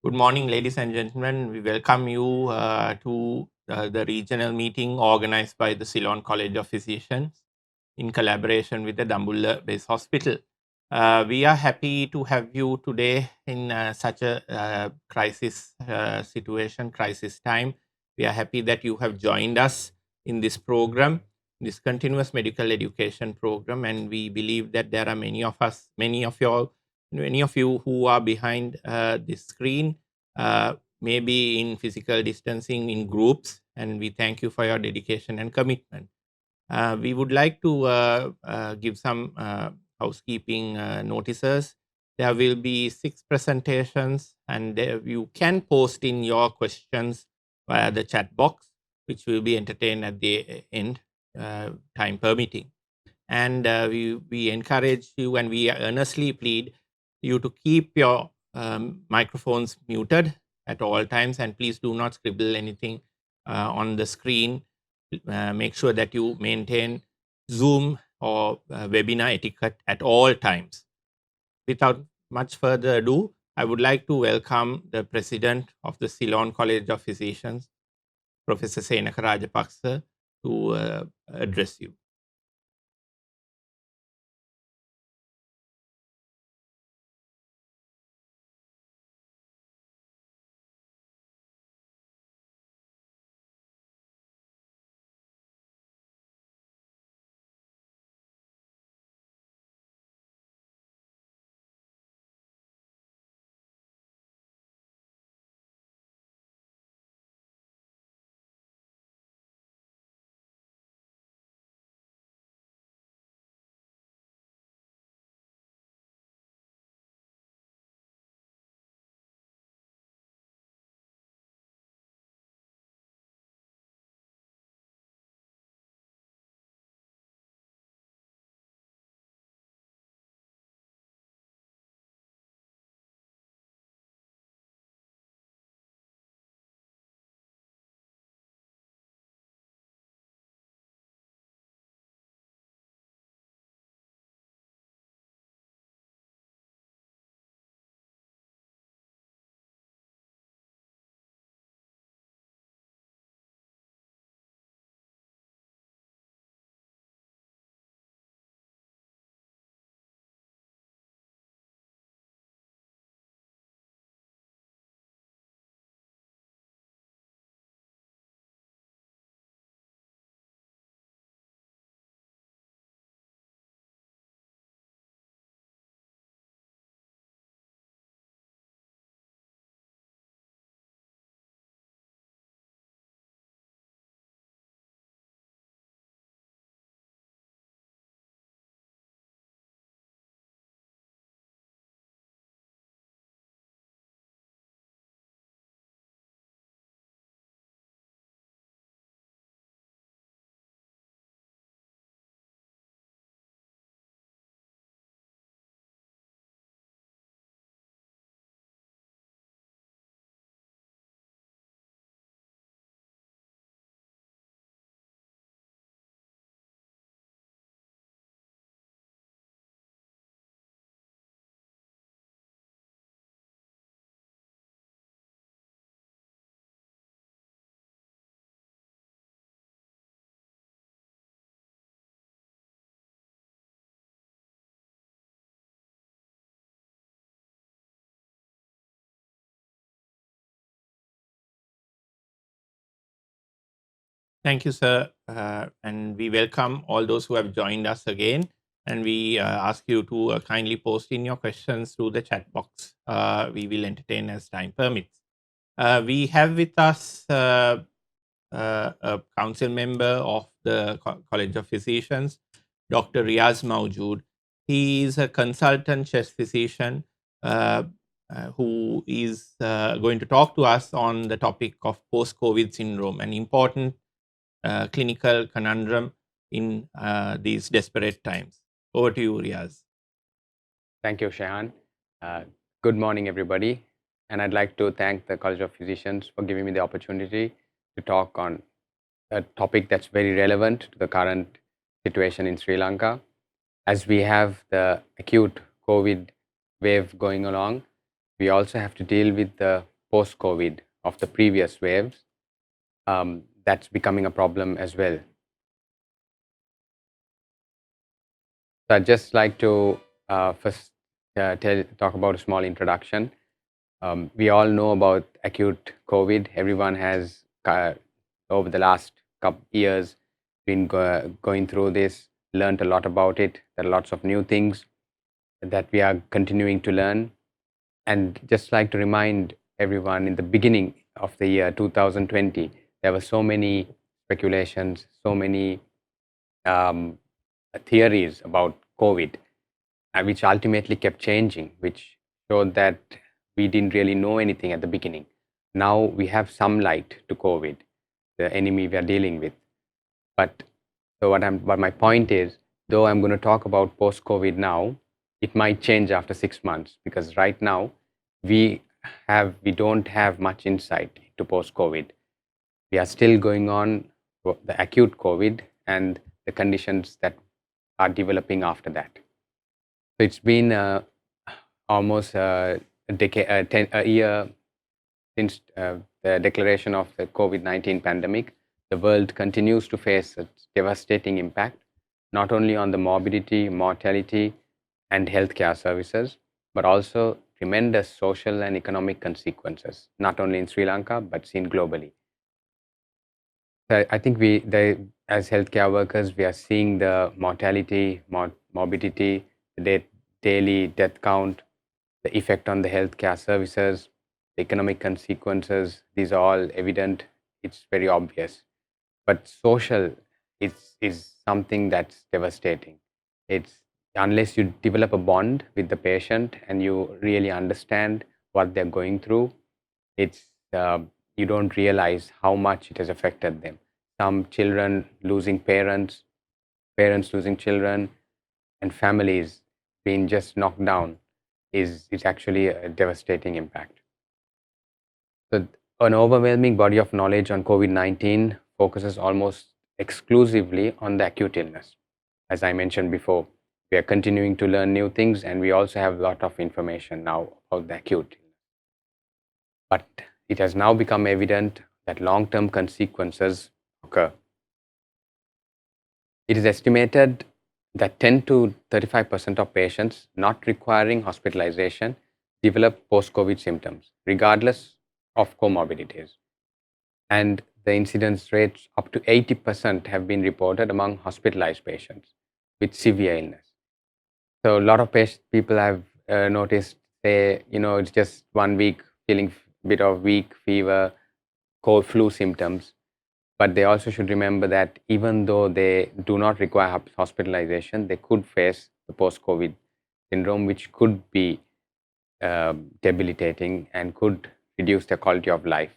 Good morning, ladies and gentlemen. We welcome you to the regional meeting organized by the Ceylon College of Physicians in collaboration with the Dambulla Base Hospital. We are happy to have you today in such a crisis situation, crisis time. We are happy that you have joined us in this program, this continuous medical education program, and we believe that there are many of you who are behind this screen, maybe in physical distancing in groups, and we thank you for your dedication and commitment. We would like to give some housekeeping notices. There will be 6 presentations, and you can post in your questions via the chat box, which will be entertained at the end, time permitting. And we encourage you and we earnestly plead you to keep your microphones muted at all times, and please do not scribble anything on the screen. Make sure that you maintain Zoom or webinar etiquette at all times. Without much further ado, I would like to welcome the President of the Ceylon College of Physicians, Professor Senaka Rajapaksa, to address you. Thank you, sir. And we welcome all those who have joined us again. And we ask you to kindly post in your questions through the chat box. We will entertain as time permits. We have with us a council member of the College of Physicians, Dr. Riaz Maujood. He is a consultant chest physician who is going to talk to us on the topic of post-COVID syndrome, an important clinical conundrum in these desperate times. Over to you, Riaz. Thank you, Shahan. Good morning, everybody. And I'd like to thank the College of Physicians for giving me the opportunity to talk on a topic that's very relevant to the current situation in Sri Lanka. As we have the acute COVID wave going along, we also have to deal with the post-COVID of the previous waves, that's becoming a problem as well. So I'd just like to first talk about a small introduction. We all know about acute COVID. Everyone has, over the last couple years, been going through this, learned a lot about it. There are lots of new things that we are continuing to learn. And just like to remind everyone, in the beginning of the year 2020, there were so many speculations, so many theories about COVID, which ultimately kept changing, which showed that we didn't really know anything at the beginning. Now we have some light to COVID, the enemy we are dealing with. But so what my point is, though I'm going to talk about post-COVID now, it might change after 6 months, because right now we don't have much insight to post-COVID. We are still going on the acute COVID and the conditions that are developing after that. So it's been almost a year since the declaration of the COVID-19 pandemic. The world continues to face a devastating impact, not only on the morbidity, mortality, and healthcare services, but also tremendous social and economic consequences, not only in Sri Lanka, but seen globally. So I think as healthcare workers, we are seeing the mortality, morbidity, the daily death count, the effect on the healthcare services, the economic consequences. These are all evident. It's very obvious. But social is something that's devastating. It's unless you develop a bond with the patient and you really understand what they're going through, it's you don't realize how much it has affected them. Some children losing parents, parents losing children, and families being just knocked down is actually a devastating impact. So an overwhelming body of knowledge on COVID-19 focuses almost exclusively on the acute illness. As I mentioned before, we are continuing to learn new things, and we also have a lot of information now about the acute illness. But it has now become evident that long-term consequences occur. It is estimated that 10 to 35% of patients not requiring hospitalization develop post-COVID symptoms, regardless of comorbidities. And the incidence rates up to 80% have been reported among hospitalized patients with severe illness. So a lot of people have noticed, say, it's just 1 week, feeling a bit of weak fever, cold, flu symptoms. But they also should remember that even though they do not require hospitalization, they could face the post-COVID syndrome, which could be debilitating and could reduce their quality of life.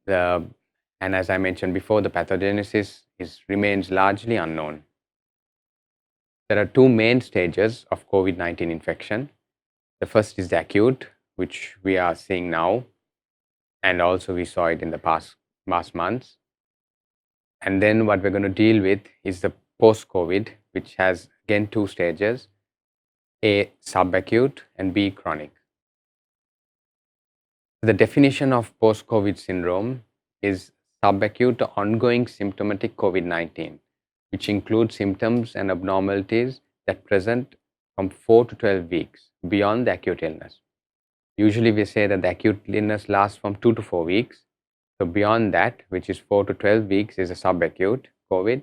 And as I mentioned before, the pathogenesis remains largely unknown. There are two main stages of COVID-19 infection. The first is the acute, which we are seeing now, and also we saw it in the past months. And then what we're going to deal with is the post-COVID, which has again two stages, A, subacute, and B, chronic. The definition of post-COVID syndrome is subacute ongoing symptomatic COVID-19, which includes symptoms and abnormalities that present from 4 to 12 weeks beyond the acute illness. Usually we say that the acute illness lasts from 2 to 4 weeks. So beyond that, which is 4 to 12 weeks, is a subacute COVID.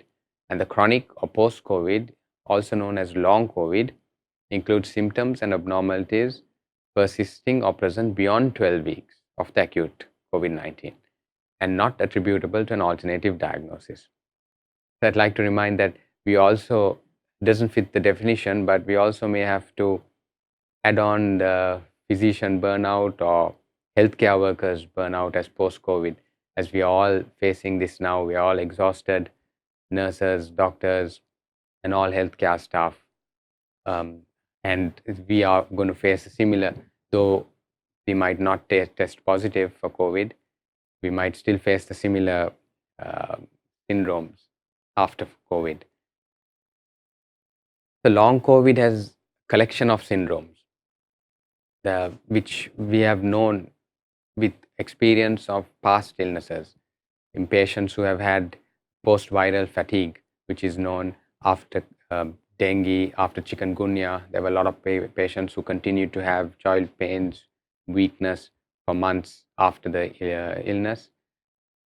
And the chronic or post-COVID, also known as long COVID, includes symptoms and abnormalities persisting or present beyond 12 weeks of the acute COVID-19 and not attributable to an alternative diagnosis. So I'd like to remind that we also, doesn't fit the definition, but we also may have to add on the physician burnout or healthcare workers burnout as post-COVID, as we are all facing this now. We are all exhausted, nurses, doctors, and all healthcare staff. And we are going to face a similar, though we might not test positive for COVID, we might still face the similar syndromes after COVID. The long COVID has a collection of syndromes. which we have known with experience of past illnesses in patients who have had post-viral fatigue, which is known after dengue, after chikungunya. There were a lot of patients who continued to have joint pains, weakness for months after the illness.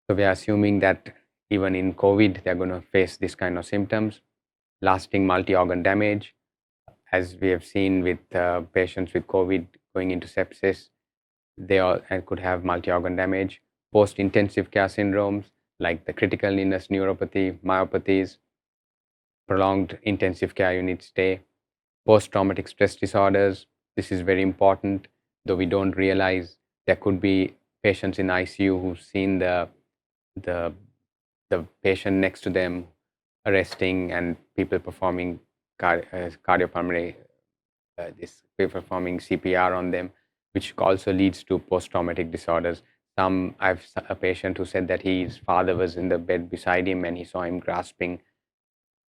So we are assuming that even in COVID, they're going to face this kind of symptoms, lasting multi-organ damage, as we have seen with patients with COVID going into sepsis. They all could have multi-organ damage, post-intensive care syndromes like the critical illness neuropathy, myopathies, prolonged intensive care unit stay, post-traumatic stress disorders. This is very important, though we don't realize there could be patients in ICU who've seen the the patient next to them arresting and people performing cardiopulmonary performing CPR on them, which also leads to post-traumatic disorders. I've a patient who said that his father was in the bed beside him and he saw him grasping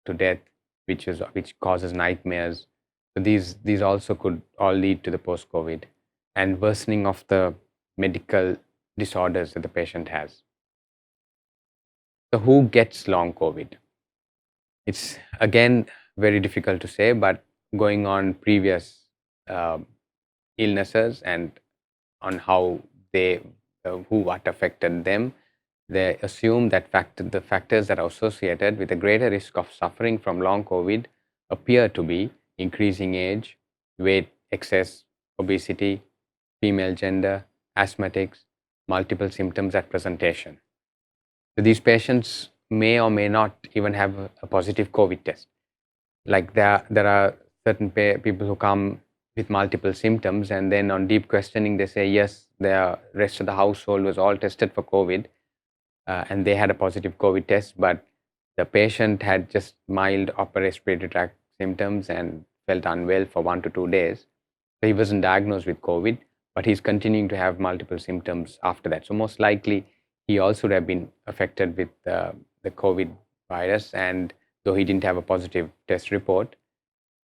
to death, which causes nightmares. So these also could all lead to the post-COVID and worsening of the medical disorders that the patient has. So who gets long COVID? It's again very difficult to say, but going on previous illnesses and on how they what affected them, they assume that the factors that are associated with a greater risk of suffering from long COVID appear to be increasing age, weight excess, obesity, female gender, asthmatics, multiple symptoms at presentation. So these patients may or may not even have a positive COVID test. Like there are certain people who come with multiple symptoms, and then on deep questioning, they say, yes, the rest of the household was all tested for COVID, and they had a positive COVID test, but the patient had just mild upper respiratory tract symptoms and felt unwell for 1 to 2 days. So he wasn't diagnosed with COVID, but he's continuing to have multiple symptoms after that. So most likely, he also would have been affected with the COVID virus, and though he didn't have a positive test report,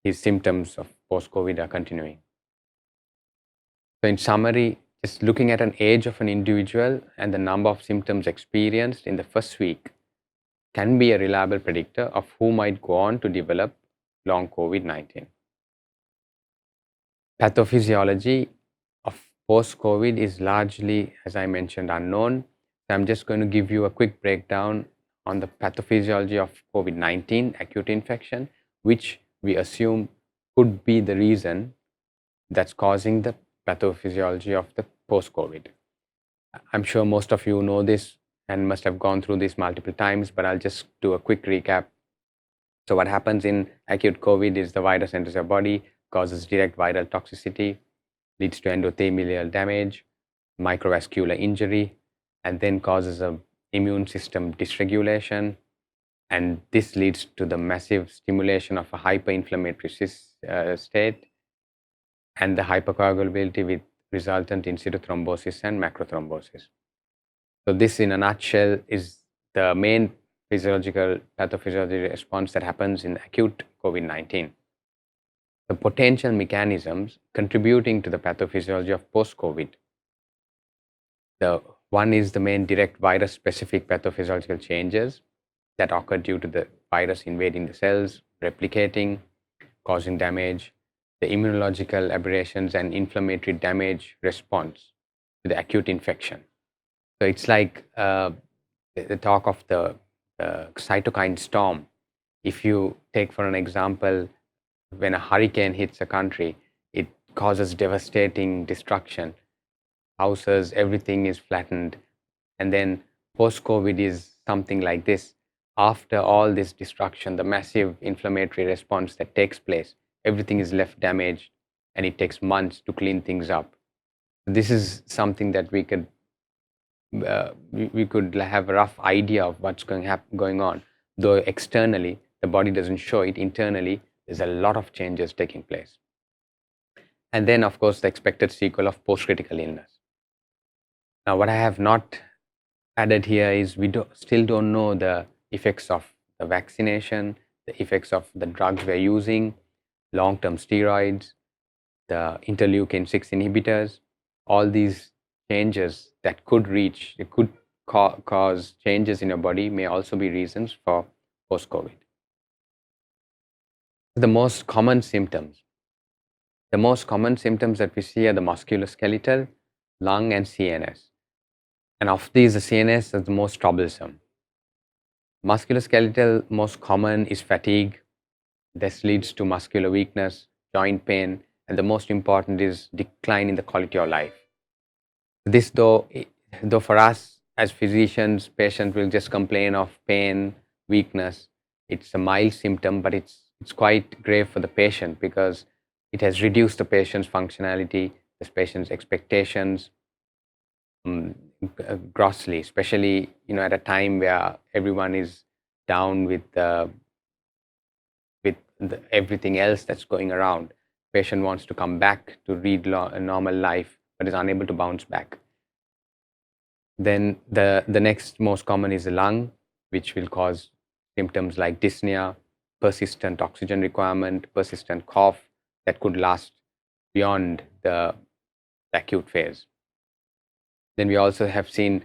his symptoms of post-COVID are continuing. So in summary, just looking at an age of an individual and the number of symptoms experienced in the first week can be a reliable predictor of who might go on to develop long COVID-19. Pathophysiology of post-COVID is largely, as I mentioned, unknown. So I'm just going to give you a quick breakdown on the pathophysiology of COVID-19 acute infection, which we assume could be the reason that's causing the pathophysiology of the post-COVID. I'm sure most of you know this and must have gone through this multiple times, but I'll just do a quick recap. So what happens in acute COVID is the virus enters your body, causes direct viral toxicity, leads to endothelial damage, microvascular injury, and then causes a immune system dysregulation, and this leads to the massive stimulation of a hyperinflammatory state and the hypercoagulability with resultant in situ thrombosis and macrothrombosis. So this in a nutshell is the main pathophysiological response that happens in acute COVID-19. The potential mechanisms contributing to the pathophysiology of post-COVID. The one is the main direct virus-specific pathophysiological changes that occur due to the virus invading the cells, replicating, causing damage, the immunological aberrations and inflammatory damage response to the acute infection. So it's like the talk of the cytokine storm. If you take for an example, when a hurricane hits a country, it causes devastating destruction. Houses, everything is flattened. And then post-COVID is something like this. After all this destruction, the massive inflammatory response that takes place, everything is left damaged, and it takes months to clean things up. This is something that we could have a rough idea of what's going on. Though externally, the body doesn't show it, internally, there's a lot of changes taking place. And then, of course, the expected sequel of post-critical illness. Now, what I have not added here is we still don't know the effects of the vaccination, the effects of the drugs we're using, long-term steroids, the interleukin 6 inhibitors, all these changes that could cause changes in your body may also be reasons for post-COVID. The most common symptoms. The most common symptoms that we see are the musculoskeletal, lung, and CNS. And of these, the CNS is the most troublesome. Musculoskeletal, most common is fatigue. This leads to muscular weakness, joint pain, and the most important is decline in the quality of life. This, though for us as physicians, patients will just complain of pain, weakness. It's a mild symptom, but it's quite grave for the patient because it has reduced the patient's functionality, the patient's expectations grossly, especially at a time where everyone is down with everything else that's going around. Patient wants to come back to lead a normal life, but is unable to bounce back. Then the next most common is the lung, which will cause symptoms like dyspnea, persistent oxygen requirement, persistent cough that could last beyond the acute phase. Then we also have seen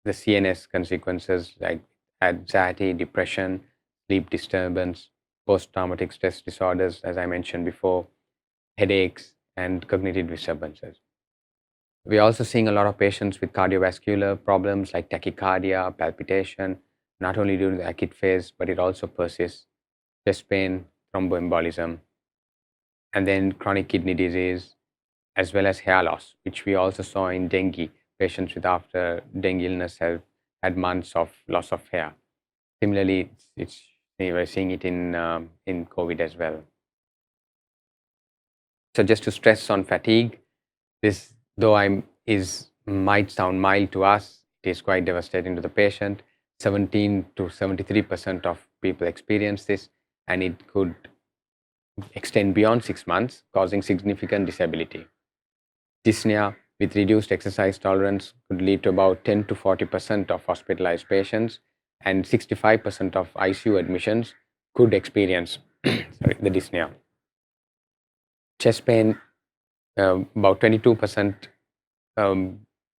the CNS consequences like anxiety, depression, sleep disturbance, post-traumatic stress disorders, as I mentioned before, headaches, and cognitive disturbances. We're also seeing a lot of patients with cardiovascular problems like tachycardia, palpitation, not only during the acute phase, but it also persists, chest pain, thromboembolism, and then chronic kidney disease, as well as hair loss, which we also saw in dengue. Patients with after dengue illness have had months of loss of hair. Similarly, we're seeing it in COVID as well. So just to stress on fatigue, this, though might sound mild to us, it is quite devastating to the patient. 17 to 73% of people experience this, and it could extend beyond 6 months, causing significant disability. Dyspnea with reduced exercise tolerance could lead to about 10 to 40% of hospitalized patients, and 65% of ICU admissions could experience the dyspnea. Chest pain, about 22%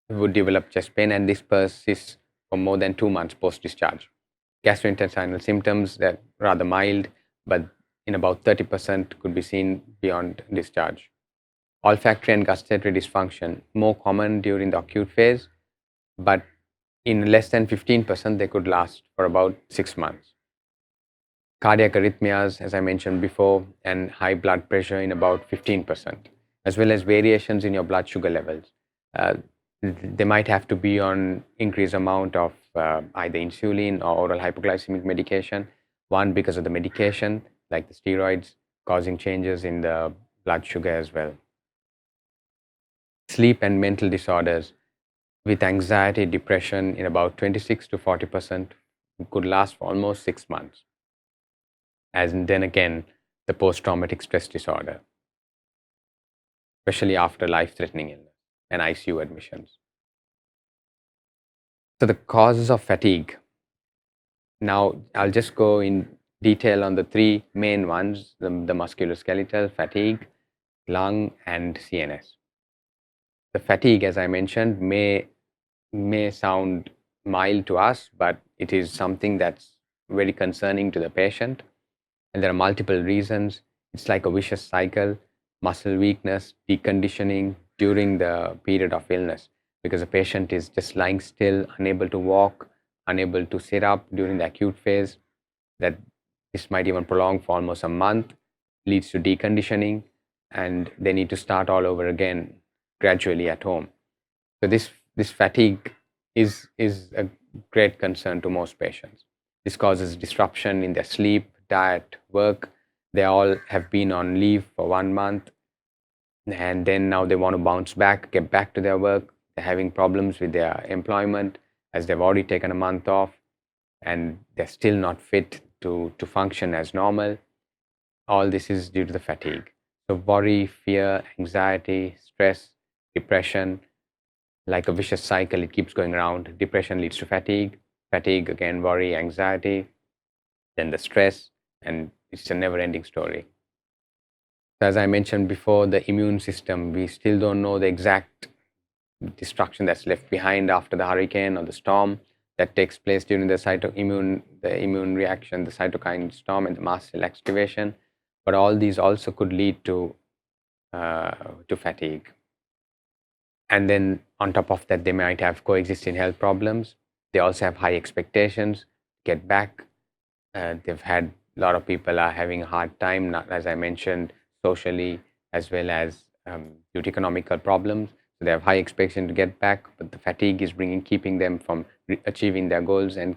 would develop chest pain, and this persists for more than 2 months post-discharge. Gastrointestinal symptoms that are rather mild, but in about 30% could be seen beyond discharge. Olfactory and gustatory dysfunction, more common during the acute phase, but in less than 15%, they could last for about 6 months. Cardiac arrhythmias, as I mentioned before, and high blood pressure in about 15%, as well as variations in your blood sugar levels. They might have to be on increased amount of either insulin or oral hypoglycemic medication. One, because of the medication, like the steroids, causing changes in the blood sugar as well. Sleep and mental disorders with anxiety, depression in about 26 to 40% could last for almost 6 months. And then again, the post-traumatic stress disorder, especially after life-threatening illness and ICU admissions. So the causes of fatigue. Now, I'll just go in detail on the 3 main ones, the musculoskeletal, fatigue, lung, and CNS. The fatigue, as I mentioned, may sound mild to us, but it is something that's very concerning to the patient. And there are multiple reasons. It's like a vicious cycle: muscle weakness, deconditioning during the period of illness, because the patient is just lying still, unable to walk, unable to sit up during the acute phase. That this might even prolong for almost a month, leads to deconditioning, and they need to start all over again gradually at home. So this fatigue is a great concern to most patients. This causes disruption in their sleep, diet, work. They all have been on leave for 1 month, and then now they want to bounce back, get back to their work. They're having problems with their employment as they've already taken a month off, and they're still not fit to function as normal. All this is due to the fatigue. So worry, fear, anxiety, stress, depression, like a vicious cycle, it keeps going around. Depression leads to fatigue, fatigue again, worry, anxiety, then the stress, and it's a never-ending story. As I mentioned before, the immune system, we still don't know the exact destruction that's left behind after the hurricane or the storm that takes place during the immune reaction, the cytokine storm, and the mast cell activation. But all these also could lead to fatigue. And then on top of that, they might have coexisting health problems. They also have high expectations to get back. They've had a lot of people are having a hard time, not, as I mentioned, socially as well as due to economical problems. So they have high expectation to get back, but the fatigue is keeping them from achieving their goals and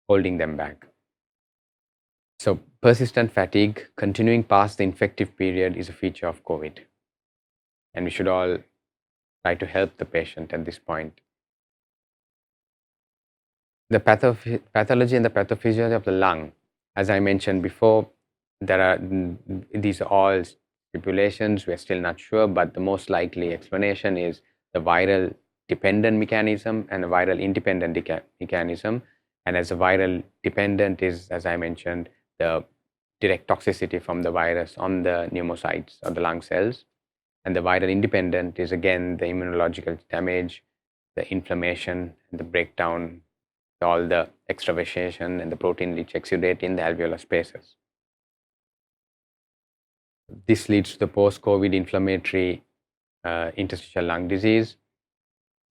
holding them back. So persistent fatigue continuing past the infective period is a feature of COVID, and we should all try to help the patient at this point. The pathology and the pathophysiology of the lung, as I mentioned before, these are all stipulations. We're still not sure, but the most likely explanation is the viral dependent mechanism and a viral independent mechanism. And as a viral dependent is, as I mentioned, the direct toxicity from the virus on the pneumocytes or the lung cells. And the viral independent is again the immunological damage, the inflammation, and the breakdown, all the extravasation and the protein leach exudate in the alveolar spaces. This leads to the post-COVID inflammatory interstitial lung disease.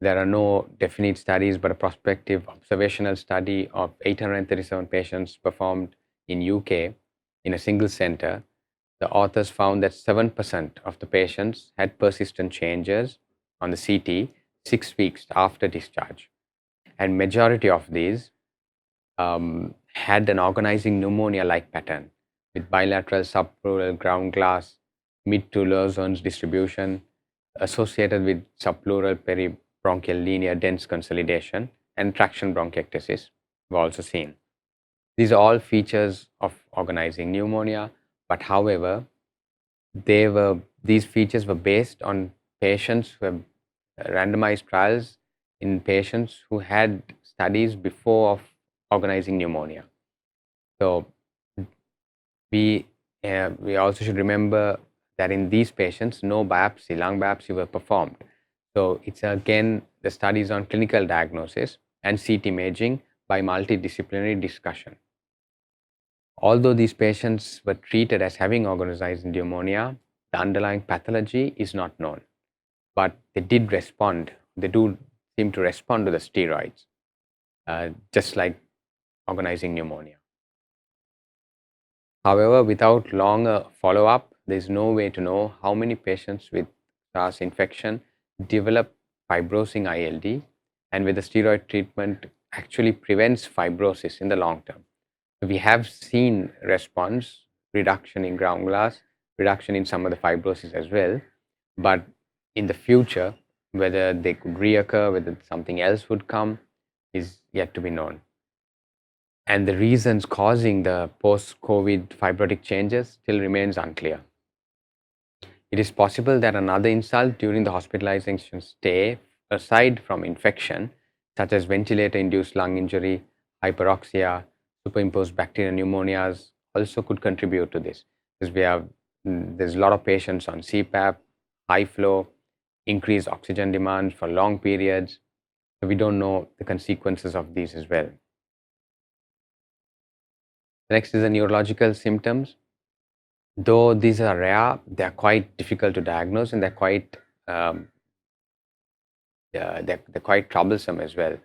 There are no definite studies, but a prospective observational study of 837 patients performed in UK in a single center. The authors found that 7% of the patients had persistent changes on the CT 6 weeks after discharge. And majority of these had an organizing pneumonia-like pattern with bilateral subpleural ground glass, mid to lower zones distribution associated with subpleural peribronchial linear dense consolidation and traction bronchiectasis were also seen. These are all features of organizing pneumonia, but however, these features were based on patients who have randomized trials in patients who had studies before of organizing pneumonia. So we also should remember that in these patients, no biopsy, lung biopsy were performed. So it's again the studies on clinical diagnosis and CT imaging by multidisciplinary discussion. Although these patients were treated as having organized pneumonia, the underlying pathology is not known, but they did respond. They do seem to respond to the steroids, just like organizing pneumonia. However, without longer follow-up, there is no way to know how many patients with SARS infection develop fibrosing ILD, and whether steroid treatment actually prevents fibrosis in the long term. So we have seen response, reduction in ground glass, reduction in some of the fibrosis as well, but in the future, whether they could reoccur, whether something else would come, is yet to be known. And the reasons causing the post-COVID fibrotic changes still remains unclear. It is possible that another insult during the hospitalization stay, aside from infection, such as ventilator-induced lung injury, hyperoxia, superimposed bacterial pneumonias, also could contribute to this. Because there's a lot of patients on CPAP, high flow, increased oxygen demand for long periods. So we don't know the consequences of these as well. Next is the neurological symptoms. Though these are rare, they are quite difficult to diagnose, and they're quite troublesome as well.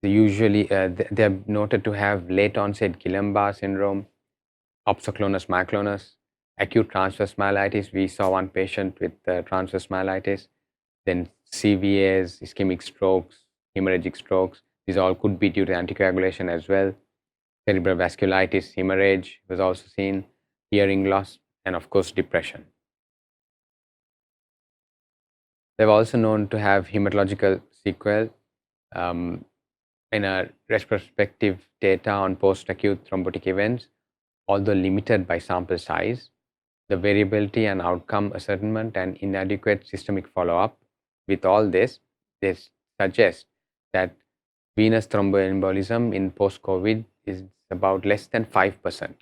They usually they're noted to have late onset Guillain-Barré syndrome, opsoclonus myoclonus, acute transverse myelitis. We saw one patient with transverse myelitis. Then CVAs, ischemic strokes, hemorrhagic strokes. These all could be due to anticoagulation as well. Cerebral vasculitis, hemorrhage was also seen, hearing loss, and of course depression. They've also known to have hematological sequelae. In a retrospective data on post-acute thrombotic events, although limited by sample size, the variability and outcome ascertainment and inadequate systemic follow-up, with all this, they suggest that venous thromboembolism in post-COVID is about less than 5%.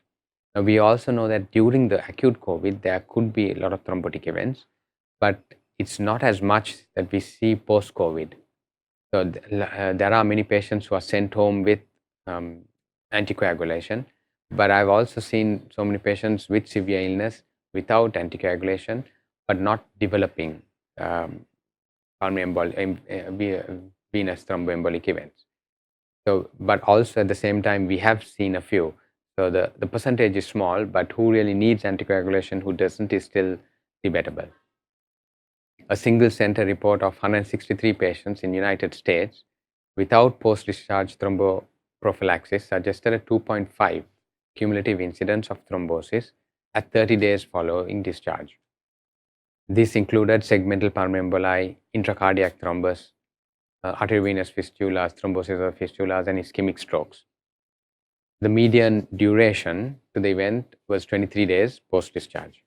We also know that during the acute COVID, there could be a lot of thrombotic events, but it's not as much that we see post-COVID. So there are many patients who are sent home with anticoagulation, but I've also seen so many patients with severe illness without anticoagulation, but not developing venous thromboembolic events. So, but also at the same time, we have seen a few. So the percentage is small, but who really needs anticoagulation, who doesn't, is still debatable. A single center report of 163 patients in United States without post-discharge thromboprophylaxis suggested a 2.5 cumulative incidence of thrombosis at 30 days following discharge. This included segmental pulmonary emboli, intracardiac thrombus, arteriovenous fistulas, thrombosis of fistulas, and ischemic strokes. The median duration to the event was 23 days post-discharge.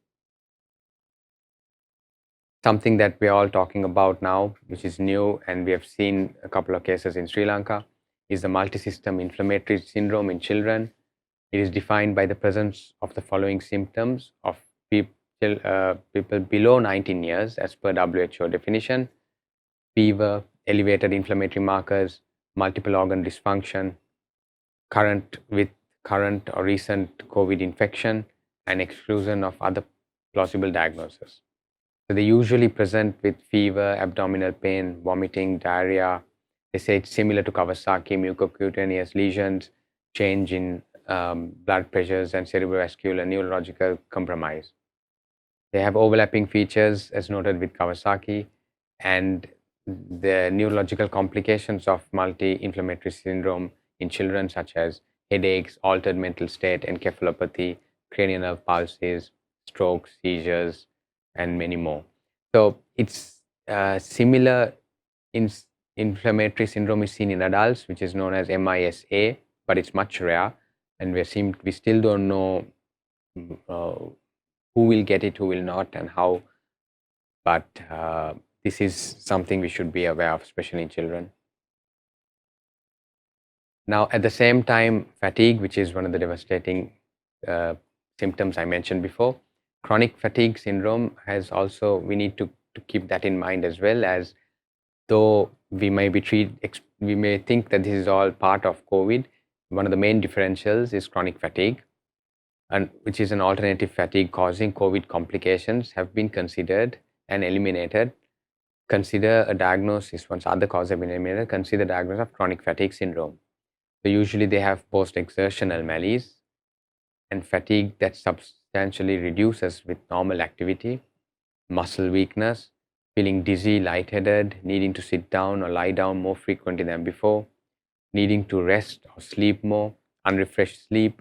Something that we're all talking about now, which is new, and we have seen a couple of cases in Sri Lanka, is the multisystem inflammatory syndrome in children. It is defined by the presence of the following symptoms of people below 19 years as per WHO definition: fever, elevated inflammatory markers, multiple organ dysfunction, current or recent COVID infection, and exclusion of other plausible diagnoses. So they usually present with fever, abdominal pain, vomiting, diarrhea. They say it's similar to Kawasaki, mucocutaneous lesions, change in blood pressures, and cerebrovascular neurological compromise. They have overlapping features as noted with Kawasaki, and the neurological complications of multi-inflammatory syndrome in children, such as headaches, altered mental state, encephalopathy, cranial nerve palsies, strokes, seizures, and many more. So it's similar inflammatory syndrome is seen in adults, which is known as MISA, but it's much rare, and we still don't know who will get it, who will not, and how. But this is something we should be aware of, especially in children. Now, at the same time, fatigue, which is one of the devastating symptoms I mentioned before, chronic fatigue syndrome has also, we need to keep that in mind as well, as though we may think that this is all part of COVID. One of the main differentials is chronic fatigue, and which is an alternative fatigue causing COVID complications, have been considered and eliminated. Consider a diagnosis, once other causes have been eliminated, consider diagnosis of chronic fatigue syndrome. So usually they have post-exertional malaise and fatigue that substantially reduces with normal activity, muscle weakness, feeling dizzy, lightheaded, needing to sit down or lie down more frequently than before, needing to rest or sleep more, unrefreshed sleep,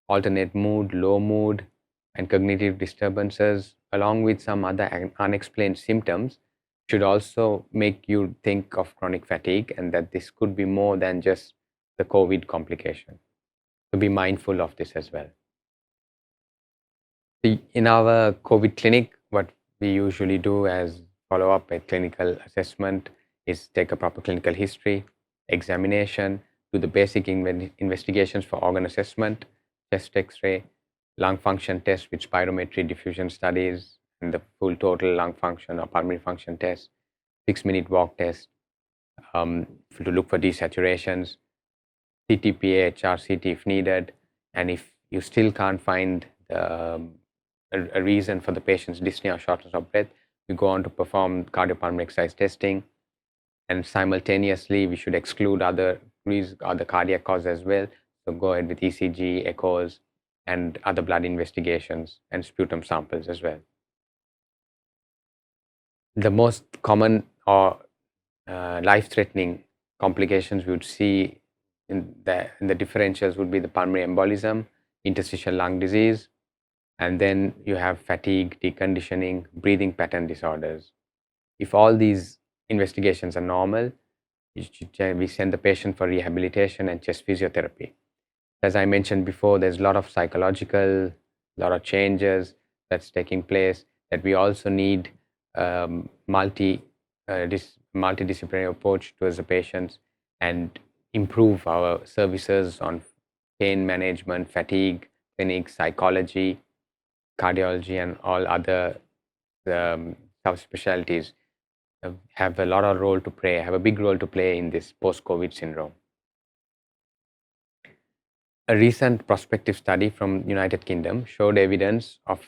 alternate mood, low mood, and cognitive disturbances, along with some other unexplained symptoms, should also make you think of chronic fatigue, and that this could be more than just the COVID complication. So be mindful of this as well. In our COVID clinic, what we usually do as follow-up a clinical assessment is take a proper clinical history, examination, do the basic investigations for organ assessment, chest X-ray, lung function test with spirometry diffusion studies, and the full total lung function or pulmonary function test, 6-minute walk test, to look for desaturations, CT-PA, HRCT if needed, and if you still can't find a reason for the patient's dyspnea or shortness of breath, we go on to perform cardiopulmonary exercise testing, and simultaneously we should exclude other cardiac causes as well. So go ahead with ECG, echoes, and other blood investigations and sputum samples as well. The most common or life-threatening complications we would see in the differentials would be the pulmonary embolism, interstitial lung disease, and then you have fatigue, deconditioning, breathing pattern disorders. If all these investigations are normal, we send the patient for rehabilitation and chest physiotherapy. As I mentioned before, there's a lot of psychological, a lot of changes that's taking place, that we also need multidisciplinary approach towards the patients and improve our services on pain management, fatigue, clinics, psychology, cardiology, and all other subspecialties have a lot of role to play, have a big role to play in this post-COVID syndrome. A recent prospective study from United Kingdom showed evidence of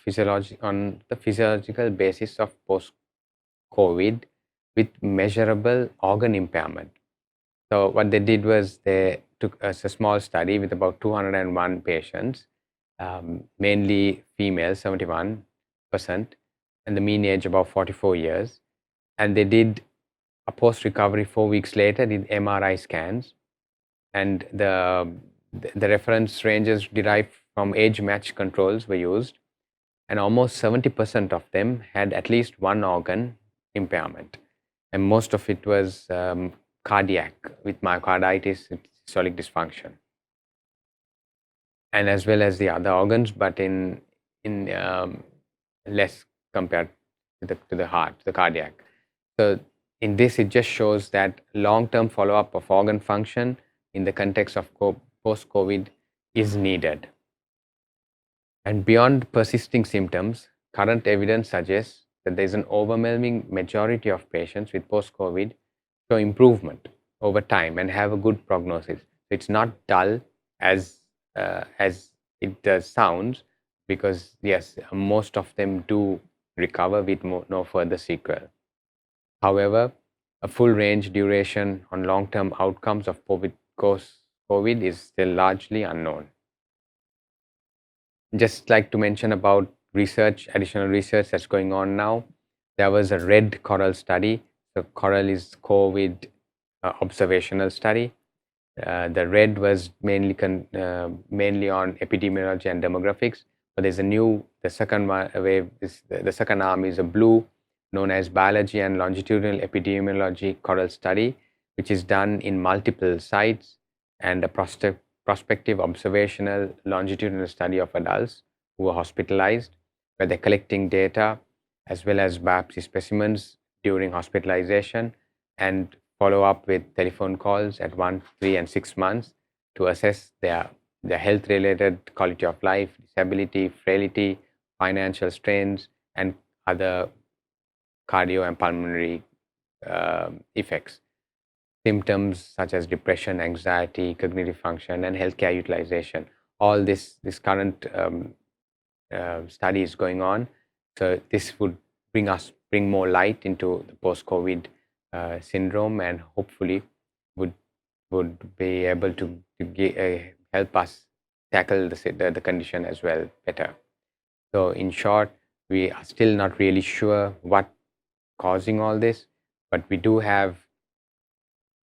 on the physiological basis of post-COVID with measurable organ impairment. So what they did was they took a small study with about 201 patients, mainly female, 71%, and the mean age about 44 years. And they did a post-recovery 4 weeks later, did MRI scans, and the reference ranges derived from age-matched controls were used, and almost 70% of them had at least one organ impairment, and most of it was cardiac with myocarditis and systolic dysfunction, and as well as the other organs, but in less compared to the heart, the cardiac. So in this, it just shows that long-term follow-up of organ function in the context of post-COVID is needed. And beyond persisting symptoms, current evidence suggests that there is an overwhelming majority of patients with post-COVID show improvement over time and have a good prognosis. It's not dull as it sounds, because yes, most of them do recover with no further sequel. However, a full range duration on long-term outcomes of post-COVID is still largely unknown. Just like to mention about additional research that's going on now. There was a red coral study. So coral is COVID observational study. The red was mainly on epidemiology and demographics. But there's the second wave is the second arm is a blue, known as biology and longitudinal epidemiology coral study, which is done in multiple sites, and a prospective observational longitudinal study of adults who are hospitalized, where they're collecting data as well as biopsy specimens during hospitalization, and follow up with telephone calls at 1, 3, and 6 months to assess their health-related quality of life, disability, frailty, financial strains, and other cardio and pulmonary effects. Symptoms such as depression, anxiety, cognitive function, and healthcare utilization. All this current study is going on. So this would bring more light into the post-COVID syndrome, and hopefully would be able to help us tackle the condition as well better. So in short, we are still not really sure what causing all this, but we do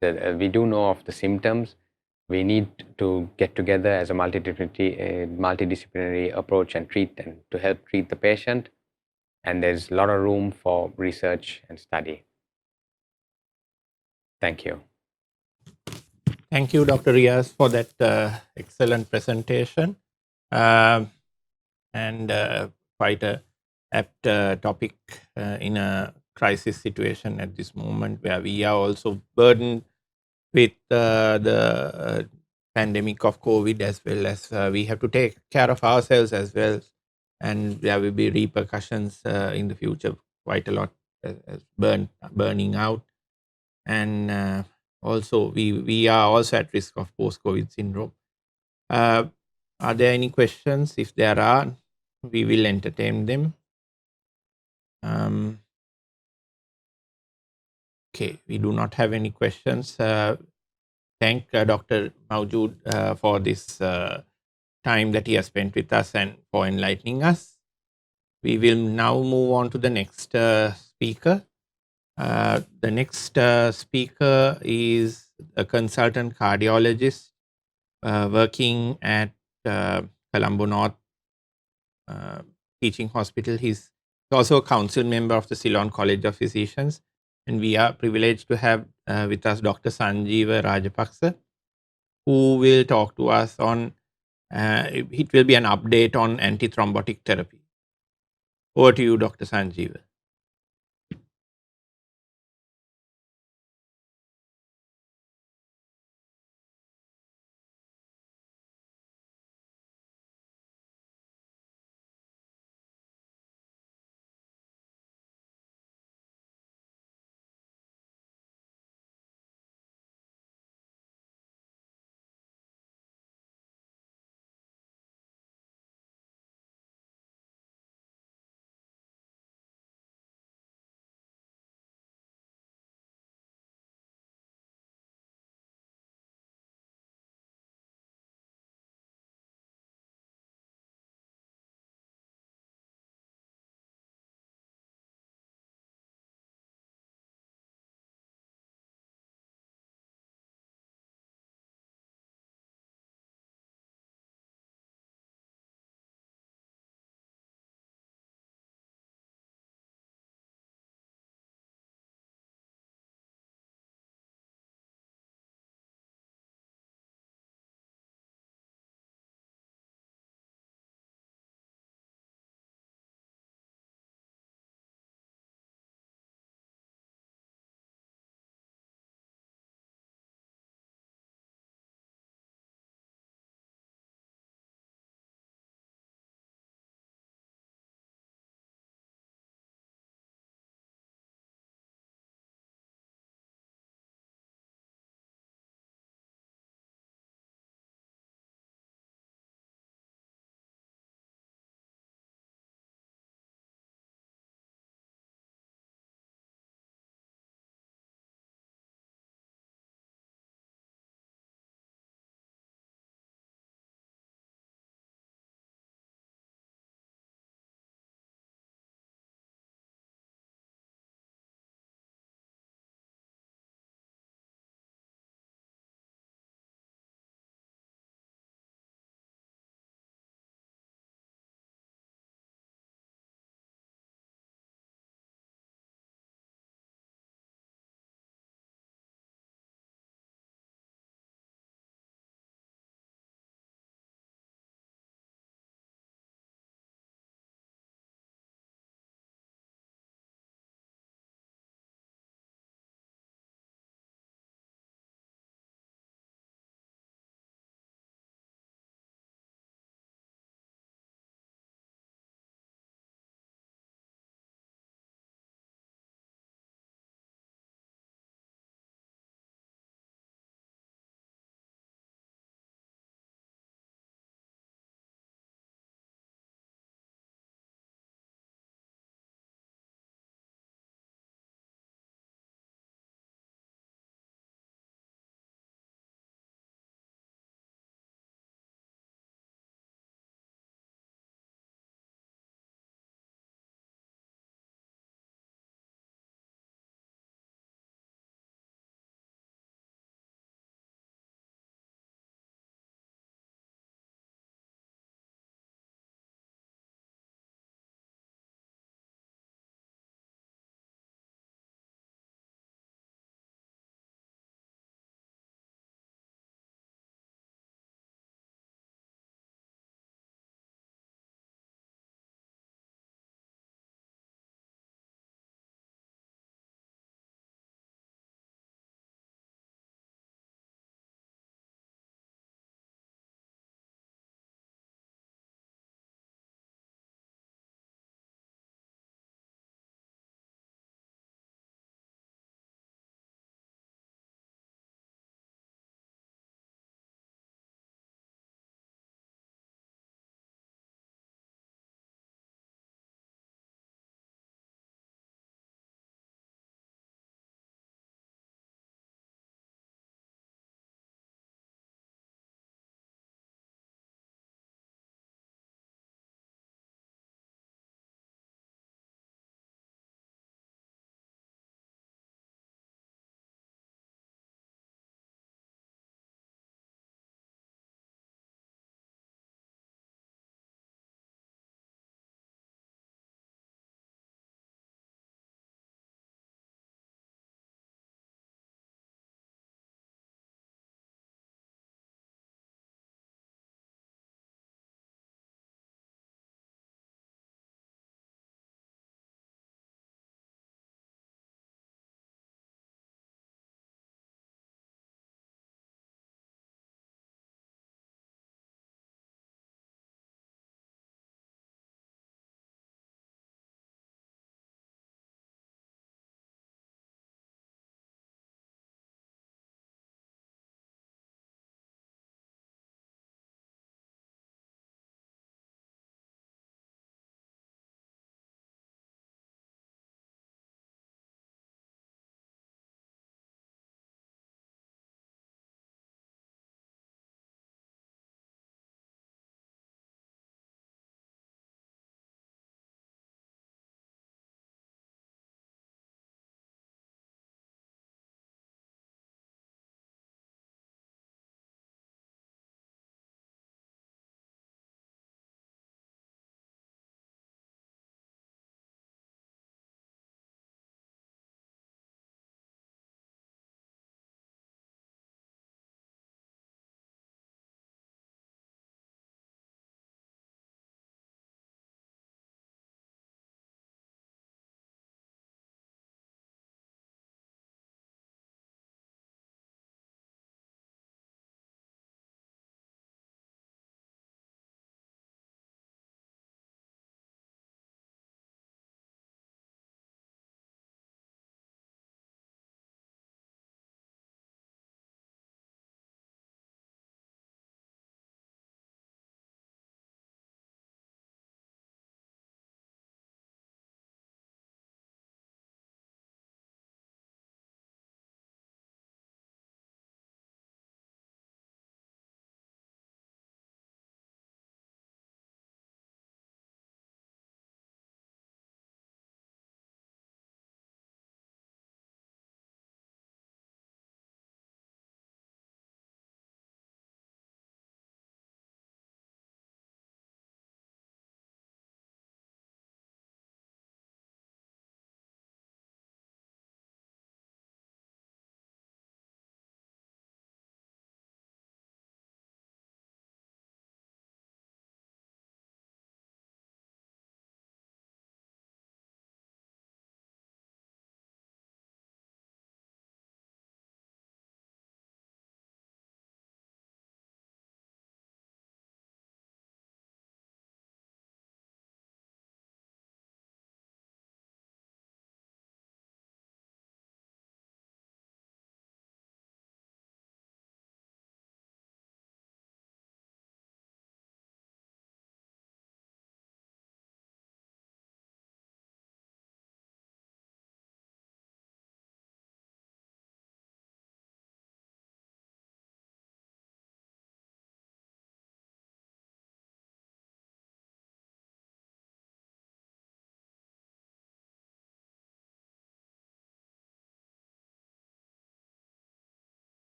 know of the symptoms. We need to get together as a multidisciplinary approach and to help treat the patient. And there's a lot of room for research and study. Thank you. Thank you, Dr. Riaz, for that excellent presentation, and quite a apt topic in a crisis situation at this moment, where we are also burdened with the pandemic of COVID, as well as we have to take care of ourselves as well, and there will be repercussions in the future, quite a lot, as burning out, and also we are also at risk of post-COVID syndrome. Are there any questions? If there are, we will entertain them. Okay, we do not have any questions. Thank Dr. Maujood for this time that he has spent with us and for enlightening us. We will now move on to the next speaker. The next speaker is a consultant cardiologist working at Colombo North Teaching Hospital. He's also a council member of the Ceylon College of Physicians, and we are privileged to have with us Dr. Sanjeeva Rajapaksa, who will talk to us on, it will be an update on antithrombotic therapy. Over to you, Dr. Sanjeeva.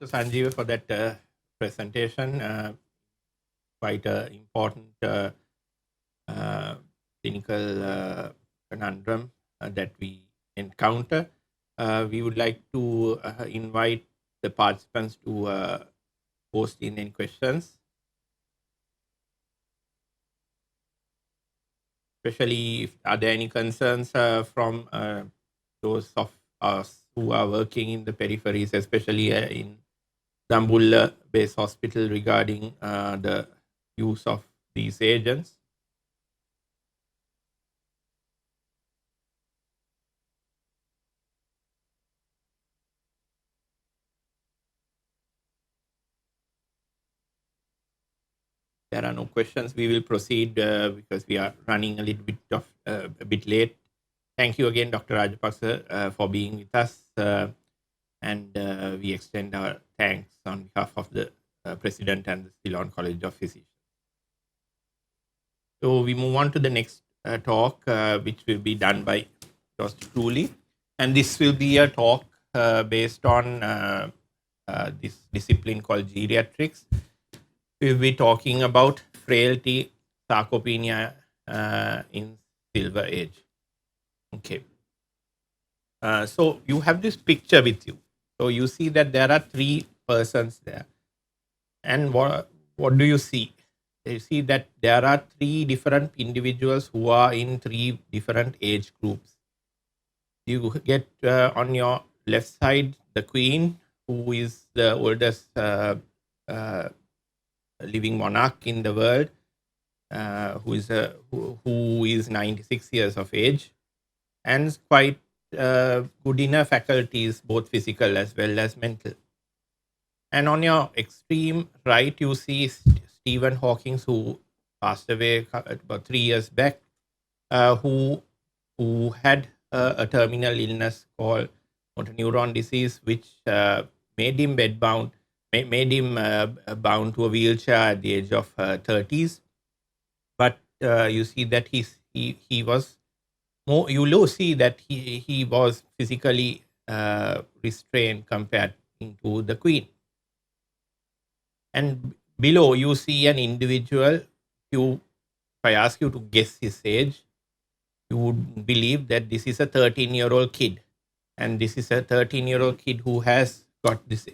So Sanjeev, for that presentation. Quite an important uh, clinical conundrum that we encounter. We would like to invite the participants to post in any questions, especially if are there any concerns from those of us who are working in the peripheries, especially in Dambulla based hospital regarding the use of these agents. There are no questions. We will proceed because we are running a little bit of a bit late. Thank you again, Dr. Rajapaksa, for being with us, and we extend our thanks on behalf of the President and the Ceylon College of Physicians. So we move on to the next talk, which will be done by Dr. Truly, and this will be a talk based on this discipline called geriatrics. We'll be talking about frailty, sarcopenia in silver age. Okay. So you have this picture with you. So you see that there are three persons there. And what do you see? You see that there are three different individuals who are in three different age groups. You get on your left side the queen, who is the oldest living monarch in the world, who is 96 years of age and quite good in her faculties, both physical as well as mental. And on your extreme right, you see Stephen Hawking, who passed away about 3 years back, who had a terminal illness called motor neuron disease, which made him bedbound, made him bound to a wheelchair at the age of 30s. But you see that he was more. You will see that he was physically restrained compared to the queen. And below you see an individual. If I ask you to guess his age, you would believe that this is a 13-year-old kid, and this is a 13-year-old kid who has got this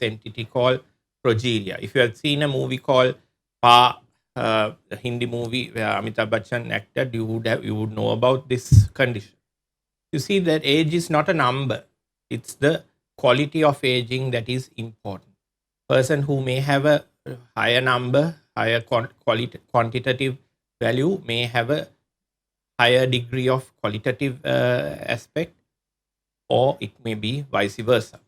entity called progeria. If you have seen a movie called Pa, the Hindi movie where Amitabh Bachchan acted, you would know about this condition. You see that age is not a number; it's the quality of aging that is important. Person who may have a higher number, higher quantitative value, may have a higher degree of qualitative aspect, or it may be vice versa.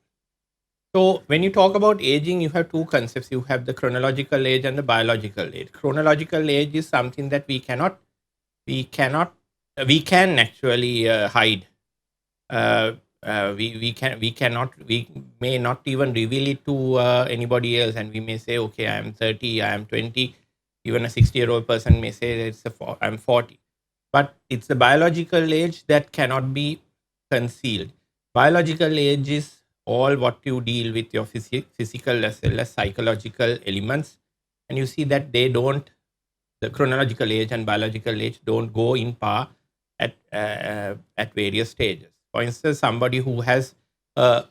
So when you talk about aging, you have two concepts. You have the chronological age and the biological age. Chronological age is something that we can actually hide. We may not even reveal it to anybody else, and we may say, okay, I am 30, I am 20. Even a 60-year-old person may say I'm 40. But it's the biological age that cannot be concealed. Biological age is all what you deal with your physical as well as psychological elements, and you see that the chronological age and biological age don't go in par at various stages. For instance, somebody who has a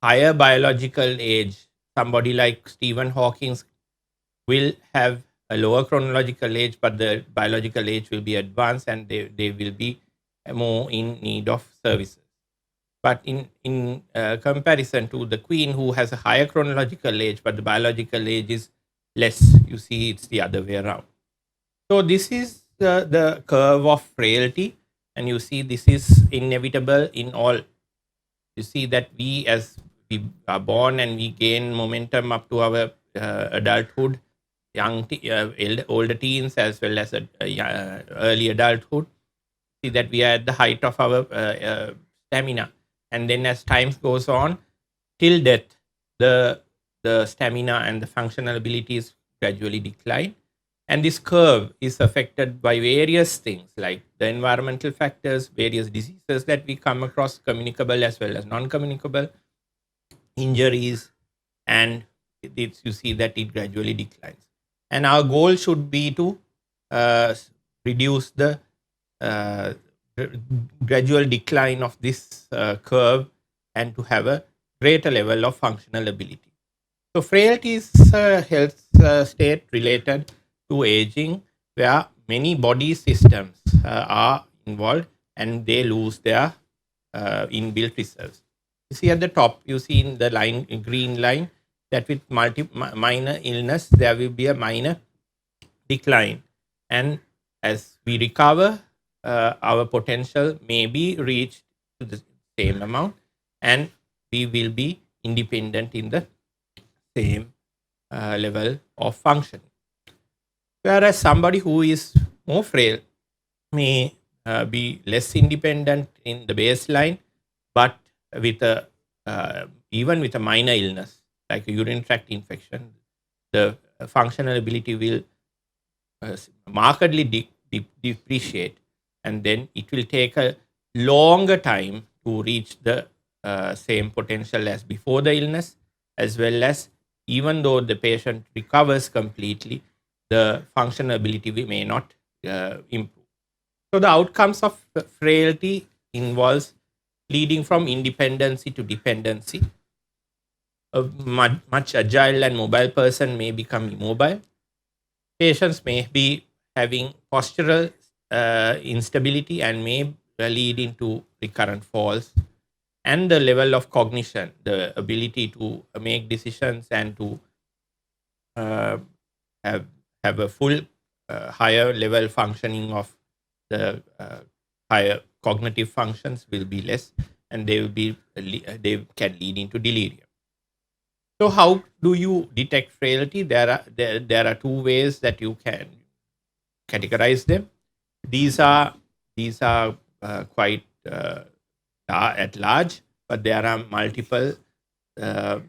higher biological age, somebody like Stephen Hawking, will have a lower chronological age, but the biological age will be advanced and they will be more in need of services. But in comparison to the queen, who has a higher chronological age, but the biological age is less, you see it's the other way around. So this is the curve of frailty, and you see this is inevitable in all. You see that as we are born and we gain momentum up to our adulthood, older teens as well as early adulthood. See that we are at the height of our stamina, and then as time goes on till death, the stamina and the functional abilities gradually decline. And this curve is affected by various things like the environmental factors, various diseases that we come across, communicable as well as non communicable, injuries, and you see that it gradually declines. And our goal should be to reduce the uh, gradual decline of this curve and to have a greater level of functional ability. So, frailty is a health state related to aging where many body systems are involved and they lose their inbuilt reserves. You see at the top, you see in the line, green line, that with minor illness, there will be a minor decline. And as we recover, our potential may be reached to the same amount, and we will be independent in the same level of function. Whereas somebody who is more frail may be less independent in the baseline, but with a even with a minor illness like a urinary tract infection, the functional ability will markedly depreciate, and then it will take a longer time to reach the same potential as before the illness, as well as even though the patient recovers completely, the functional ability may not improve. So the outcomes of frailty involves leading from independency to dependency. A much agile and mobile person may become immobile. Patients may be having postural instability and may lead into recurrent falls. And the level of cognition, the ability to make decisions and to uh, have have a full higher level functioning of the higher cognitive functions will be less, and they will be they can lead into delirium. So how do you detect frailty? There are two ways that you can categorize them. These are quite at large, but there are multiple uh,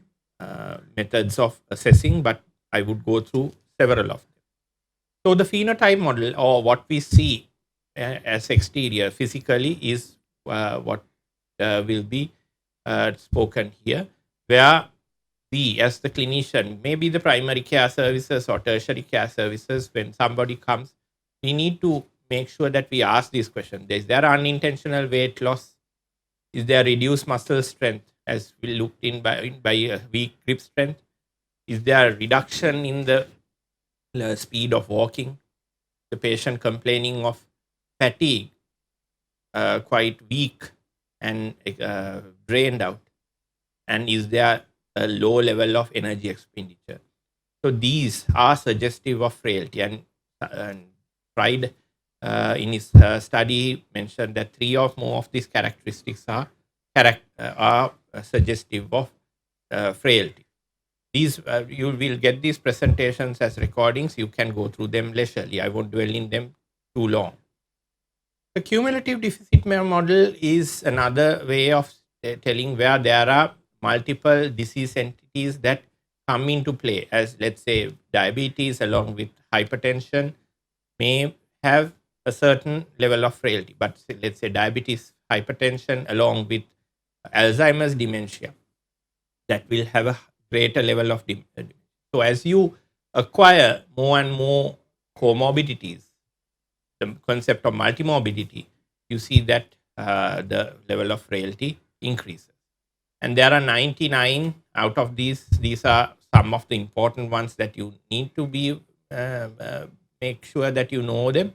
methods of assessing. But I would go through several of them. So the phenotype model, or what we see as exterior physically, is what will be spoken here, where we, as the clinician, maybe the primary care services or tertiary care services, when somebody comes, we need to make sure that we ask these questions. Is there unintentional weight loss? Is there reduced muscle strength, as we looked in by weak grip strength? Is there a reduction in the speed of walking? The patient complaining of fatigue, quite weak and drained out, and is there a low level of energy expenditure? So these are suggestive of frailty. And Fried in his study mentioned that three or more of these characteristics are suggestive of frailty. These you will get these presentations as recordings. You can go through them leisurely. I won't dwell in them too long. The cumulative deficit model is another way of telling where there are multiple disease entities that come into play, as let's say diabetes along with hypertension may have a certain level of frailty, but let's say diabetes, hypertension along with Alzheimer's dementia, that will have a greater level of so as you acquire more and more comorbidities, the concept of multimorbidity, you see that the level of frailty increases. And there are 99 out of these. These are some of the important ones that you need to be make sure that you know them.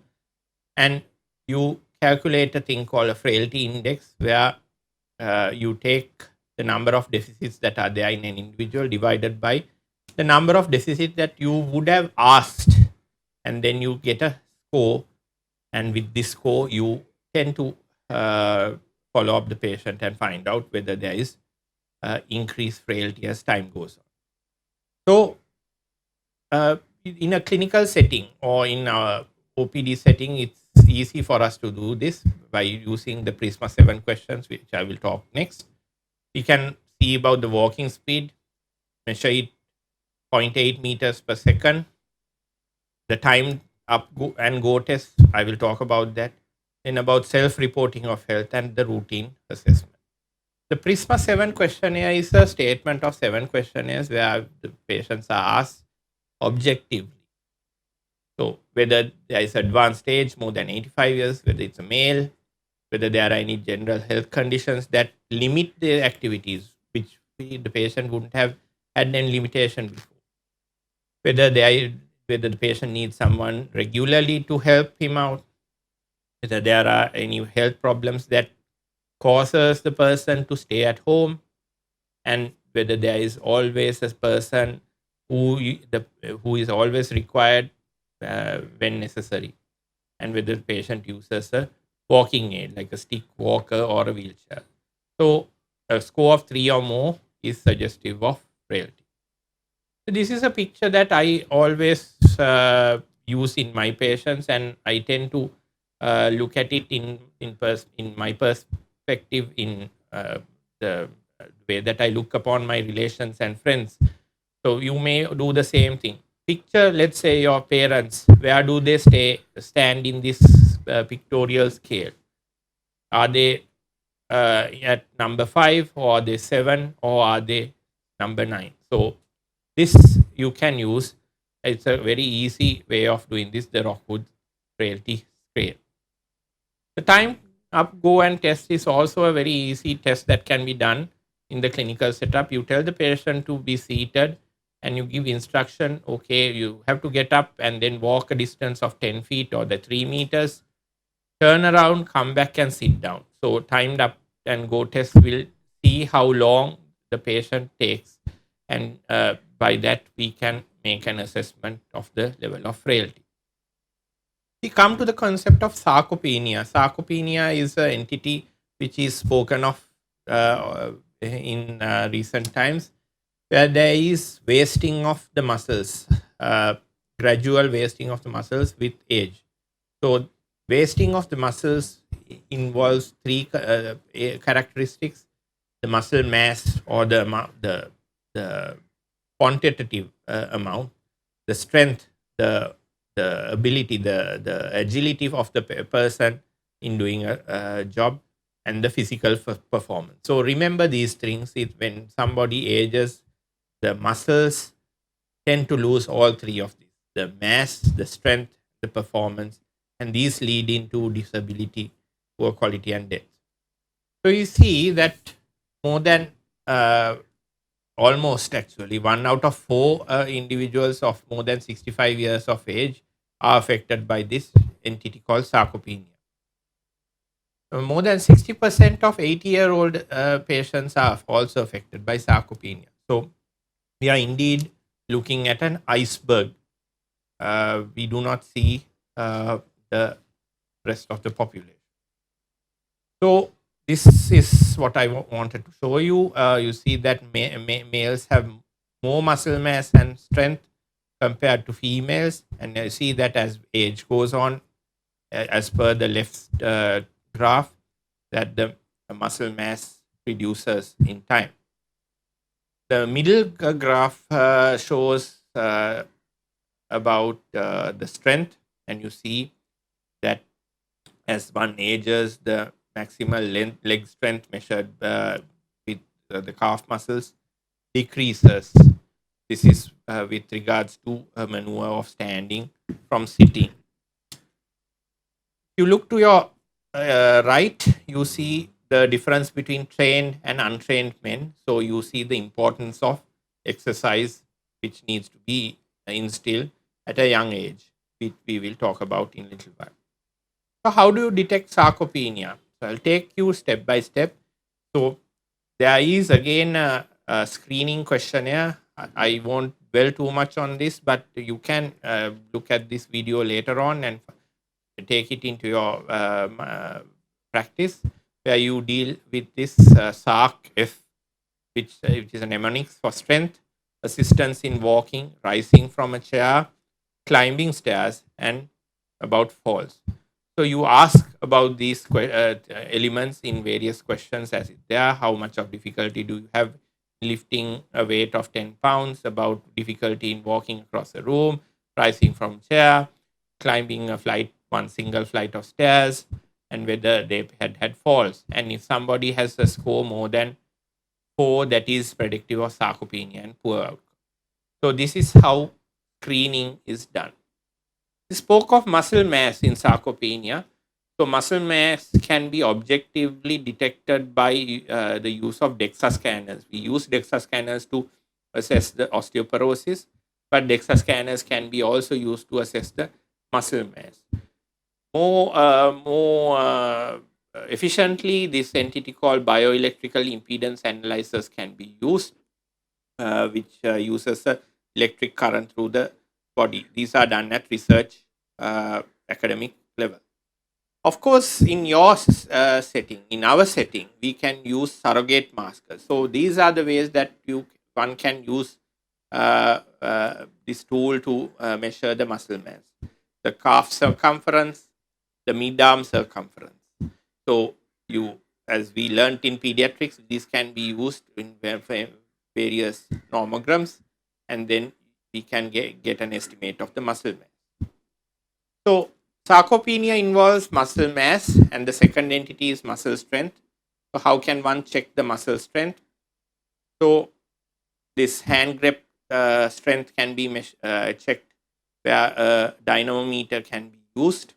And you calculate a thing called a frailty index, where you take the number of deficits that are there in an individual divided by the number of deficits that you would have asked, and then you get a score. And with this score, you tend to follow up the patient and find out whether there is increased frailty as time goes on. So, in a clinical setting or in our OPD setting, it's easy for us to do this by using the Prisma 7 questions, which I will talk next. We can see about the walking speed, measure it 0.8 meters per second. The time up and go test, I will talk about that. Then about self-reporting of health and the routine assessment. The Prisma 7 questionnaire is a statement of 7 questionnaires where the patients are asked objectively. So, whether there is advanced age more than 85 years, whether it's a male, whether there are any general health conditions that limit their activities, which the patient wouldn't have had any limitation before, whether whether the patient needs someone regularly to help him out, whether there are any health problems that causes the person to stay at home, and whether there is always a person who is always required when necessary, and whether the patient uses a walking aid like a stick walker or a wheelchair. So a score of 3 or more is suggestive of frailty. So this is a picture that I always use in my patients, and I tend to look at it in my perspective, in the way that I look upon my relations and friends. So you may do the same thing. Picture, let's say, your parents. Where do they stand in this pictorial scale? Are they at number 5, or are they 7, or are they number 9? So this you can use. It's a very easy way of doing this, the Rockwood frailty scale. The time up, go and test is also a very easy test that can be done in the clinical setup. You tell the patient to be seated and you give instruction, okay, you have to get up and then walk a distance of 10 feet or the 3 meters, turn around, come back and sit down. So timed up and go test will see how long the patient takes, and by that we can make an assessment of the level of frailty. We come to the concept of sarcopenia. Sarcopenia is an entity which is spoken of in recent times, where there is wasting of the muscles, gradual wasting of the muscles with age. So, wasting of the muscles involves 3 characteristics: the muscle mass, or the quantitative amount, the strength, the ability, the agility of the person in doing a job, and the physical performance. So remember these things. When somebody ages, the muscles tend to lose all 3 of these: the mass, the strength, the performance, and these lead into disability, poor quality, and death. So you see that more than almost actually 1 out of 4 individuals of more than 65 years of age are affected by this entity called sarcopenia. More than 60% of 80-year-old patients are also affected by sarcopenia. So we are indeed looking at an iceberg. We do not see the rest of the population. So this is what I wanted to show you. You see that males have more muscle mass and strength compared to females, and you see that as age goes on, as per the left graph, that the muscle mass reduces in time. The middle graph shows about the strength, and you see that as one ages, the maximal leg strength measured with the calf muscles decreases. This is with regards to a maneuver of standing from sitting. If you look to your right, you see the difference between trained and untrained men. So you see the importance of exercise, which needs to be instilled at a young age, which we will talk about in a little while. So how do you detect sarcopenia? So I'll take you step by step. So there is again a screening questionnaire. I won't dwell too much on this, but you can look at this video later on and take it into your practice, where you deal with this SARC-F, which is a mnemonic for strength, assistance in walking, rising from a chair, climbing stairs, and about falls. So you ask about these elements in various questions as there. How much of difficulty do you have lifting a weight of 10 pounds, about difficulty in walking across a room, rising from chair, climbing one single flight of stairs, and whether they had falls. And if somebody has a score more than 4 that is predictive of sarcopenia and poor outcome. So this is how screening is done. We spoke of muscle mass in sarcopenia. So muscle mass can be objectively detected by the use of DEXA scanners. We use DEXA scanners to assess the osteoporosis, but DEXA scanners can be also used to assess the muscle mass. More efficiently, this entity called bioelectrical impedance analyzers can be used, which uses a electric current through the body. These are done at research academic level. Of course, in your setting, in our setting, we can use surrogate markers. So these are the ways that one can use this tool to measure the muscle mass. The calf circumference, the mid-arm circumference. So you, as we learned in pediatrics, these can be used in various nomograms, and then we can get an estimate of the muscle mass. So sarcopenia involves muscle mass, and the second entity is muscle strength. So how can one check the muscle strength? So this hand grip strength can be checked, where a dynamometer can be used.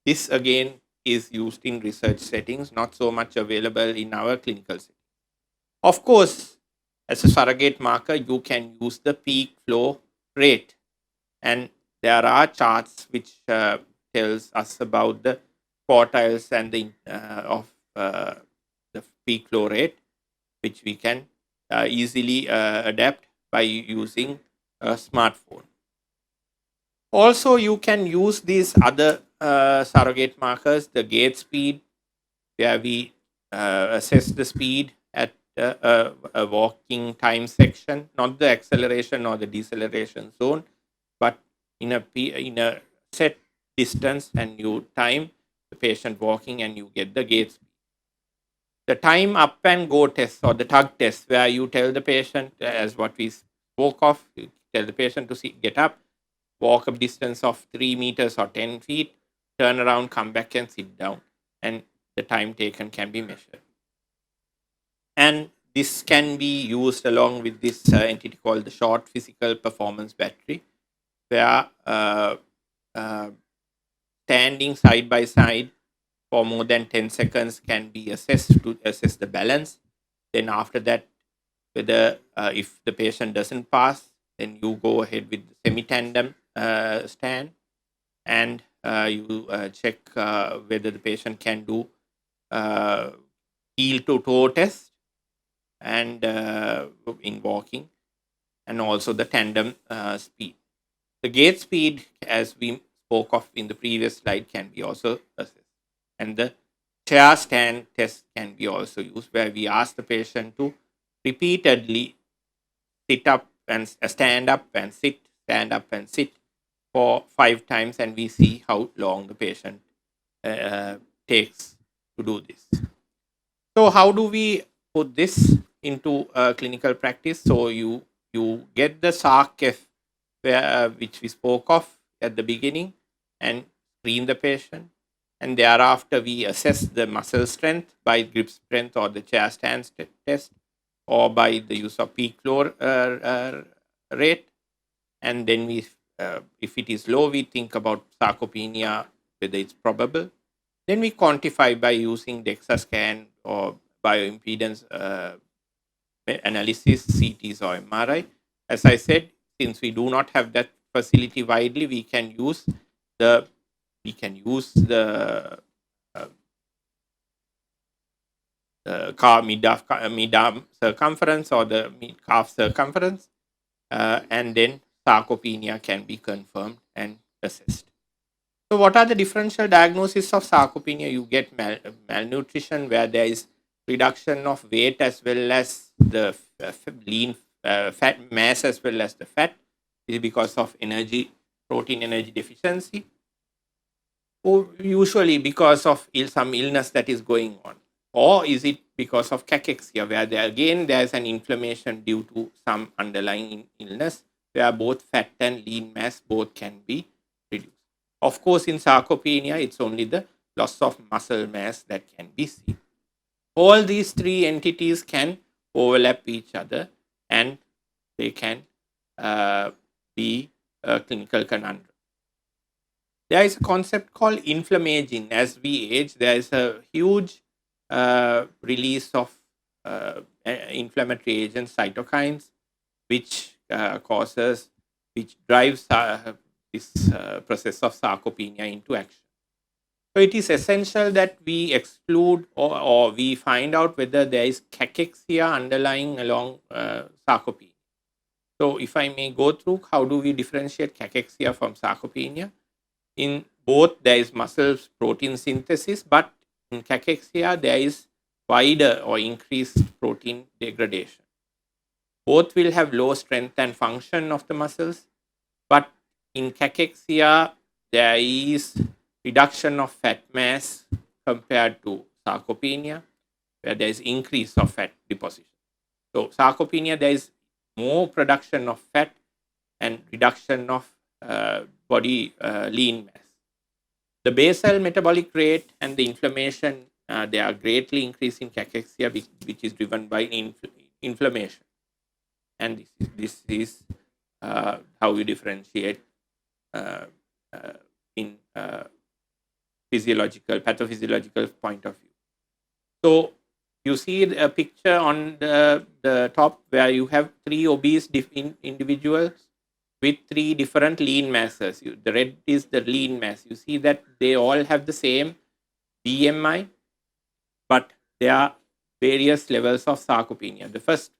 This again is used in research settings, not so much available in our clinical setting. Of course, as a surrogate marker, you can use the peak flow rate, and there are charts which tells us about the quartiles and the of the peak flow rate, which we can easily adapt by using a smartphone. Also, you can use these other surrogate markers, the gait speed, where we assess the speed at a walking time section, not the acceleration or the deceleration zone, but in a set distance, and you time the patient walking and you get the gait speed. The time up and go test or the tug test, where you tell the patient, as what we spoke of, you tell the patient to get up, walk a distance of 3 meters or 10 feet, turn around, come back and sit down, and the time taken can be measured. And this can be used along with this entity called the short physical performance battery, where standing side by side for more than 10 seconds can be assessed to assess the balance. Then after that, whether if the patient doesn't pass, then you go ahead with the semi-tandem stand, and you check whether the patient can do heel to toe test and in walking, and also the tandem speed. The gait speed, as we spoke of in the previous slide, can be also assessed. And the chair stand test can be also used, where we ask the patient to repeatedly sit up and stand up and sit, stand up and sit for 5 times, and we see how long the patient takes to do this. So how do we put this into clinical practice? So you get the SARC-F, which we spoke of at the beginning, and screen the patient, and thereafter we assess the muscle strength by grip strength or the chair stand test, or by the use of peak flow rate, and then we, if it is low, we think about sarcopenia, whether it's probable. Then we quantify by using DEXA scan or bioimpedance analysis, CTs or MRI. As I said, since we do not have that facility widely, we can use the mid-arm circumference or the mid-calf circumference, and then sarcopenia can be confirmed and assessed. So, what are the differential diagnoses of sarcopenia? You get malnutrition, where there is reduction of weight as well as the lean fat mass as well as the fat. This is because of protein energy deficiency, or usually because of some illness that is going on. Or is it because of cachexia, where there is an inflammation due to some underlying illness, where both fat and lean mass both can be reduced. Of course, in sarcopenia, it's only the loss of muscle mass that can be seen. All these three entities can overlap each other, and they can be a clinical conundrum. There is a concept called inflammaging. As we age, there is a huge release of inflammatory agents, cytokines, which which drives this process of sarcopenia into action. So it is essential that we exclude or we find out whether there is cachexia underlying along sarcopenia. So if I may go through, how do we differentiate cachexia from sarcopenia? In both, there is muscle protein synthesis, but in cachexia, there is wider or increased protein degradation. Both will have low strength and function of the muscles, but in cachexia, there is reduction of fat mass compared to sarcopenia, where there is increase of fat deposition. So, sarcopenia, there is more production of fat and reduction of body lean mass. The basal metabolic rate and the inflammation, they are greatly increased in cachexia, which is driven by inflammation. And this is how we differentiate uh, uh, in pathophysiological point of view. So you see a picture on the top where you have three obese individuals with three different lean masses. The red is the lean mass. You see that they all have the same BMI, but there are various levels of sarcopenia. The first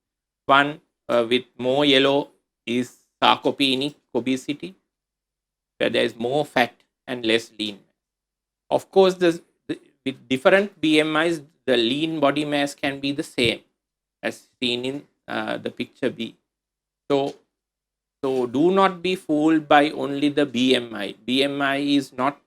one with more yellow is sarcopenic obesity, where there is more fat and less lean. Of course, with different BMIs, the lean body mass can be the same as seen in the picture B. So, do not be fooled by only the BMI. BMI is not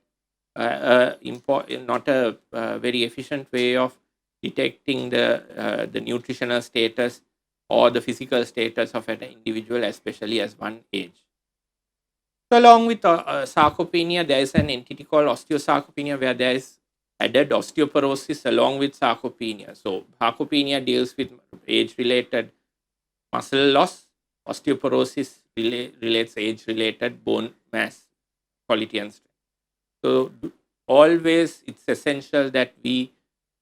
not a very efficient way of detecting the nutritional status or the physical status of an individual, especially as one age. So, along with sarcopenia, there is an entity called osteosarcopenia, where there is added osteoporosis along with sarcopenia. So, sarcopenia deals with age-related muscle loss. Osteoporosis relates age-related bone mass quality and strength. So, always it's essential that we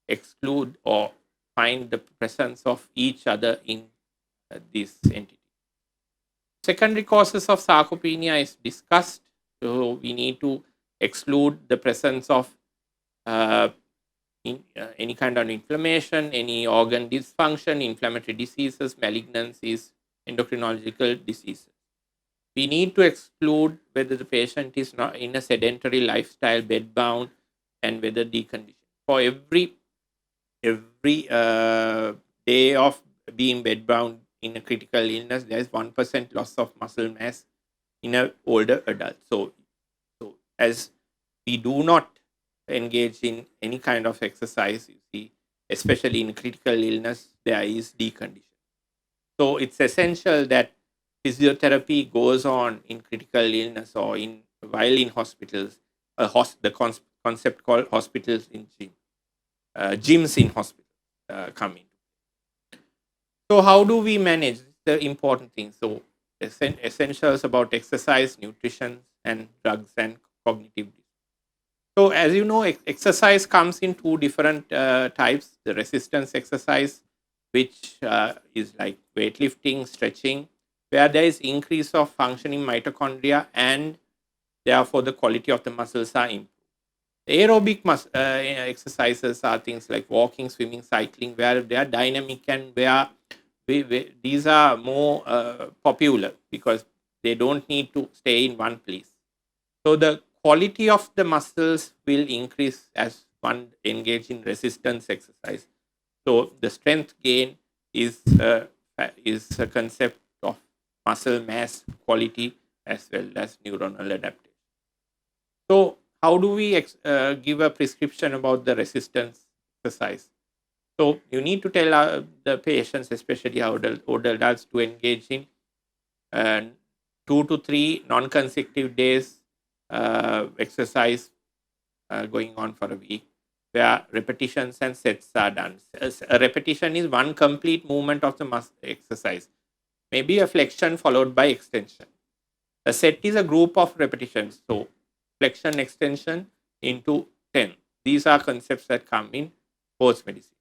exclude or find the presence of each other in this entity. Secondary causes of sarcopenia is discussed. So we need to exclude the presence of any kind of inflammation, any organ dysfunction, inflammatory diseases, malignancies, endocrinological diseases. We need to exclude whether the patient is not in a sedentary lifestyle, bedbound, and whether deconditioned. For every day of being bedbound in a critical illness, there is 1% loss of muscle mass in an older adult. So as we do not engage in any kind of exercise, you see, especially in critical illness, there is decondition. So it's essential that physiotherapy goes on in critical illness or while in hospitals. Concept called hospitals in gyms in hospitals come in. So how do we manage the important things? So essentials about exercise, nutrition, and drugs and cognitive. So as you know, exercise comes in two different types. The resistance exercise, which is like weightlifting, stretching, where there is increase of functioning mitochondria and therefore the quality of the muscles are improved. Aerobic exercises are things like walking, swimming, cycling, where they are dynamic and where these are more popular because they don't need to stay in one place. So the quality of the muscles will increase as one engage in resistance exercise. So the strength gain is a concept of muscle mass quality as well as neuronal adaptation. So how do we give a prescription about the resistance exercise? So you need to tell the patients, especially older adults, to engage in 2 to 3 non-consecutive days exercise going on for a week. where repetitions and sets are done. A repetition is one complete movement of the exercise, maybe a flexion followed by extension. A set is a group of repetitions, so flexion, extension into 10. These are concepts that come in sports medicine.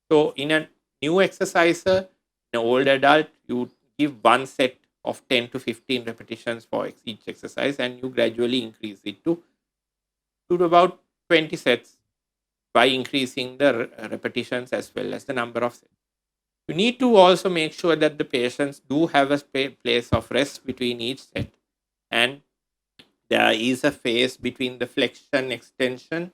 So, in a new exerciser, in an old adult, you give one set of 10 to 15 repetitions for each exercise, and you gradually increase it to about 20 sets by increasing the repetitions as well as the number of sets. You need to also make sure that the patients do have a place of rest between each set, and there is a phase between the flexion extension,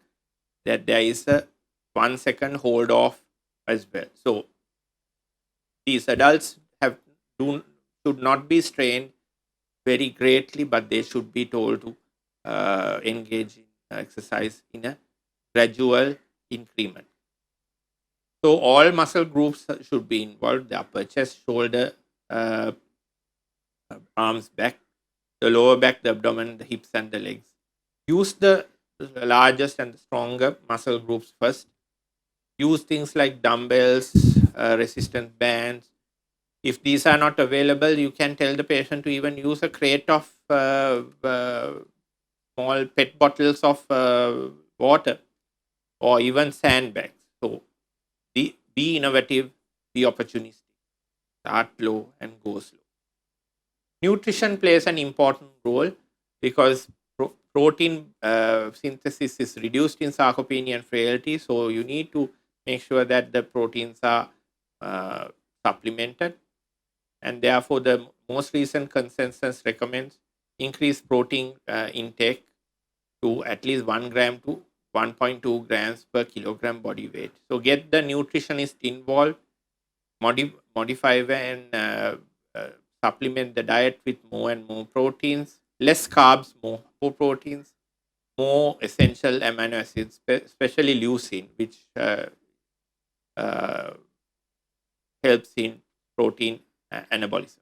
that there is a 1 second hold off as well. So these adults should not be strained very greatly, but they should be told to engage in exercise in a gradual increment. So all muscle groups should be involved: the upper chest, shoulder, uh, arms, back, the lower back, the abdomen, the hips, and the legs. Use the largest and the stronger muscle groups first. Use things like dumbbells, resistance bands. If these are not available, you can tell the patient to even use a crate of small PET bottles of water, or even sandbags. So be innovative, be opportunistic, start low and go slow. Nutrition plays an important role because protein synthesis is reduced in sarcopenia and frailty. So you need to make sure that the proteins are uh, supplemented, and therefore the most recent consensus recommends increased protein intake to at least 1 gram to 1.2 grams per kilogram body weight. So get the nutritionist involved, modify and uh, supplement the diet with more and more proteins, less carbs, more proteins, more essential amino acids, especially leucine, which uh, helps in protein anabolism.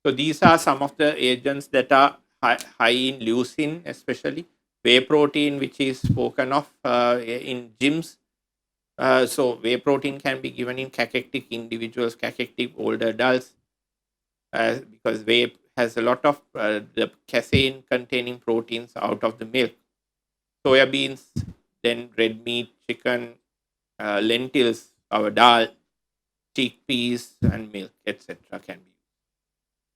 So these are some of the agents that are high in leucine, especially whey protein, which is spoken of in gyms. So whey protein can be given in cachectic individuals, cachectic older adults, because whey has a lot of the casein containing proteins out of the milk. Soya beans, then red meat, chicken, lentils, our dal, chickpeas, and milk, etc. can be.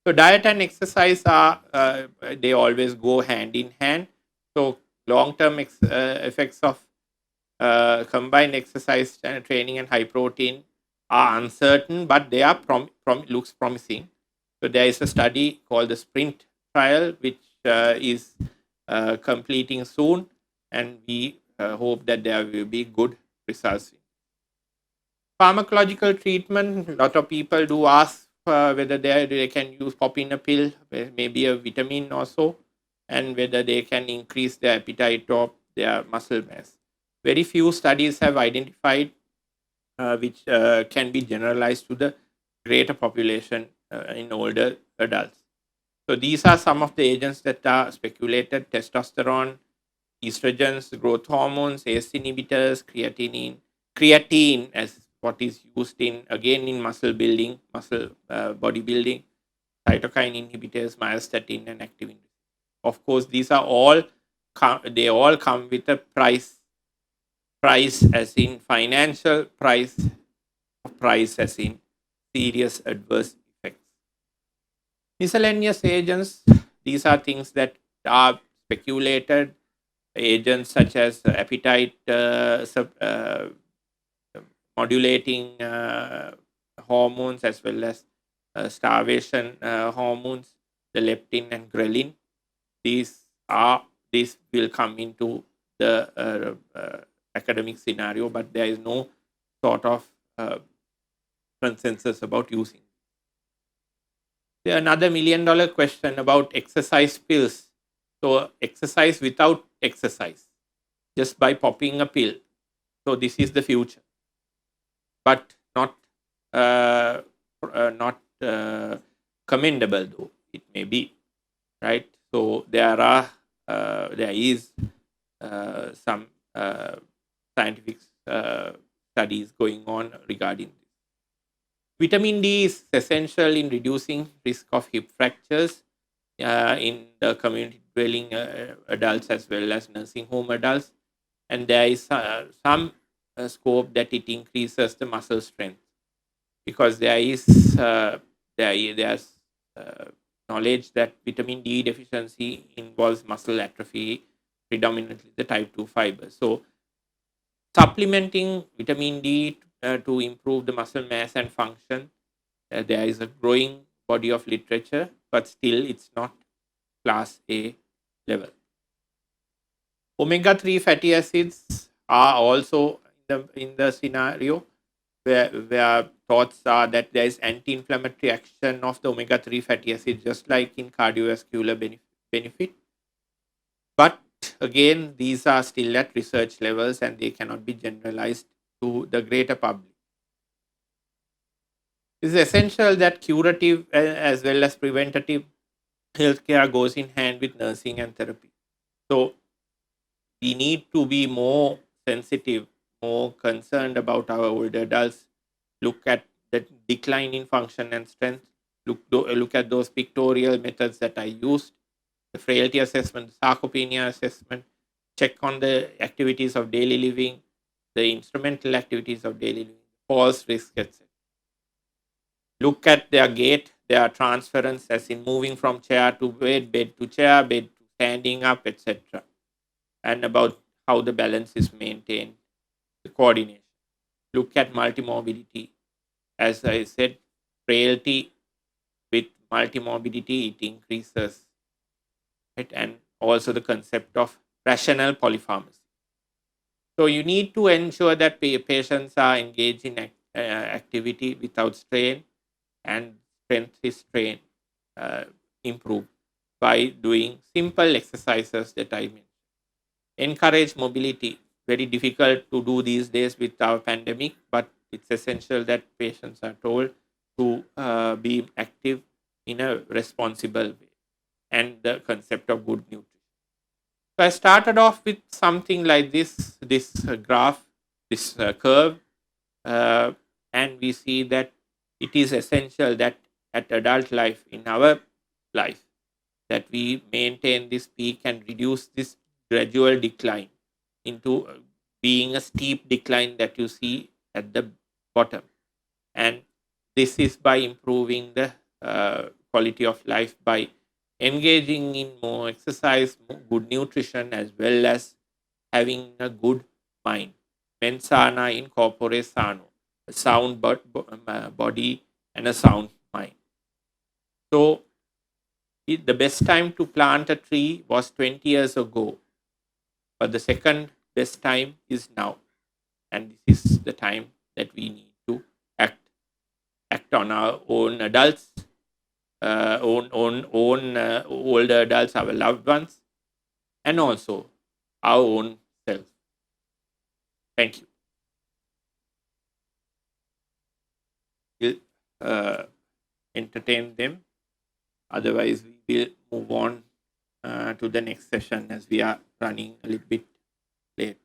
So diet and exercise are they always go hand in hand. So long-term effects of combined exercise and training and high protein are uncertain, but they are looks promising. So there is a study called the Sprint trial, which is completing soon, and we hope that there will be good results. Pharmacological treatment, a lot of people do ask whether they can use pop in a pill, maybe a vitamin or so, and whether they can increase their appetite or their muscle mass. Very few studies have identified which can be generalized to the greater population in older adults. So these are some of the agents that are speculated: testosterone, estrogens, growth hormones, ACE inhibitors, creatine as what is used in again in muscle building, muscle bodybuilding, cytokine inhibitors, myostatin, and activin. Of course, these are all they all come with a price as in financial price as in serious adverse effects. Miscellaneous agents, these are things that are speculated. Agents such as appetite modulating hormones, as well as starvation hormones, the leptin and ghrelin. These are these will come into the academic scenario, but there is no sort of consensus about using. There another $1 million question about exercise pills. So exercise without exercise, just by popping a pill. So this is the future, but uh, not commendable though it may be, right? So there is some scientific studies going on regarding this. Vitamin D is essential in reducing risk of hip fractures in the community dwelling adults as well as nursing home adults, and there is some scope that it increases the muscle strength, because there's uh, knowledge that vitamin D deficiency involves muscle atrophy, predominantly the type 2 fibers. So supplementing vitamin D to improve the muscle mass and function, there is a growing body of literature, but still it's not class A level. Omega 3 fatty acids are also in the scenario where thoughts are that there is anti-inflammatory action of the omega 3 fatty acids, just like in cardiovascular benefit. But again, these are still at research levels and they cannot be generalized to the greater public. It is essential that curative as well as preventative healthcare goes in hand with nursing and therapy. So we need to be more sensitive, more concerned about our older adults. Look at the decline in function and strength. Look at those pictorial methods that I used, the frailty assessment, sarcopenia assessment. Check on the activities of daily living, the instrumental activities of daily living, false risk, etc. Look at their gait, their transference, as in moving from chair to bed to chair, bed to standing up, etc. And about how the balance is maintained, the coordination. Look at multimorbidity. As I said, frailty with multimorbidity, it increases, right? And also the concept of rational polypharmacy. So you need to ensure that patients are engaged in activity without strain, and strength is trained, improved by doing simple exercises that I mentioned. Encourage mobility. Very difficult to do these days with our pandemic, but it's essential that patients are told to be active in a responsible way, and the concept of good nutrition. So I started off with something like this graph, this curve, uh, and we see that it is essential that at adult life, in our life, that we maintain this peak and reduce this gradual decline into being a steep decline that you see at the bottom. And this is by improving the quality of life by engaging in more exercise, good nutrition, as well as having a good mind. Mens sana in corpore sano, a sound body and a sound mind. So the best time to plant a tree was 20 years ago, but the second best time is now. And this is the time that we need to act on our own adults, own older adults, our loved ones, and also our own self. Thank you. We'll entertain them. Otherwise, we will move on to the next session as we are running a little bit late.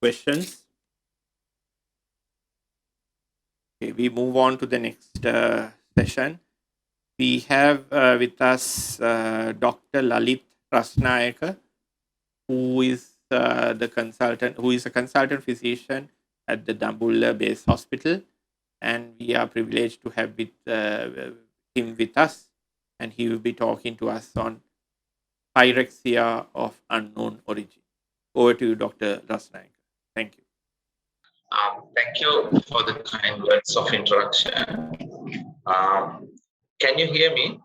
Questions? Okay, we move on to the next session. We have with us Dr. Lalit Rasnayaka, who is the consultant, who is a consultant physician at the Dambulla Base Hospital, and we are privileged to have him with us, and he will be talking to us on pyrexia of unknown origin. Over to you, Dr. Rasnayaka. Thank you. Thank you for the kind words of introduction. Can you hear me?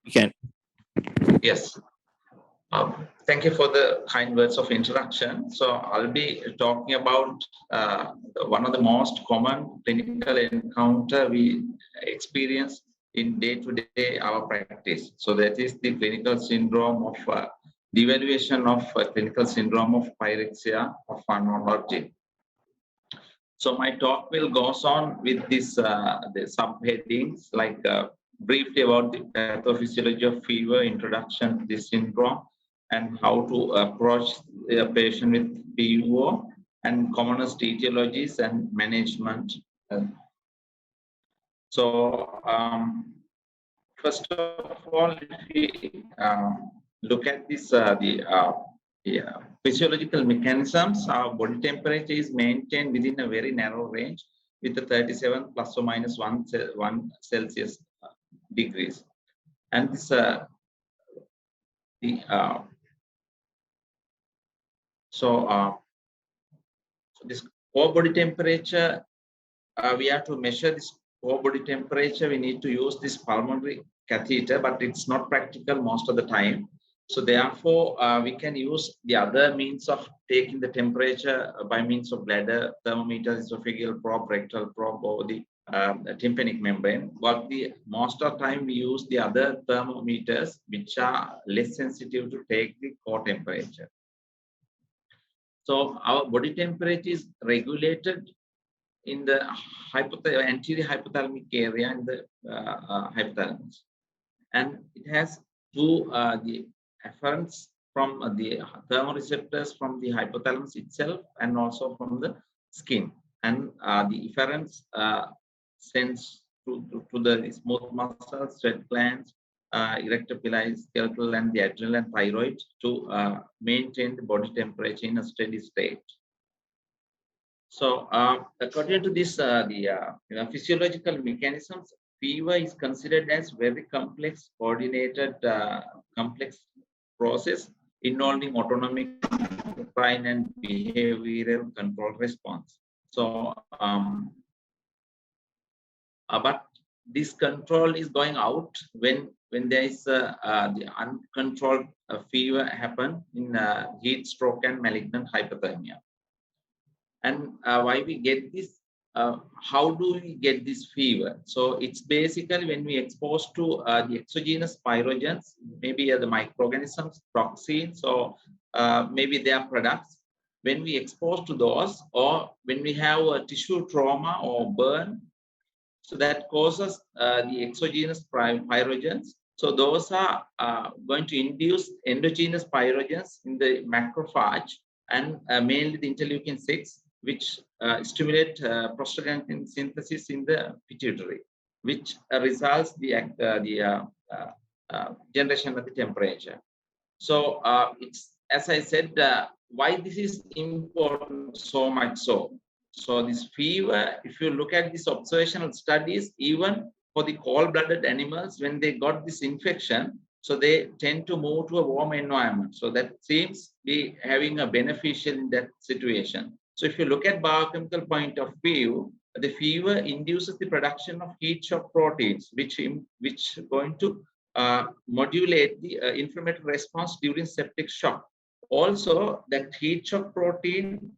You can. Yes. Thank you for the kind words of introduction. So I'll be talking about one of the most common clinical encounter we experience in day-to-day our practice. So that is the clinical syndrome of the evaluation of clinical syndrome of pyrexia of unknown origin. So my talk will goes on with this the subheadings like briefly about the pathophysiology of fever, introduction to this syndrome, and how to approach a patient with PUO and commonest etiologies and management. So first of all, if we look at this, the physiological mechanisms, our body temperature is maintained within a very narrow range with the 37 plus or minus 1 Celsius degrees. And this, so this core body temperature, we have to measure this core body temperature. We need to use this pulmonary catheter, but it's not practical most of the time. So therefore, we can use the other means of taking the temperature by means of bladder thermometer, esophageal probe, rectal probe, or the tympanic membrane. But most of the time we use the other thermometers which are less sensitive to take the core temperature. So our body temperature is regulated in the anterior hypothalamic area in the hypothalamus, and it has two the afferents from the thermoreceptors from the hypothalamus itself and also from the skin, and the efferents sends to the smooth muscles, sweat glands, erector pili, skeletal, and the adrenal and thyroid to maintain the body temperature in a steady state. So according to this, physiological mechanisms, fever is considered as very complex, coordinated, complex process involving autonomic, endocrine, and behavioral control response. So, but this control is going out when there is the uncontrolled fever happen in heat stroke and malignant hypothermia. And why we get this? How do we get this fever? So it's basically when we expose to the exogenous pyrogens, maybe the microorganisms, toxins, or maybe their products. When we expose to those, or when we have a tissue trauma or burn, so that causes the exogenous pyrogens. So those are going to induce endogenous pyrogens in the macrophage, and mainly the interleukin-6, which stimulate prostaglandin synthesis in the pituitary, which results the generation of the temperature. So it's, as I said, why this is important so much so. So this fever, if you look at these observational studies, even for the cold-blooded animals, when they got this infection, so they tend to move to a warm environment. So that seems to be having a beneficial in that situation. So if you look at biochemical point of view, the fever induces the production of heat shock proteins, which going to modulate the inflammatory response during septic shock. Also, that heat shock protein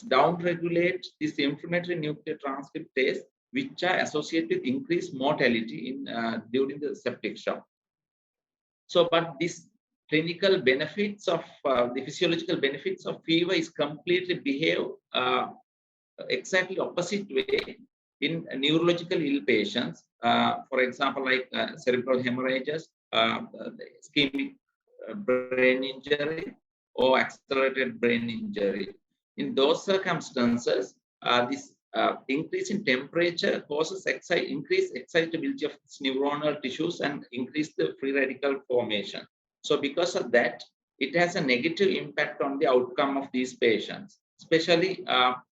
downregulate this inflammatory nuclear transcriptase, which are associated with increased mortality in during the septic shock. So, but this clinical benefits of the physiological benefits of fever is completely behave exactly opposite way in neurological ill patients. For example, like cerebral hemorrhages, ischemic brain injury, or accelerated brain injury. In those circumstances, this increase in temperature causes increased excitability of neuronal tissues and increase the free radical formation. So because of that, it has a negative impact on the outcome of these patients. Especially,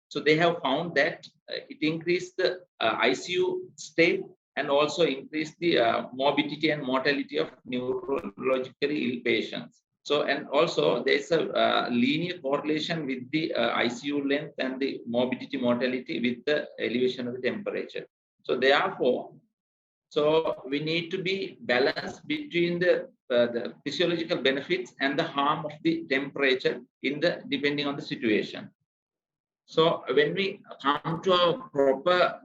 so they have found that it increased the ICU stay and also increased the morbidity and mortality of neurologically ill patients. So, and also there's a linear correlation with the ICU length and the morbidity mortality with the elevation of the temperature. So therefore, so we need to be balanced between the physiological benefits and the harm of the temperature depending on the situation. So when we come to a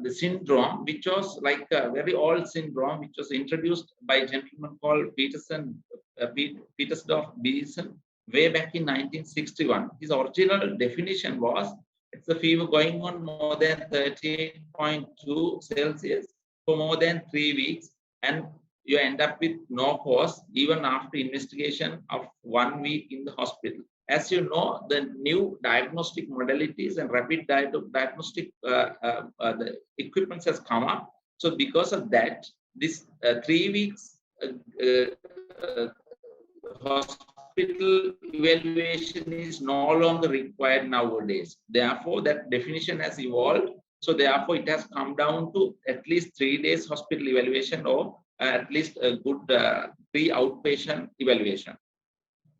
the syndrome, which was like a very old syndrome, which was introduced by a gentleman called Petersdorf-Beeson way back in 1961. His original definition was it's a fever going on more than 38.2 Celsius for more than 3 weeks, and you end up with no cause even after investigation of 1 week in the hospital. As you know, the new diagnostic modalities and rapid diagnostic the equipment has come up. So because of that, this 3 weeks hospital evaluation is no longer required nowadays. Therefore, that definition has evolved. So therefore, it has come down to at least 3 days hospital evaluation or at least a good 3 outpatient evaluation.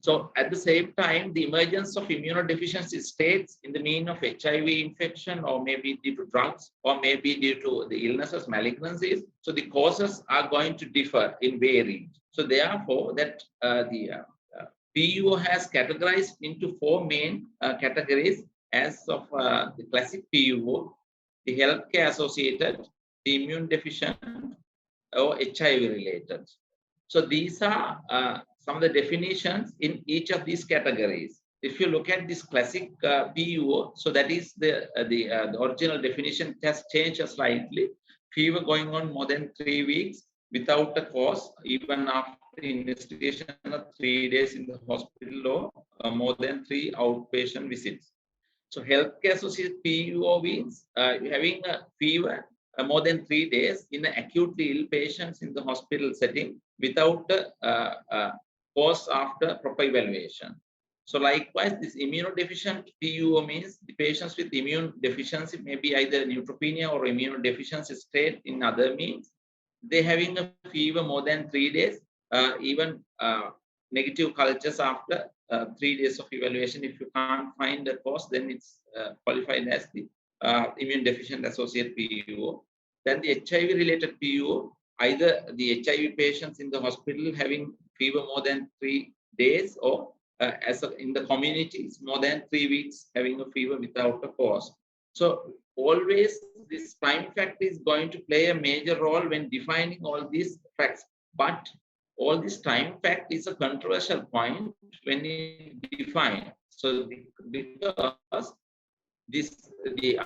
So at the same time, the emergence of immunodeficiency states in the mean of HIV infection, or maybe due to drugs, or maybe due to the illnesses, malignancies. So the causes are going to differ in varying. So therefore, that the PUO has categorized into 4 main categories as of the classic PUO, the healthcare associated, the immune deficient, or HIV related. So these are some of the definitions in each of these categories. If you look at this classic PUO, so that is the original definition. It has changed slightly. Fever going on more than 3 weeks without a cause, even after investigation of 3 days in the hospital, or more than 3 outpatient visits. So healthcare associated PUO means having a fever more than 3 days in acutely ill patients in the hospital setting without cause after proper evaluation. So likewise, this immunodeficient PUO means the patients with immune deficiency, maybe either neutropenia or immunodeficiency state in other means. They're having a fever more than 3 days, even negative cultures after 3 days of evaluation. If you can't find the cause, then it's qualified as the immune deficient associated PUO. Then the HIV related PUO, either the HIV patients in the hospital having fever more than 3 days, or in the communities more than 3 weeks having a fever without a cause. So always this time factor is going to play a major role when defining all these facts. But all this time fact is a controversial point when it defined. So because the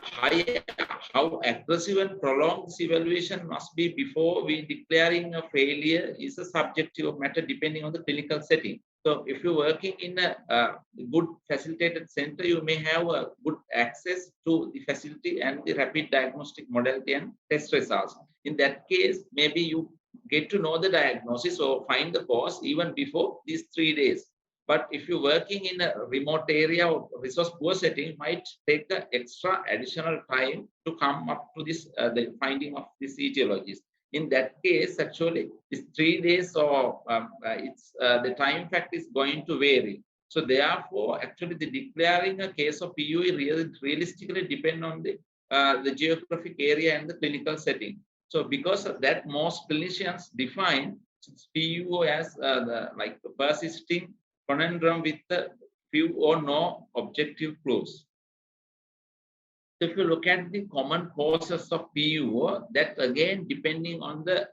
how aggressive and prolonged this evaluation must be before we declaring a failure is a subjective matter depending on the clinical setting. So if you're working in a good facilitated center, you may have a good access to the facility and the rapid diagnostic modality and test results. In that case, maybe you get to know the diagnosis or find the cause even before these 3 days. But if you're working in a remote area or resource poor setting, it might take an extra additional time to come up to this the finding of these etiologies. In that case, actually, it's 3 days or the time fact is going to vary. So therefore, actually, the declaring a case of PUE realistically depend on the geographic area and the clinical setting. So because of that, most clinicians define PUO as like persisting conundrum with few or no objective clues. So if you look at the common causes of PUO, that again depending on the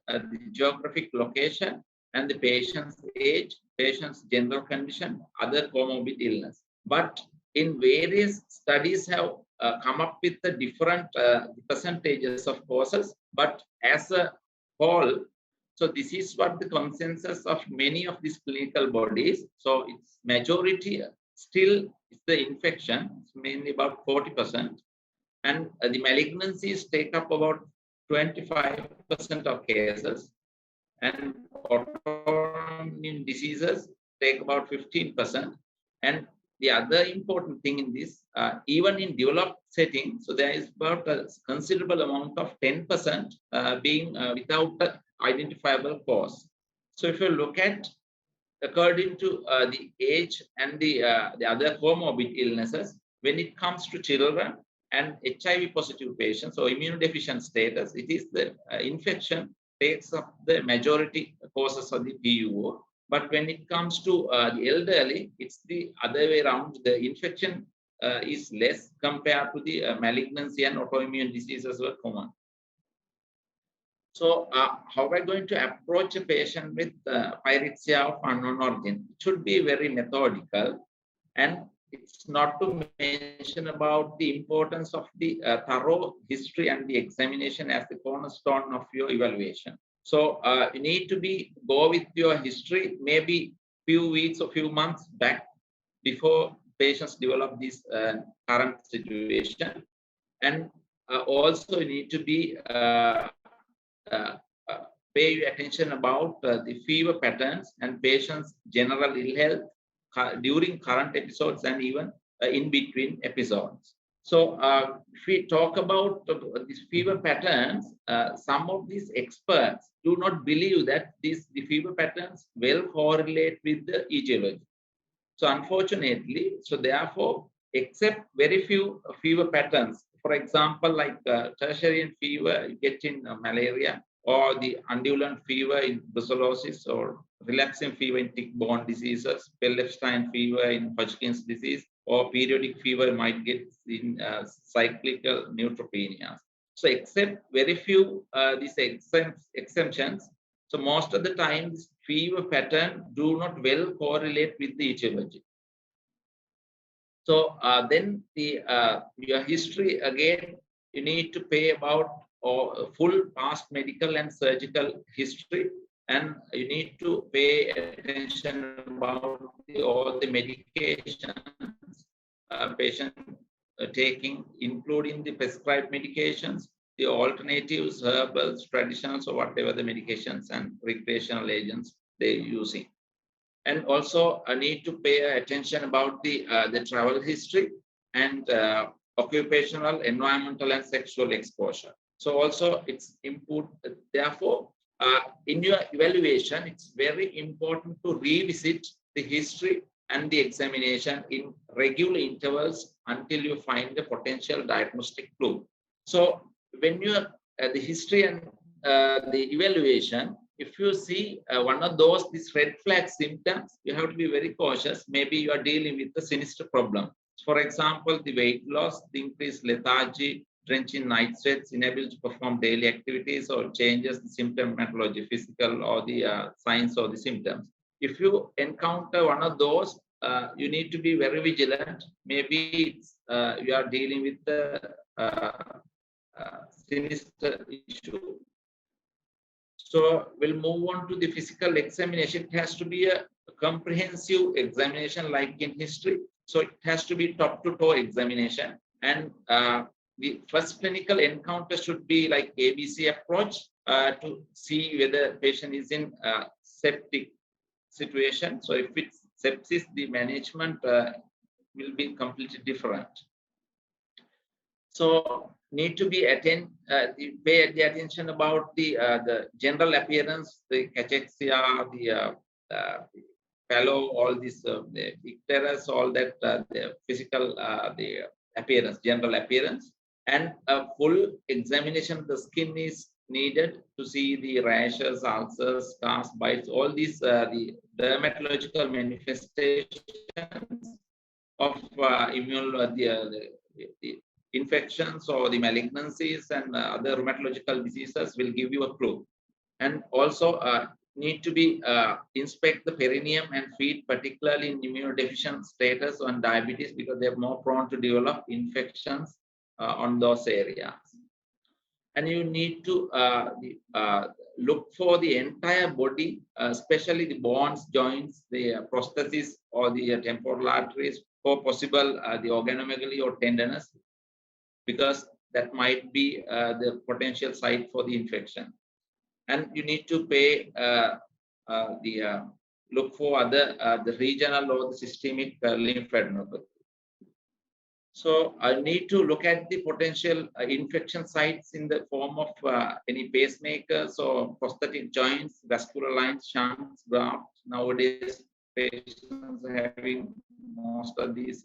geographic location and the patient's age, patient's general condition, other comorbid illness. But in various studies have come up with the different percentages of causes, but as a whole, so this is what the consensus of many of these clinical bodies. So it's majority still is the infection, it's mainly about 40%. And the malignancies take up about 25% of cases. And autoimmune diseases take about 15%. And the other important thing in this, even in developed settings, so there is about a considerable amount of 10% being without identifiable cause. So if you look at according to the age and the other comorbid illnesses, when it comes to children and HIV positive patients or immunodeficient status, it is the infection takes up the majority causes of the PUO. But when it comes to the elderly, it's the other way around. The infection is less compared to the malignancy and autoimmune diseases were common. So how are we going to approach a patient with pyrexia of unknown origin? It should be very methodical, and it's not to mention about the importance of the thorough history and the examination as the cornerstone of your evaluation. So you need to go with your history, maybe few weeks or few months back before patients develop this current situation. And also you need to uh, uh, pay attention about the fever patterns and patients' general ill health during current episodes and even in between episodes. So if we talk about these fever patterns, some of these experts do not believe that the fever patterns will correlate with the etiology. So unfortunately, so therefore, except very few fever patterns, for example, like tertiary fever you get in malaria, or the undulant fever in brucellosis, or relapsing fever in tick-borne diseases, Pellefstein fever in Hodgkin's disease, or periodic fever might get in cyclical neutropenias. So except very few these exemptions, so most of the time, this fever pattern do not well correlate with the etiology. So then your history again, you need to pay about full past medical and surgical history, and you need to pay attention about all the medications patient taking, including the prescribed medications, the alternatives, herbals, traditionals, or whatever the medications and recreational agents they're using. And also I need to pay attention about the travel history and occupational, environmental, and sexual exposure. So also it's important. Therefore, in your evaluation, it's very important to revisit the history and the examination in regular intervals until you find the potential diagnostic clue. So when you the history and the evaluation, if you see one of these red flag symptoms, you have to be very cautious. Maybe you are dealing with a sinister problem. For example, the weight loss, the increased lethargy, drenching night sweats, inability to perform daily activities, or changes the symptomatology, physical or the signs or the symptoms. If you encounter one of those, you need to be very vigilant. Maybe you are dealing with the sinister issue. So we'll move on to the physical examination. It has to be a comprehensive examination like in history. So it has to be top to toe examination. And the first clinical encounter should be like ABC approach to see whether patient is in septic situation. So if it's sepsis, the management will be completely different. So need to be pay the attention about the general appearance, the cachexia, the fallow, all this, the icterus, all that, the physical, the appearance, general appearance, and a full examination of the skin is needed to see the rashes, ulcers, scars, bites, all these the dermatological manifestations of the infections or the malignancies and other rheumatological diseases will give you a clue. And also need to be inspect the perineum and feet, particularly in immunodeficient status on diabetes, because they're more prone to develop infections on those areas. And you need to look for the entire body, especially the bones, joints, the prosthesis, or the temporal arteries, for possible the organomegaly or tenderness, because that might be the potential site for the infection. And you need to pay look for other the regional or the systemic lymphadenopathy. So I need to look at the potential infection sites in the form of any pacemakers or prosthetic joints, vascular lines, shunts, grafts. Nowadays, patients are having most of these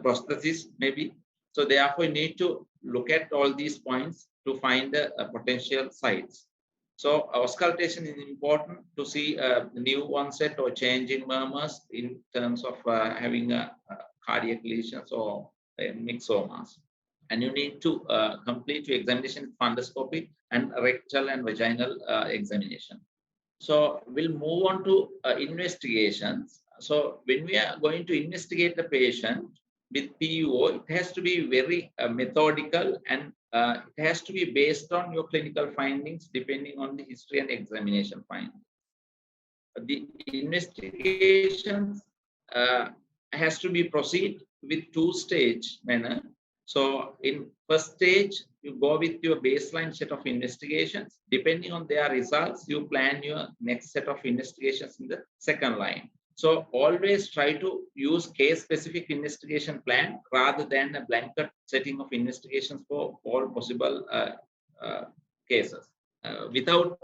prosthesis maybe. So therefore, you need to look at all these points to find the potential sites. So auscultation is important to see new onset or change in murmurs in terms of having cardiac lesions or myxomas. And you need to complete your examination with fundoscopy and rectal and vaginal examination. So we'll move on to investigations. So when we are going to investigate the patient with PUO, it has to be very methodical and it has to be based on your clinical findings, depending on the history and examination findings. The investigations has to be proceed with two-stage manner. So in first stage, you go with your baseline set of investigations. Depending on their results, you plan your next set of investigations in the second line. So always try to use case-specific investigation plan rather than a blanket setting of investigations for all possible cases without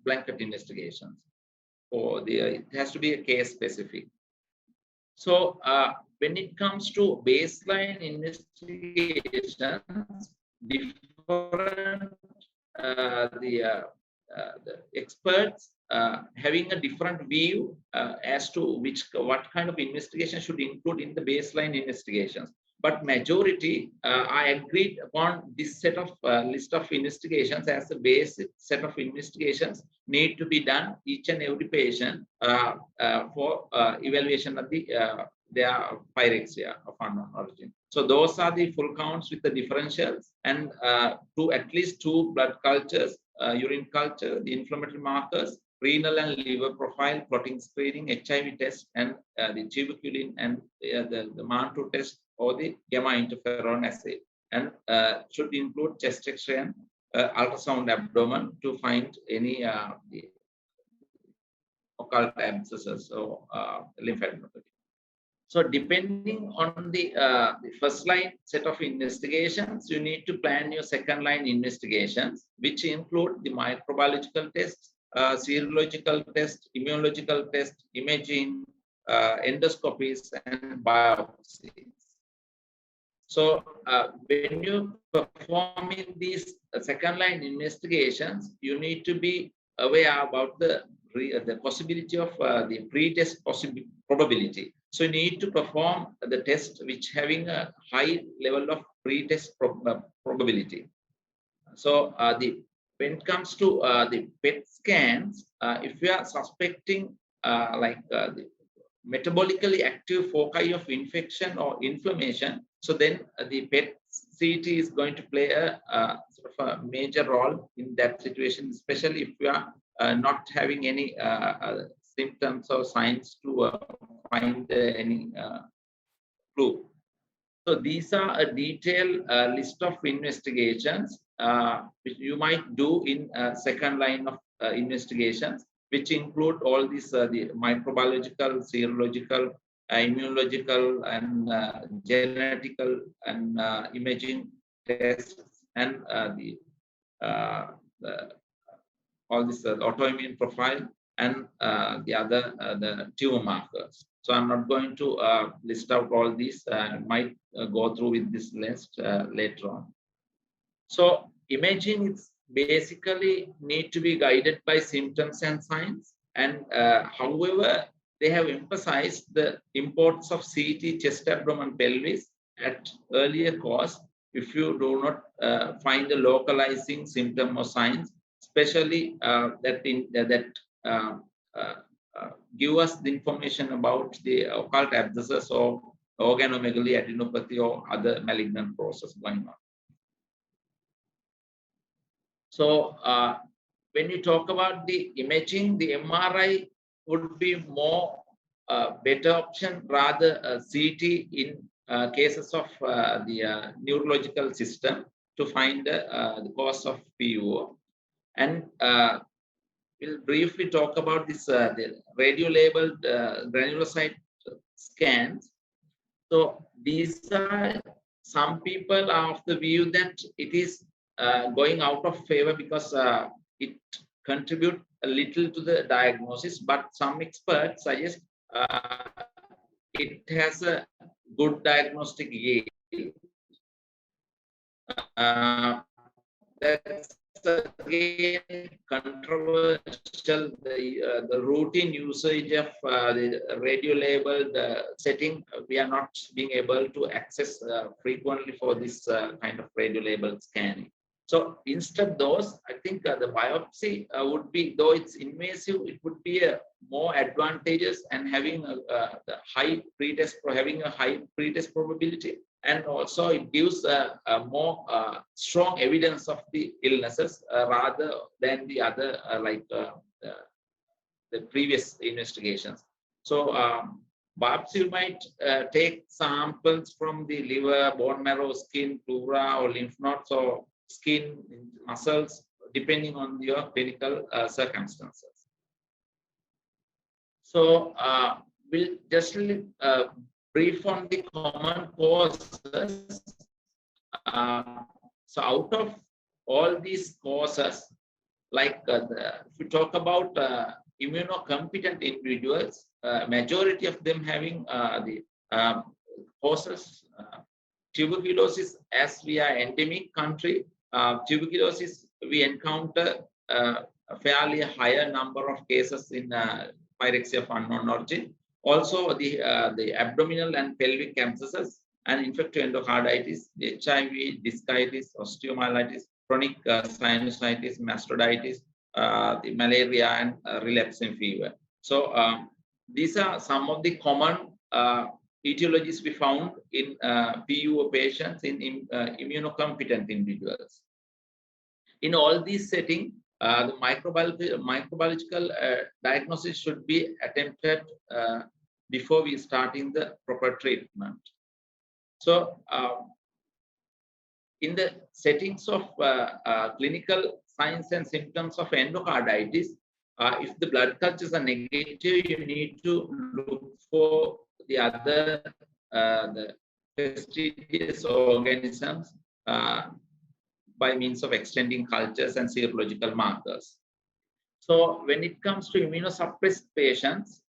blanket investigations. It has to be a case specific. So when it comes to baseline investigations, different the experts having a different view as to what kind of investigation should include in the baseline investigations. But majority, I agreed upon this set of list of investigations as a basic set of investigations need to be done each and every patient for evaluation of their pyrexia of unknown origin. So those are the full counts with the differentials and at least 2 blood cultures, urine culture, the inflammatory markers, renal and liver profile, clotting screening, HIV test, and the tuberculin and the MAN2 test or the gamma interferon assay, and should include chest X-ray and ultrasound abdomen to find any occult abscesses or lymphadenopathy. So depending on the first line set of investigations, you need to plan your second line investigations, which include the microbiological tests, serological test, immunological test, imaging, endoscopies, and biopsies. So when you performing these second line investigations, you need to be aware about the possibility of the pre-test probability. So you need to perform the test which having a high level of pre-test probability. So when it comes to the PET scans, if you are suspecting the metabolically active foci of infection or inflammation, so then the PET-CT is going to play a sort of a major role in that situation, especially if you are not having any symptoms or signs to find any clue. So these are a detailed list of investigations which you might do in second line of investigations, which include all these the microbiological, serological, immunological, and genetical and imaging tests, and all this autoimmune profile and the other the tumor markers. So I'm not going to list out all these. I might go through with this list later on. So imaging is basically need to be guided by symptoms and signs. And however, they have emphasized the importance of CT, chest, abdomen, pelvis at earlier course if you do not find the localizing symptom or signs, especially that give us the information about the occult abscesses or organomegaly, adenopathy, or other malignant process going on. So when you talk about the imaging, the MRI would be more better option rather CT in cases of the neurological system to find the cause of PUO. And we'll briefly talk about this the radio-labeled granulocyte scans. So these are, some people are of the view that it is going out of favor because it contributes a little to the diagnosis, but some experts suggest it has a good diagnostic yield. That's again controversial. The routine usage of the radio-labeled setting, we are not being able to access frequently for this kind of radio-labeled scanning. So instead those, I think the biopsy would be, though it's invasive, it would be more advantageous and having the having a high pretest probability, and also it gives a more strong evidence of the illnesses rather than the other the previous investigations. So biopsy might take samples from the liver, bone marrow, skin, pleura, or lymph nodes, or skin, muscles, depending on your clinical circumstances. So we'll just brief on the common causes. So out of all these causes, like if we talk about immunocompetent individuals, majority of them having the causes. Tuberculosis, as we are endemic country, tuberculosis, we encounter a fairly higher number of cases in pyrexia of unknown origin. Also, the abdominal and pelvic abscesses and infective endocarditis, the HIV, discitis, osteomyelitis, chronic sinusitis, mastocytitis, the malaria, and relapsing fever. So these are some of the common etiologies we found in PUO patients in immunocompetent individuals. In all these settings, the microbiological diagnosis should be attempted before we starting the proper treatment. So in the settings of clinical signs and symptoms of endocarditis, if the blood cultures are negative, you need to look for the other the fastidious organisms by means of extending cultures and serological markers. So when it comes to immunosuppressed patients,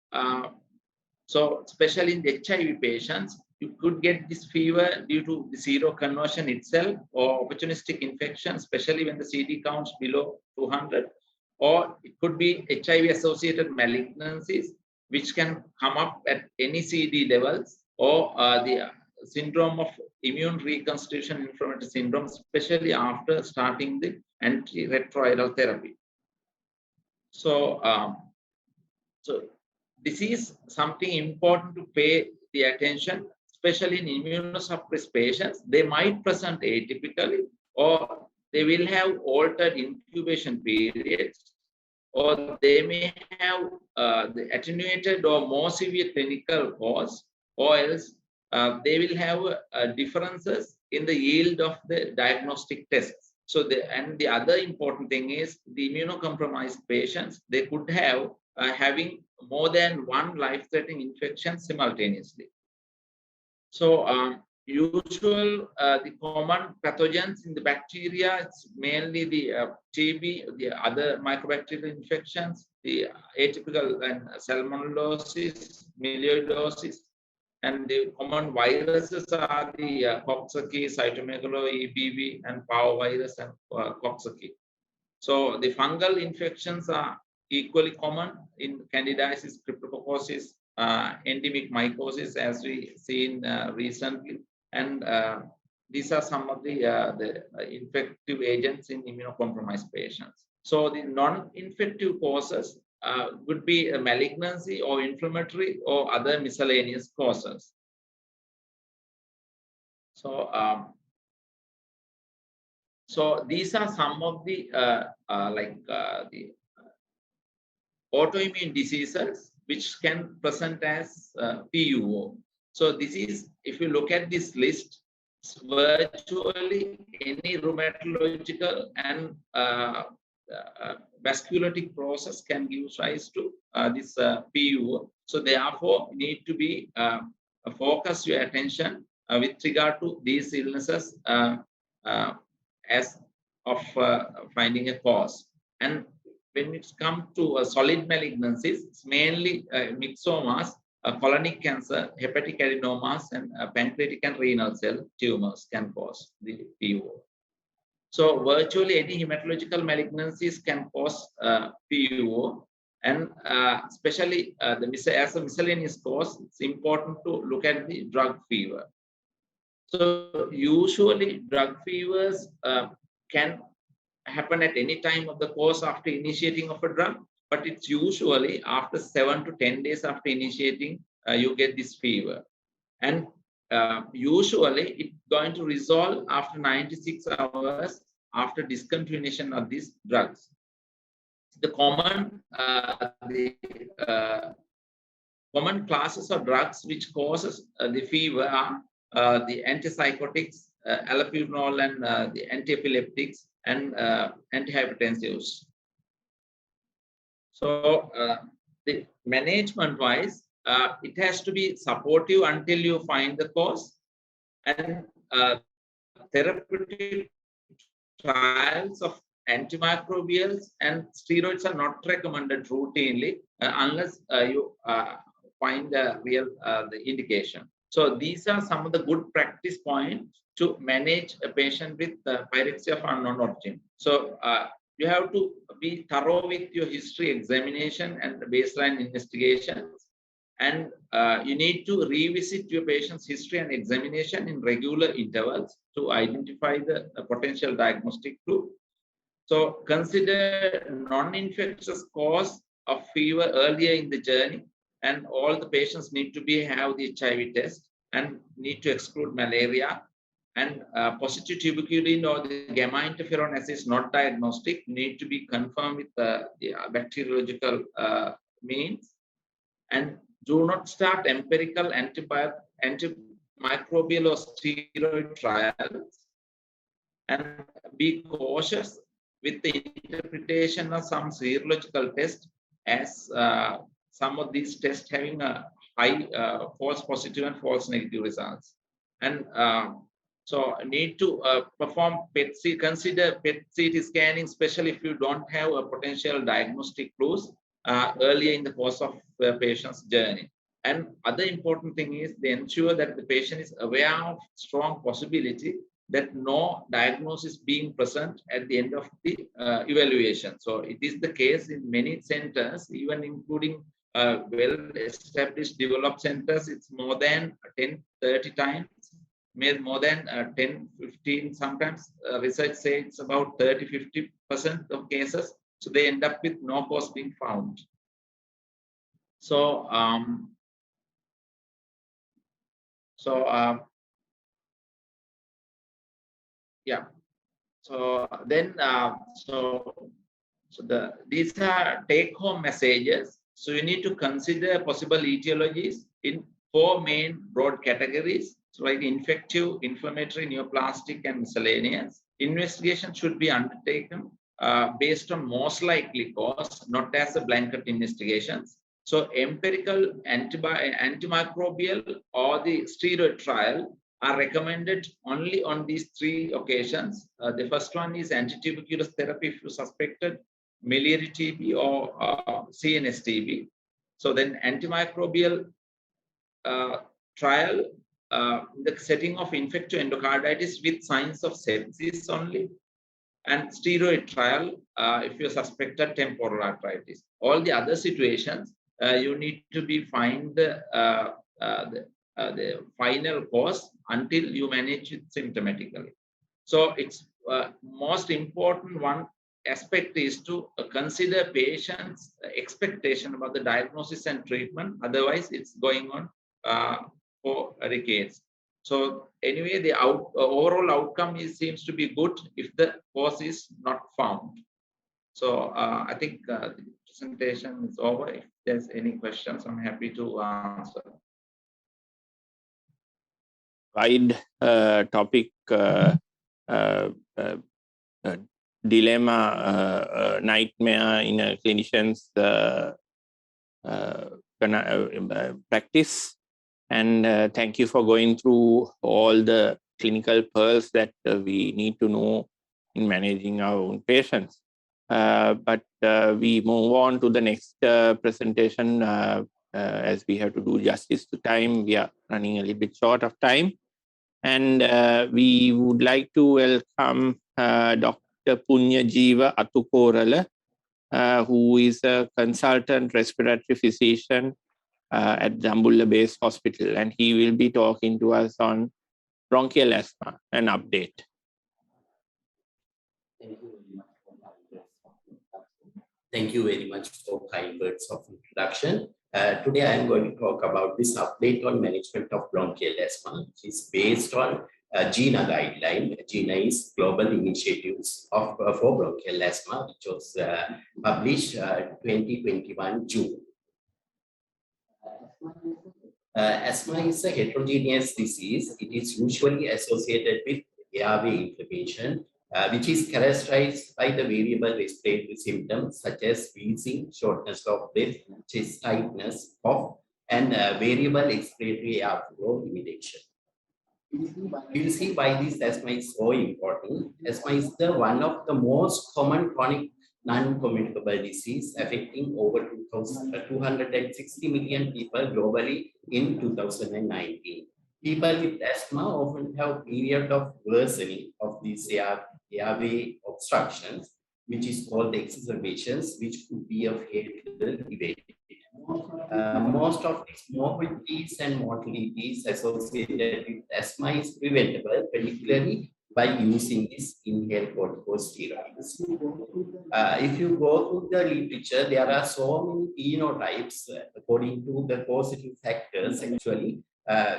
so especially in the HIV patients, you could get this fever due to the seroconversion itself or opportunistic infection, especially when the CD counts below 200, or it could be HIV-associated malignancies, which can come up at any CD levels, or the syndrome of immune reconstitution inflammatory syndrome, especially after starting the antiretroviral therapy. So, so this is something important to pay the attention, especially in immunosuppressed patients. They might present atypically, or they will have altered incubation periods, or they may have the attenuated or more severe clinical cause, or else they will have differences in the yield of the diagnostic tests. So the other important thing is the immunocompromised patients, they could have having more than one life-threatening infection simultaneously. So the common pathogens in the bacteria, it's mainly the TB, the other mycobacterial infections, the atypical and salmonellosis, melioidosis, and the common viruses are the Coxsackie, cytomegalo, EBV, and parvovirus and Coxsackie. So the fungal infections are equally common in candidiasis, cryptococcosis, endemic mycosis, as we seen recently, and these are some of the infective agents in immunocompromised patients. So the non-infective causes would be a malignancy or inflammatory or other miscellaneous causes. So so these are some of the the autoimmune diseases which can present as PUO. So this is, if you look at this list, virtually any rheumatological and vasculitic process can give rise to this PUO. So therefore, you need to be focus your attention with regard to these illnesses as of finding a cause. And when it comes to solid malignancies, it's mainly myxomas, colonic cancer, hepatic adenomas, and pancreatic and renal cell tumors can cause the PUO. So virtually any hematological malignancies can cause PUO, and especially as a miscellaneous cause, it's important to look at the drug fever. So usually drug fevers can happen at any time of the course after initiating of a drug, but it's usually after 7 to 10 days after initiating, you get this fever. And usually it's going to resolve after 96 hours after discontinuation of these drugs. The common common classes of drugs which causes the fever are the antipsychotics, allopurinol, and the antiepileptics, and antihypertensives. So the management-wise, it has to be supportive until you find the cause, and therapeutic trials of antimicrobials and steroids are not recommended routinely unless you find the real the indication. So these are some of the good practice points to manage a patient with pyrexia of unknown origin. So you have to be thorough with your history examination and the baseline investigations. And you need to revisit your patient's history and examination in regular intervals to identify the potential diagnostic clue. So consider non-infectious cause of fever earlier in the journey, and all the patients need to have the HIV test and need to exclude malaria. And positive tuberculin or the gamma interferon assay is not diagnostic, need to be confirmed with the bacteriological means. And do not start empirical antimicrobial or steroid trials, and be cautious with the interpretation of some serological tests, as some of these tests having a high false positive and false negative results. And so need to perform PET-CT, consider PET-CT scanning, especially if you don't have a potential diagnostic clues earlier in the course of the patient's journey. And other important thing is they ensure that the patient is aware of strong possibility that no diagnosis being present at the end of the evaluation. So it is the case in many centers, even including well-established developed centers. It's more than 10, 30 times, more than 10, 15, sometimes research says it's about 30, 50% of cases. So they end up with no cause being found. So, yeah. So then, these are take-home messages. So you need to consider possible etiologies in 4 main broad categories. So like infective, inflammatory, neoplastic, and miscellaneous. Investigation should be undertaken based on most likely cause, not as a blanket investigations. So empirical antimicrobial or the steroid trial are recommended only on these 3 occasions. The first one is antituberculous therapy if you suspected miliary TB or CNS TB. So then antimicrobial trial in the setting of infective endocarditis with signs of sepsis only, and steroid trial if you suspected temporal arthritis. All the other situations, you need to find the final cause until you manage it symptomatically. So it's most important one aspect is to consider patients' expectation about the diagnosis and treatment. Otherwise, it's going on for decades. So anyway, the overall outcome seems to be good if the cause is not found. So I think the presentation is over. If there's any questions, I'm happy to answer. Wide topic dilemma, nightmare in a clinician's practice. And thank you for going through all the clinical pearls that we need to know in managing our own patients. But we move on to the next presentation as we have to do justice to time. We are running a little bit short of time. And we would like to welcome Dr. Punyajiva Atukorala, who is a consultant respiratory physician at Dambulla Base Hospital, and he will be talking to us on bronchial asthma, an update. Thank you very much. Thank you very much for kind words of introduction. Today I am going to talk about this update on management of bronchial asthma, which is based on GINA guideline. GINA is Global Initiatives for Bronchial Asthma, which was published 2021 June. Asthma is a heterogeneous disease. It is usually associated with airway inflammation, which is characterized by the variable respiratory symptoms such as wheezing, shortness of breath, chest tightness, cough, and variable expiratory airflow limitation. We'll see why this asthma is so important. Asthma is one of the most common chronic non-communicable disease affecting over 260 million people globally in 2019. People with asthma often have period of worsening of these airway obstructions, which is called exacerbations, which could be of fatal event. Most of its morbidities and mortalities associated with asthma is preventable, particularly by using these inhaled corticosteroids. If you go through the literature, there are so many phenotypes according to the causative factors. Actually,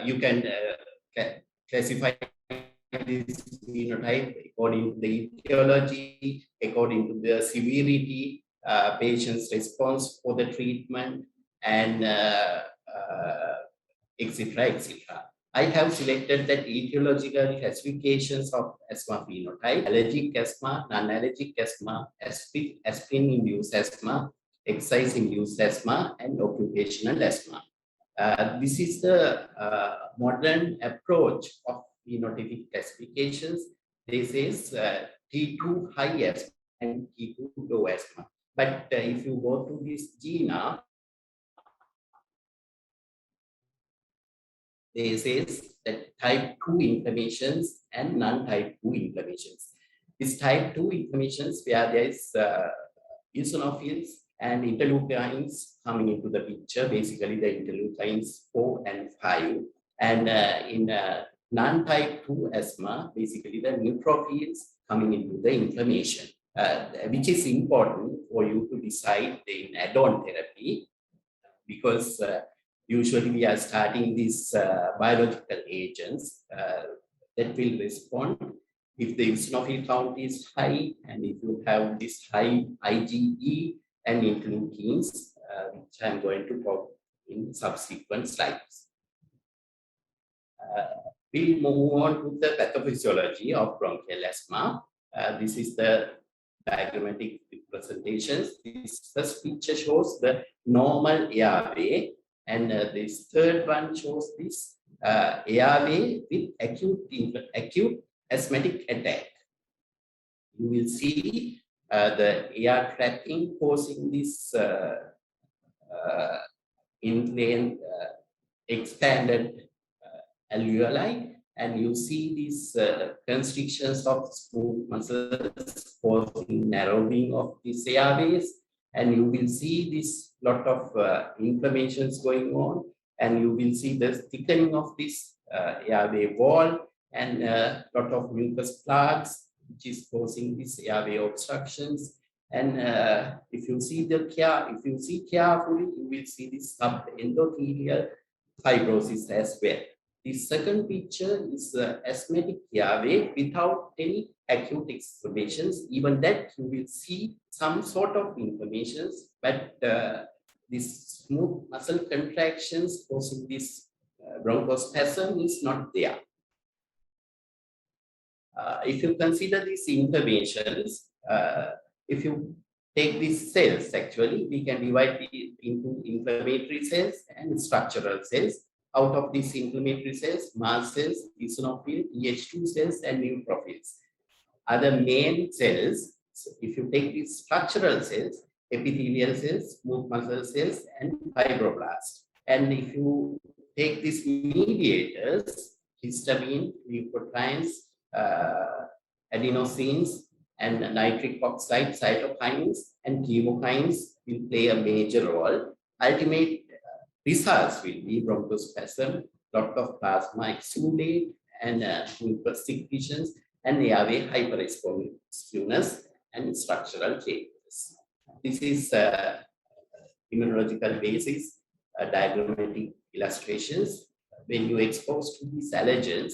you can classify this phenotype according to the etiology, according to the severity, patient's response for the treatment, and etc. etc. I have selected that etiological classifications of asthma phenotype: allergic asthma, non-allergic asthma, aspirin-induced asthma, exercise-induced asthma, and occupational asthma. This is the modern approach of phenotypic classifications. This is T2 high asthma and T2 low asthma. But if you go to this GINA, this is that type 2 inflammations and non-type 2 inflammations. This type 2 inflammations where there is eosinophils and interleukins coming into the picture, basically the interleukins 4 and 5. And in non-type 2 asthma, basically the neutrophils coming into the inflammation, which is important for you to decide in add-on therapy, because usually we are starting these biological agents that will respond if the eosinophil count is high, and if you have this high IgE and interleukins, which I'm going to talk in subsequent slides. We'll move on to the pathophysiology of bronchial asthma. This is the diagrammatic representations. This first picture shows the normal airway, and this third one shows this airway with acute asthmatic attack. You will see the air trapping causing this inflamed, expanded alveoli, and you see these constrictions of smooth muscles causing narrowing of these airways, and you will see this lot of inflammations going on, and you will see the thickening of this airway wall and a lot of mucus plugs, which is causing these airway obstructions. And if you see carefully, you will see this subendothelial fibrosis as well. The second picture is asthmatic airway without any acute exacerbations. Even that you will see some sort of inflammations, but this smooth muscle contractions causing this bronchospasm is not there. If you consider these inflammations, if you take these cells, actually, we can divide it into inflammatory cells and structural cells. Out of these inflammatory cells, mast cells, eosinophil, Th2 cells, and neutrophils are the main cells. So if you take these structural cells, epithelial cells, smooth muscle cells, and fibroblasts. And if you take these mediators, histamine, leukotrienes, adenosines, and nitric oxide cytokines and chemokines will play a major role. Ultimate results will be bronchospasm, lot of plasma exudate, and mucus secretions, and airway hyperresponsiveness and structural changes. This is immunological basis, diagrammatic illustrations. When you expose to these allergens,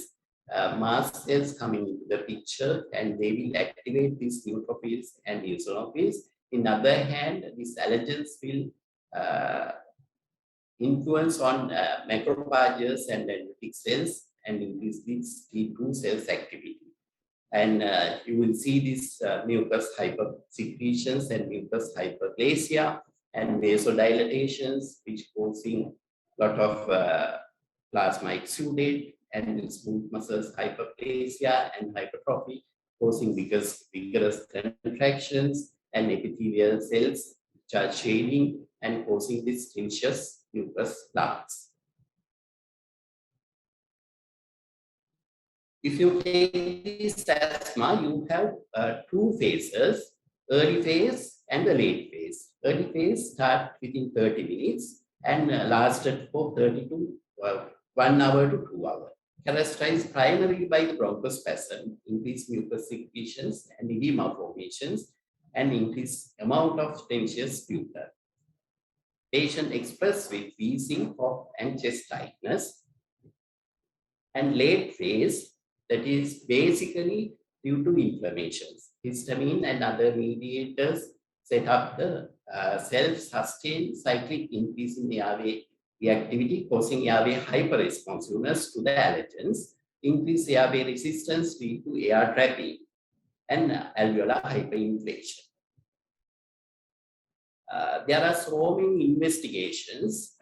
mast cells coming into the picture and they will activate these neutrophils and eosinophils. In other hand, these allergens will influence on macrophages and dendritic cells and increase these T2 cells activity. And you will see these mucus hypersecretions and mucus hyperplasia and vasodilatations, which causing a lot of plasma exudate and smooth muscles hyperplasia and hypertrophy, causing vigorous contractions and epithelial cells which are shading and causing these tenacious mucus plugs. If you take this asthma, you have two phases, early phase and the late phase. Early phase start within 30 minutes and lasted for 1 hour to 2 hours. Characterized primarily by the bronchospasm, increased mucus secretions and edema formations, and increased amount of tenacious sputum. Patient expressed with wheezing, cough, and chest tightness. And late phase, that is basically due to inflammations. Histamine and other mediators set up the self-sustained cyclic increase in airway reactivity, causing airway hyperresponsiveness to the allergens, increased airway resistance due to air trapping, and alveolar hyperinflation. There are so many investigations.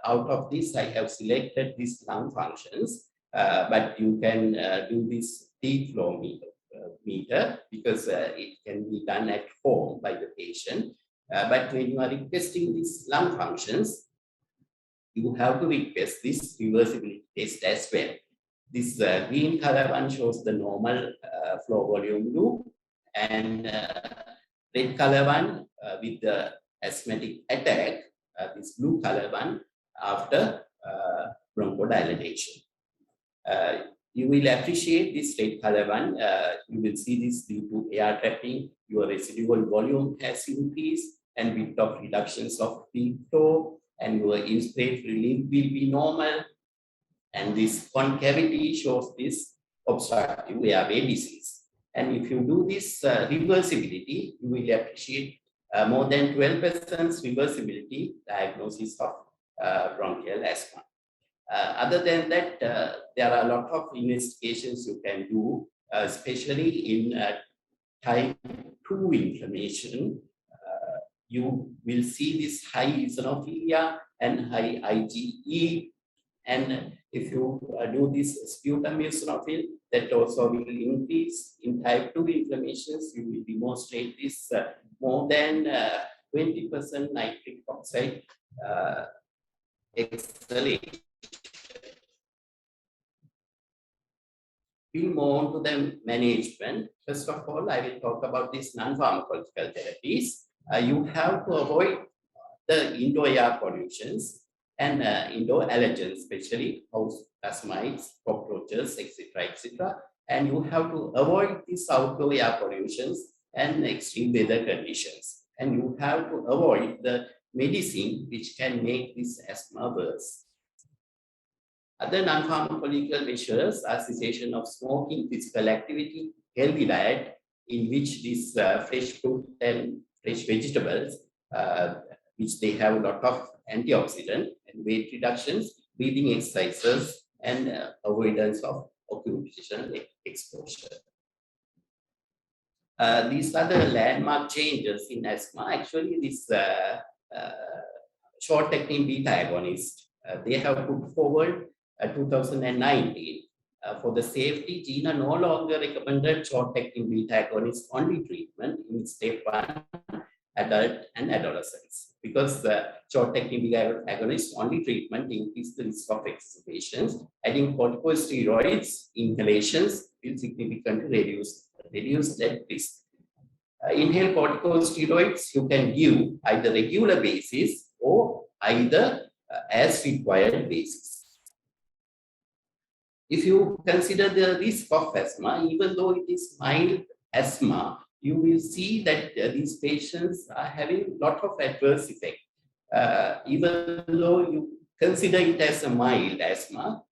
Out of this, I have selected these lung functions, but you can do this deep flow meter because it can be done at home by the patient. But when you are requesting these lung functions, you have to request this reversibility test as well. This green color one shows the normal flow volume loop, and red color one with the asthmatic attack, this blue color one after bronchodilation. You will appreciate this red color one. You will see this due to air trapping, your residual volume has increased and bit of reductions of peak flow, and your inspiratory relief will be normal. And this concavity shows this obstructive airway disease. And if you do this reversibility, you will appreciate more than 12% reversibility diagnosis of bronchial asthma. Other than that, there are a lot of investigations you can do, especially in type 2 inflammation. You will see this high eosinophilia and high IgE. And if you do this sputum eosinophil, that also will increase. In type 2 inflammations, you will demonstrate this more than 20% nitric oxide exhalation. We'll move on to the management. First of all, I will talk about these non-pharmacological therapies. You have to avoid the indoor air pollutions and indoor allergens, especially house dust mites, cockroaches, etc., etc. And you have to avoid these outdoor air pollutions and extreme weather conditions. And you have to avoid the medicine which can make this asthma worse. Other non-pharmacological measures are cessation of smoking, physical activity, healthy diet, in which these fresh fruit and fresh vegetables, which they have a lot of antioxidant and weight reductions, breathing exercises, and avoidance of occupational exposure. These are the landmark changes in asthma. Actually, this short-acting beta agonist, they have put forward 2019 for the safety. GINA no longer recommended short-acting beta agonist only treatment in step 1 adult and adolescents, because the short-acting beta agonist only treatment increases the risk of exacerbations. Adding corticosteroids inhalations will significantly reduce that risk. Inhaled corticosteroids you can give either regular basis or either as required basis. If you consider the risk of asthma, even though it is mild asthma, you will see that these patients are having a lot of adverse effect. Even though you consider it as a mild asthma,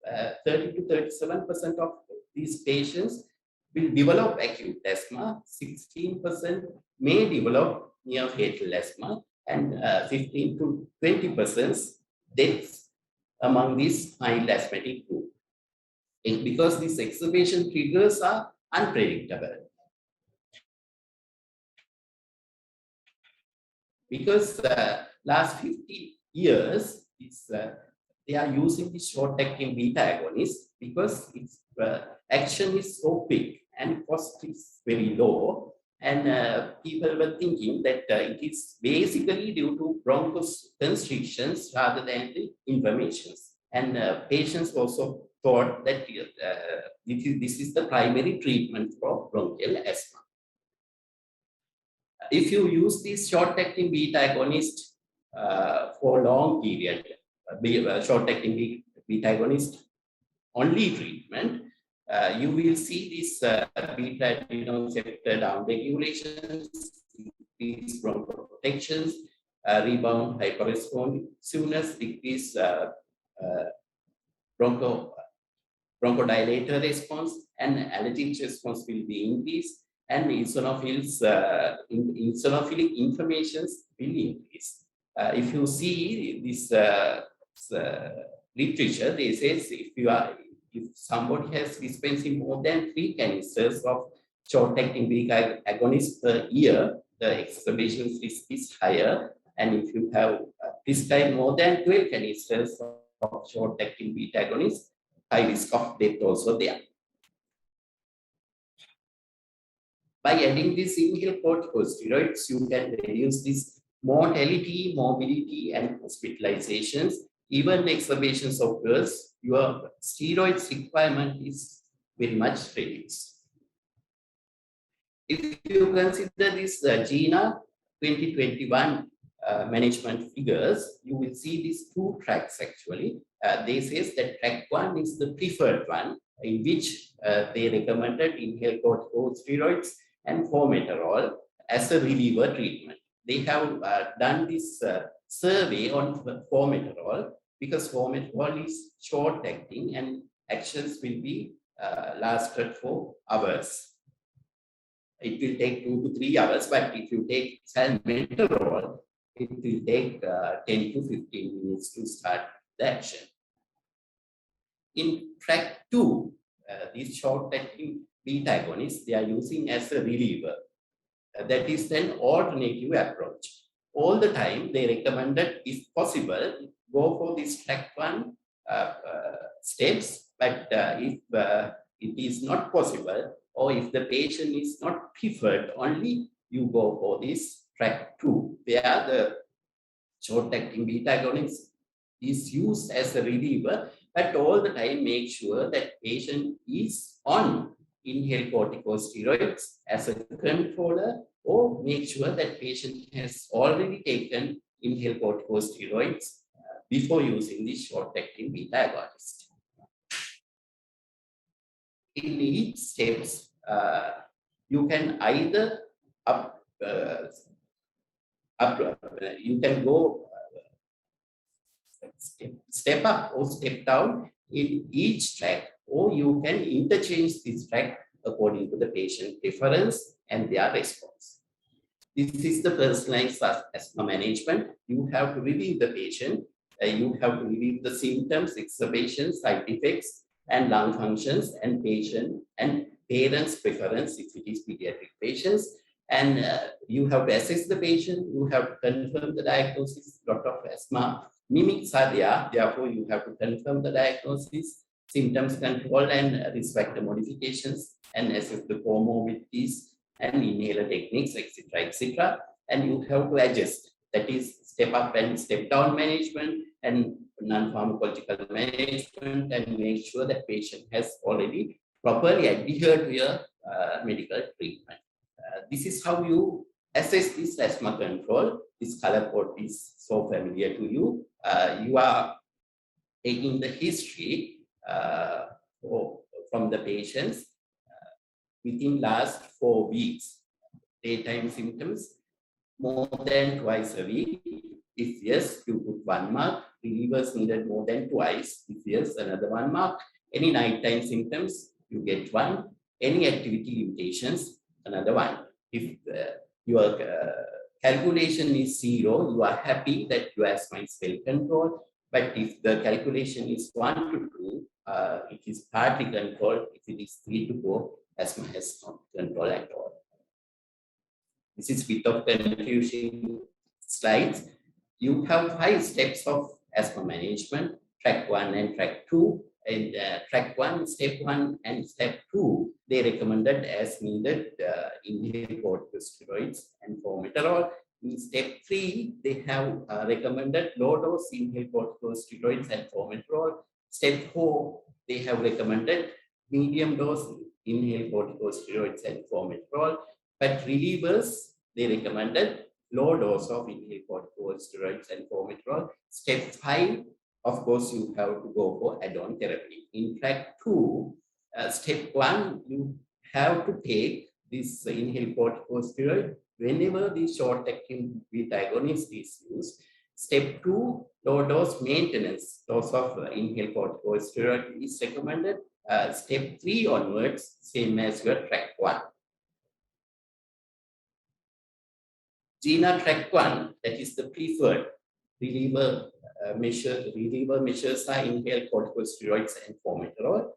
30 to 37% of these patients will develop acute asthma, 16% may develop near fatal asthma, and 15 to 20% deaths among this mild asthmatic group. And because these exacerbation triggers are unpredictable. Because last 50 years, they are using the short-acting beta agonist because its action is so quick and cost is very low. And people were thinking that it is basically due to bronchoconstrictions rather than the inflammations. And patients also thought that this is the primary treatment for bronchial asthma. If you use this short-acting beta agonist for long period, short-acting beta agonist only treatment, you will see this beta receptor downregulations, decrease bronchoprotections, rebound hyperresponsiveness, decrease bronchodilator response, and allergic response will be increased, and eosinophilic inflammations will increase. If you see this literature, they say if somebody has dispensing more than 3 canisters of short-acting beta agonist per year, the exacerbation risk is higher. And if you have prescribed more than 12 canisters of short-acting beta agonist, high risk of death also there. By adding these inhaled corticosteroids, you can reduce this mortality, morbidity, and hospitalizations. Even exacerbations occurs, your steroids requirement is very much reduced. If you consider this GINA 2021 management figures, you will see these 2 tracks actually. They says that track 1 is the preferred one, in which they recommended inhaled corticosteroids and formoterol as a reliever treatment. They have done this survey on formoterol because formoterol is short-acting and actions will be lasted for hours. It will take 2 to 3 hours, but if you take salmeterol, it will take 10 to 15 minutes to start the action. In track 2, these short-acting beta agonists, they are using as a reliever. That is an alternative approach. All the time, they recommended, if possible, go for this track 1 steps, but if it is not possible, or if the patient is not preferred, only you go for this track 2, where the short-acting beta agonist is used as a reliever, but all the time make sure that patient is on inhaled corticosteroids as a controller, or make sure that patient has already taken inhaled corticosteroids before using this short-acting beta agonist. In each steps, you can either you can go step up or step down in each track, or you can interchange this track according to the patient preference and their response. This is the personalized asthma management. You have to relieve the patient, you have to relieve the symptoms, exacerbations, side effects, and lung functions, and patient and parents' preference if it is pediatric patients. And you have to assess the patient, you have to confirm the diagnosis. A lot of asthma mimics are there, therefore you have to confirm the diagnosis, symptoms control, and risk factor modifications, and assess the comorbidities and inhaler techniques, etc., etc. And you have to adjust, that is step up and step down management and non-pharmacological management, and make sure that patient has already properly adhered to your medical treatment. This is how you assess this asthma control. This color code is so familiar to you. You are taking the history from the patients within last 4 weeks. daytime symptoms more than twice a week? If yes, you put 1 mark. Relievers needed more than twice. If yes, another 1 mark. Any nighttime symptoms, you get 1. Any activity limitations, another 1. If your calculation is 0, you are happy that your asthma is well controlled. But if the calculation is 1 to 2, it is partly controlled. If it is 3 to 4, asthma has not control at all. This is bit of confusing slides. You have 5 steps of asthma management, track 1 and track 2. And track 1, step 1 and step 2, they recommended as needed inhaled corticosteroids and formoterol. In step 3, they have recommended low dose inhaled corticosteroids and formoterol. Step 4, they have recommended medium dose inhaled corticosteroids and formoterol. But relievers, they recommended low dose of inhaled corticosteroids and formoterol. Step 5, of course, you have to go for add-on therapy. In track 2, step 1, you have to take this inhaled corticosteroid whenever the short-acting beta agonist is used. Step 2, low dose maintenance dose of inhaled corticosteroid is recommended. Step 3 onwards, same as your track 1. GINA track 1, that is the preferred reliever measures are inhaled corticosteroids and formoterol.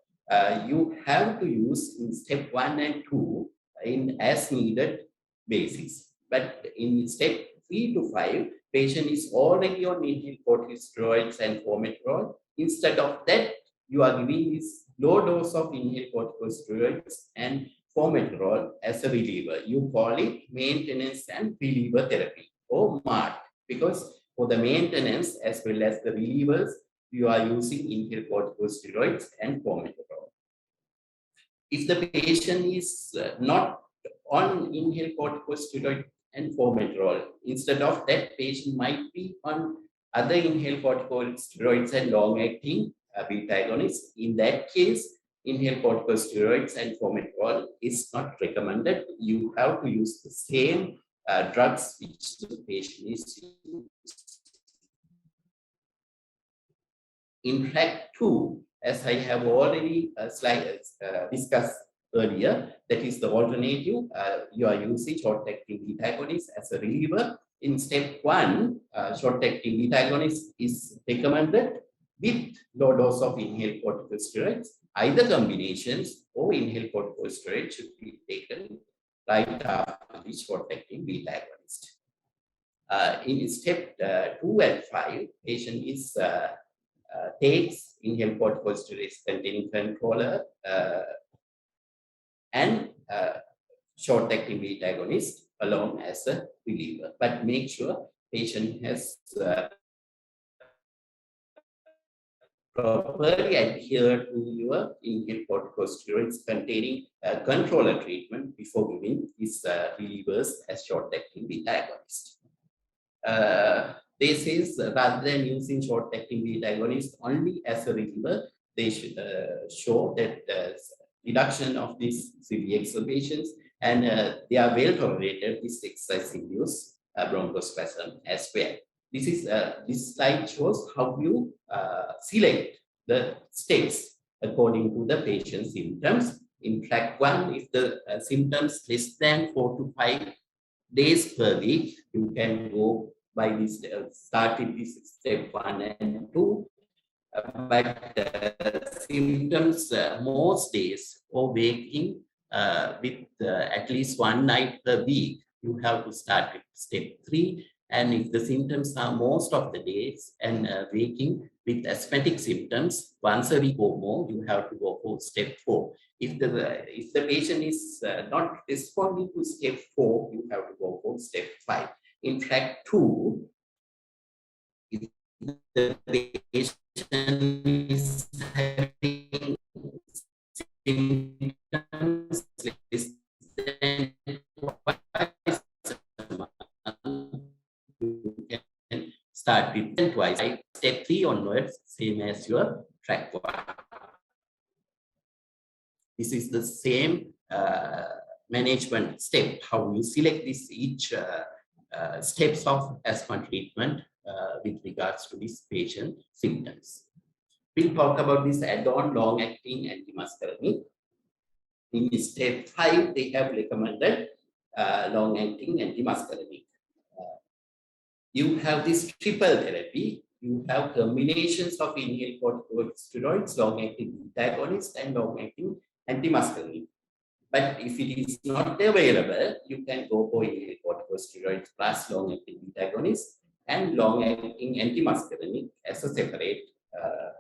You have to use in step 1 and 2 in as needed basis. But in step 3 to 5, patient is already on inhaled corticosteroids and formoterol. Instead of that, you are giving this low dose of inhaled corticosteroids and formoterol as a reliever. You call it maintenance and reliever therapy or MART, because for the maintenance as well as the relievers, you are using inhaled corticosteroids and formoterol. If the patient is not on inhaled corticosteroid and formoterol, instead of that, patient might be on other inhaled corticosteroids and long-acting beta agonists. In that case, inhaled corticosteroids and formoterol is not recommended. You have to use the same drugs which the patient is using. In track 2, as I have already discussed earlier, that is the alternative. You are using short-acting beta agonist as a reliever. In step 1, short-acting beta agonist is recommended with low dose of inhaled corticosteroids. Either combinations or inhaled corticosteroids should be taken right after the short-acting beta agonist. In step 2 and 5, patient is takes inhaled corticosteroids containing controller and short-acting beta agonist along as a reliever. But make sure patient has properly adhere to your inhaled corticosteroids containing controller treatment before giving these relievers as short-acting beta agonist. This is rather than using short-acting beta agonist only as a reliever, they should show that reduction of these severe exacerbations and they are well tolerated with exercise-induced bronchospasm as well. This slide shows how you select the steps according to the patient's symptoms. In track 1, if the symptoms less than 4 to 5 days per week, you can go by this start with this step 1 and 2. But symptoms most days or waking with at least 1 night per week, you have to start with step 3. And if the symptoms are most of the days and waking with asthmatic symptoms once a week or more, you have to go for step 4. If the patient is not responding to step 4, you have to go for step 5. In track 2, if the patient is having symptoms less than twice a month, you can start with twice. Step 3 onwards, same as your track 1. This is the same management step, how you select this each steps of asthma treatment with regards to this patient symptoms. We'll talk about this add-on long-acting antimuscarinic. In step 5, they have recommended long-acting antimuscarinic. You have this triple therapy. You have combinations of inhaled corticosteroids, long-acting antagonist, and long-acting antimuscarinic. But if it is not available, you can go for inhaled corticosteroids plus long-acting antagonist and long-acting antimuscarinic as a separate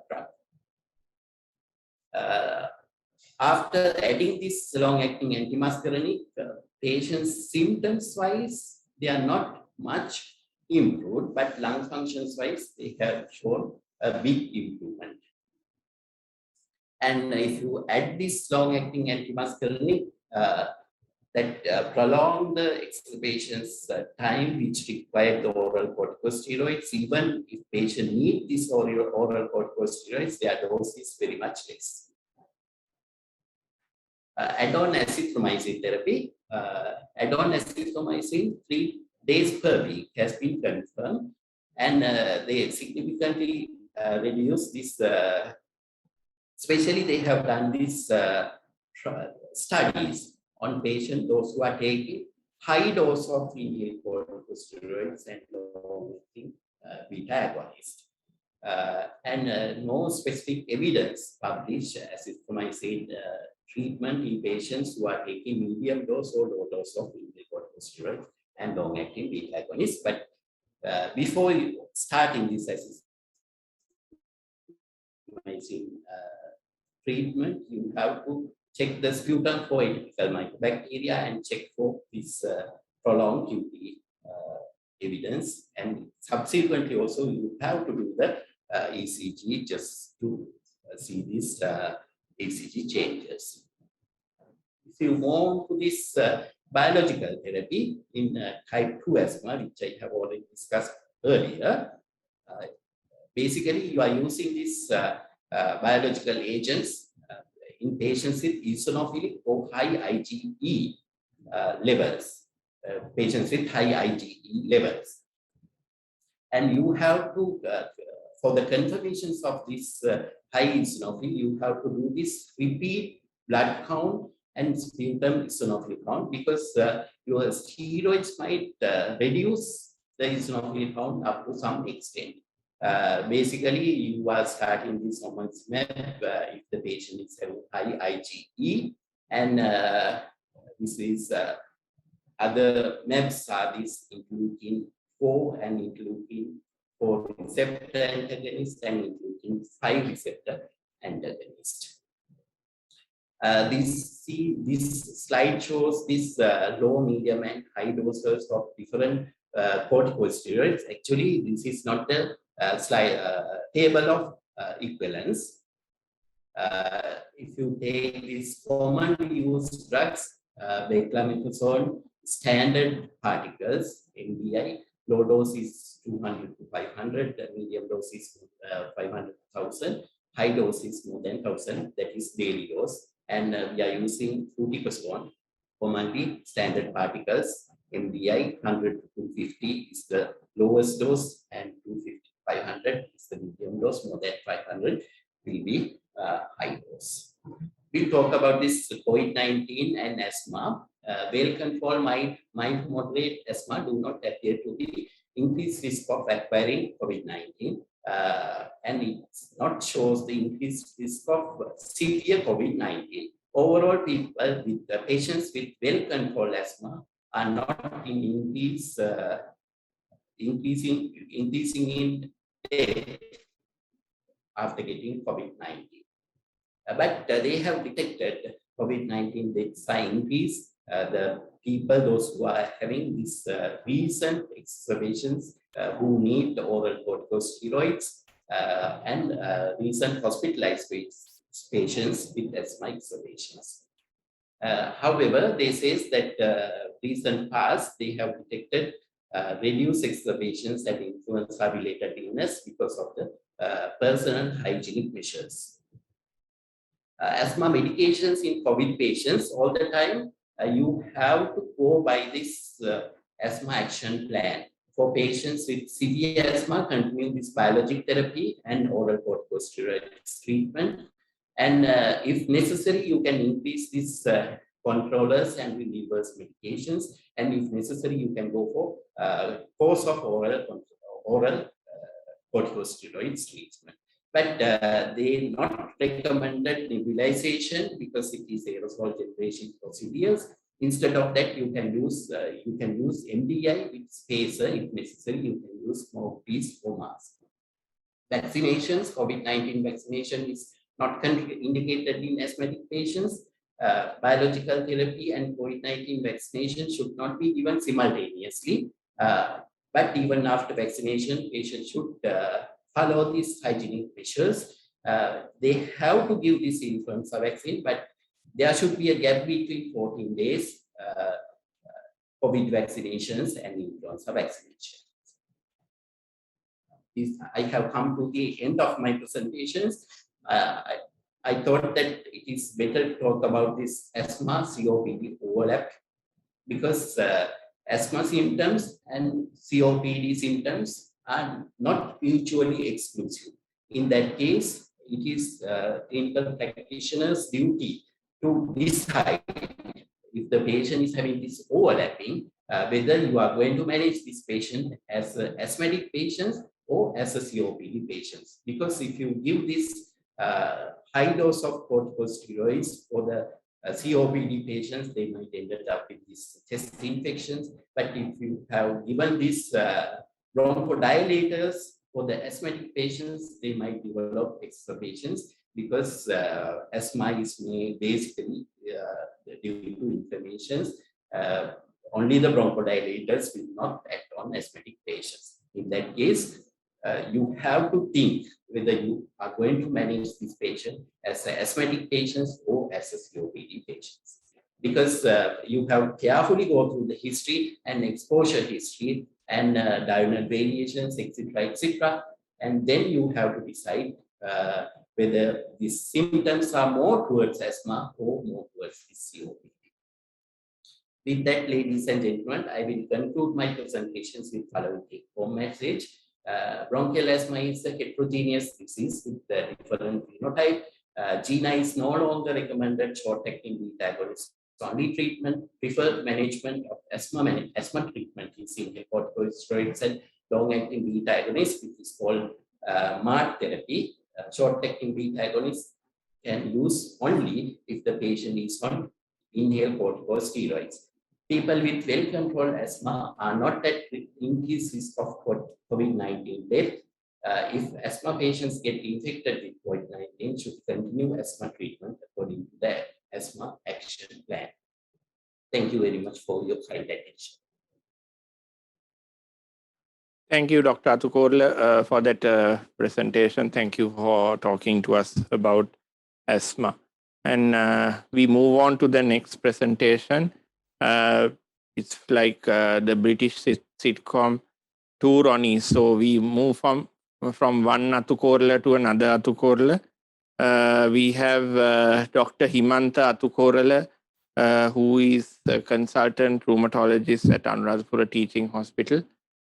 drug. After adding this long-acting antimuscarinic, patients symptoms-wise, they are not much improved, but lung functions-wise, they have shown a big improvement. And if you add this long-acting antimuscarinic, that prolong the exacerbations time which require the oral corticosteroids, even if patient need this oral corticosteroids, their dose is very much less. Add-on azithromycin therapy. Add-on azithromycin 3 days per week has been confirmed, and they significantly reduce this. Especially, they have done these studies on patients, those who are taking high dose of inhaled corticosteroids and long-acting beta agonist. And no specific evidence published azithromycin treatment in patients who are taking medium dose or low dose of inhaled corticosteroids and long-acting beta agonists. But before starting this azithromycin treatment, you have to check the sputum for atypical mycobacteria and check for this prolonged QT evidence. And subsequently also you have to do the ECG just to see these ECG changes. If you move on to this biological therapy in type 2 asthma, which I have already discussed earlier, basically you are using these biological agents in patients with eosinophilic or high IgE levels, patients with high IgE levels. And you have to, for the confirmations of this high eosinophil, you have to do this repeat blood count and sputum eosinophil count, because your steroids might reduce the eosinophil count up to some extent. Basically, you are starting this omalizumab if the patient is having high IgE, and this is other meds are this interleukin 4 and interleukin 4 receptor antagonist and interleukin 5 receptor antagonist. This slide shows this low, medium, and high doses of different corticosteroids. Actually, this is not the table of equivalence. If you take these commonly used drugs, beclomethasone, standard particles, MDI, low dose is 200 to 500, medium dose is 500,000, high dose is more than 1,000, that is daily dose. And we are using fluticasone, commonly standard particles, MDI 100 to 250 is the lowest dose, and 250 to 500 is the medium dose, more than 500 will be high dose. We'll talk about this COVID-19 and asthma. Well-controlled mild to moderate asthma do not appear to be increased risk of acquiring COVID-19, and it not shows the increased risk of severe COVID-19. Overall, people with patients with well-controlled asthma are not in increasing in death after getting COVID-19. But they have detected COVID-19 deaths are increased. The people, those who are having these recent exacerbations, who need the oral corticosteroids, and recent hospitalized patients with asthma exacerbations. However, they say that recent past, they have detected reduced exacerbations and influenza-related illness because of the personal hygienic measures. Asthma medications in COVID patients all the time you have to go by this asthma action plan. For patients with severe asthma, continue this biologic therapy and oral corticosteroids treatment. And if necessary, you can increase these controllers and relievers medications. And if necessary, you can go for course of oral corticosteroids treatment. But they not recommended nebulization because it is aerosol generation procedures. Instead of that, you can use MDI with spacer. If necessary, you can use mouthpiece or mask. Vaccinations, COVID-19 vaccination is not indicated in asthmatic patients. Biological therapy and COVID-19 vaccination should not be given simultaneously. But even after vaccination, patients should follow these hygienic measures. They have to give this influenza vaccine, but there should be a gap between 14 days COVID vaccinations and influenza vaccinations. I have come to the end of my presentations. I thought that it is better to talk about this asthma COPD overlap because asthma symptoms and COPD symptoms are not mutually exclusive. In that case, it is clinical practitioner's duty to decide if the patient is having this overlapping, whether you are going to manage this patient as an asthmatic patient or as a COPD patient. Because if you give this high dose of corticosteroids for the COPD patients, they might end up with these chest infections. But if you have given these bronchodilators for the asthmatic patients, they might develop exacerbations because asthma is basically due to inflammations. Only the bronchodilators will not act on asthmatic patients. In that case, you have to think whether you are going to manage this patient as an asthmatic patients or as a COPD patients. Because you have carefully go through the history and exposure history and diurnal variations, etc. And then you have to decide whether the symptoms are more towards asthma or more towards COPD. With that, ladies and gentlemen, I will conclude my presentations with following take-home message. Bronchial asthma is a heterogeneous disease with a different phenotype. GINA is no longer recommended short-acting beta agonist only treatment. Preferred management of asthma treatment is in corticosteroids and long-acting beta agonists, which is called MART therapy. Short-acting beta agonists can use only if the patient is on inhaled corticosteroids. People with well-controlled asthma are not at increased risk of COVID-19 death. If asthma patients get infected with COVID-19, should continue asthma treatment according to the asthma action plan. Thank you very much for your kind attention. Thank you, Dr. Atukorla, for that presentation. Thank you for talking to us about asthma. And we move on to the next presentation. It's like the British sitcom Two Ronnies. So we move from one Atukorla to another Atukorla. We have Dr. Himantha Atukorla, who is a consultant rheumatologist at Anuradhapura Teaching Hospital.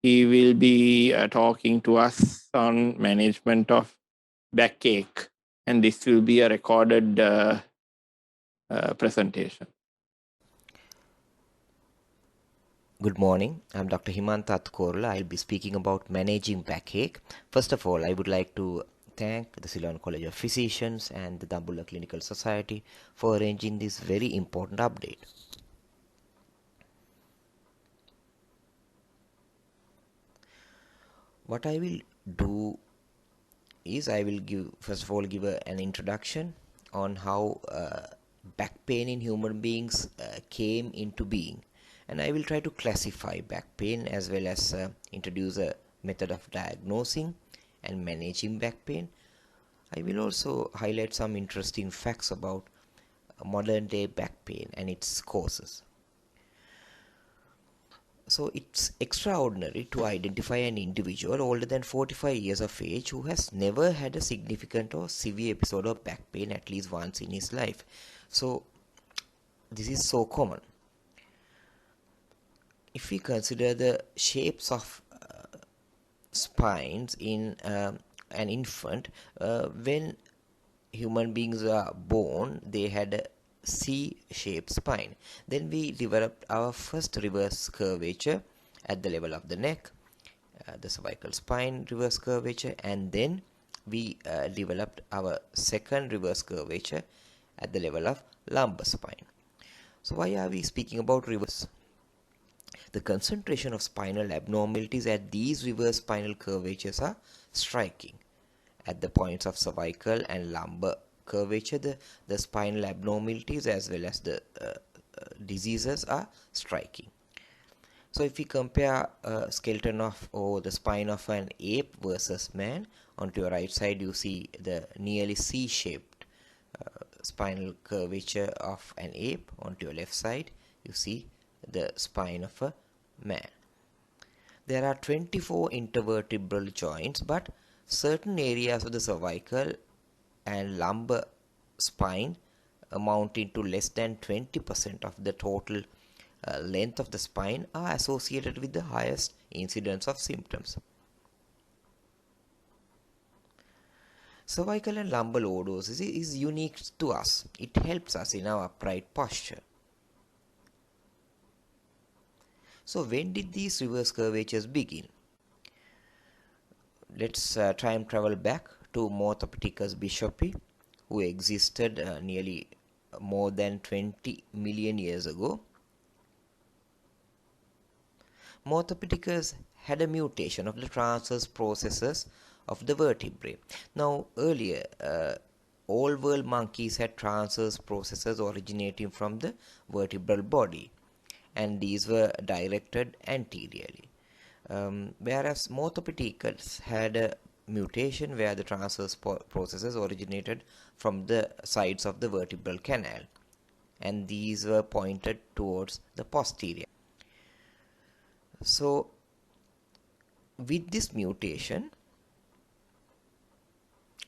He will be talking to us on management of backache, and this will be a recorded presentation. Good morning. I'm Dr. Himantha Atukorla. I'll be speaking about managing backache. First of all, I would like to thank the Ceylon College of Physicians and the Dambulla Clinical Society for arranging this very important update. What I will do is I will first of all give an introduction on how back pain in human beings came into being. And I will try to classify back pain as well as introduce a method of diagnosing and managing back pain. I will also highlight some interesting facts about modern day back pain and its causes. So it's extraordinary to identify an individual older than 45 years of age who has never had a significant or severe episode of back pain at least once in his life. So this is so common. if we consider the shapes of spines in an infant, when human beings are born, they had a C-shaped spine. Then we developed our first reverse curvature at the level of the neck, the cervical spine reverse curvature, and then we developed our second reverse curvature at the level of lumbar spine. So why are we speaking about reverse? The concentration of spinal abnormalities at these reverse spinal curvatures are striking. At the points of cervical and lumbar curvature, the spinal abnormalities as well as the diseases are striking. So if we compare a skeleton of or the spine of an ape versus man, onto your right side you see the nearly C-shaped spinal curvature of an ape. Onto your left side you see the spine of a man. There are 24 intervertebral joints, but certain areas of the cervical and lumbar spine amounting to less than 20% of the total length of the spine are associated with the highest incidence of symptoms. Cervical and lumbar lordosis is unique to us. It helps us in our upright posture. So when did these reverse curvatures begin? Let's try and travel back to Morthopithecus bishopi, who existed nearly more than 20 million years ago. Morthopithecus had a mutation of the transverse processes of the vertebrae. Now earlier, all world monkeys had transverse processes originating from the vertebral body, and these were directed anteriorly. Whereas Morthopithecus had a mutation where the transverse processes originated from the sides of the vertebral canal, and these were pointed towards the posterior. So with this mutation,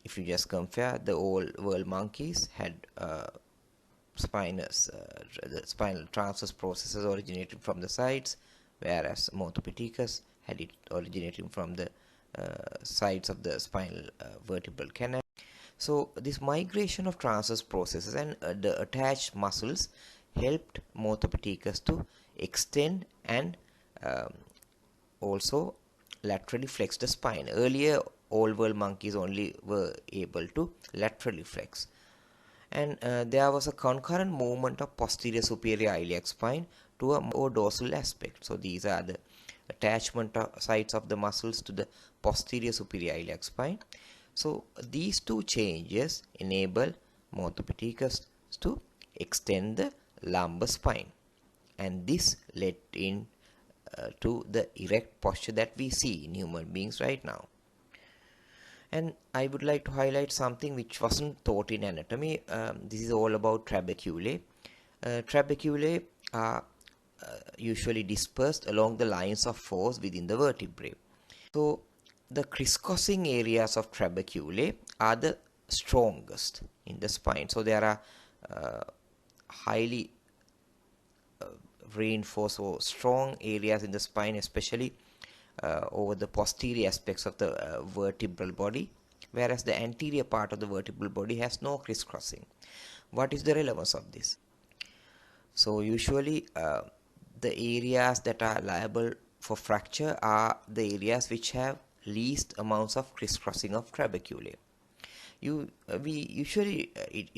if you just compare, the old world monkeys had the spinal transverse processes originating from the sides, whereas Morthopithecus had it originating from the sides of the spinal vertebral canal. So this migration of transverse processes and the attached muscles helped Morthopithecus to extend and also laterally flex the spine. Earlier, old world monkeys only were able to laterally flex. And there was a concurrent movement of posterior superior iliac spine to a more dorsal aspect. So these are the attachment sites of the muscles to the posterior superior iliac spine. So these two changes enable Morthopithecus to extend the lumbar spine, and this led in to the erect posture that we see in human beings right now. And I would like to highlight something which wasn't taught in anatomy. This is all about trabeculae. Trabeculae are usually dispersed along the lines of force within the vertebrae. So the crisscrossing areas of trabeculae are the strongest in the spine. So there are highly reinforced or strong areas in the spine, especially over the posterior aspects of the vertebral body, whereas the anterior part of the vertebral body has no crisscrossing. What is the relevance of this? So usually the areas that are liable for fracture are the areas which have least amounts of crisscrossing of trabeculae. It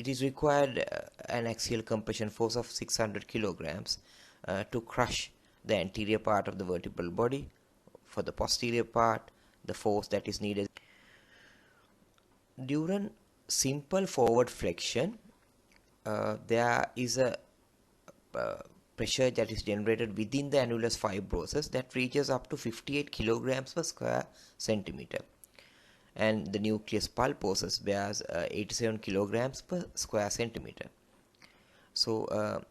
is required an axial compression force of 600 kilograms to crush the anterior part of the vertebral body. For the posterior part, the force that is needed. During simple forward flexion, there is a pressure that is generated within the annulus fibrosus that reaches up to 58 kilograms per square centimeter, and the nucleus pulposus bears 87 kilograms per square centimeter. So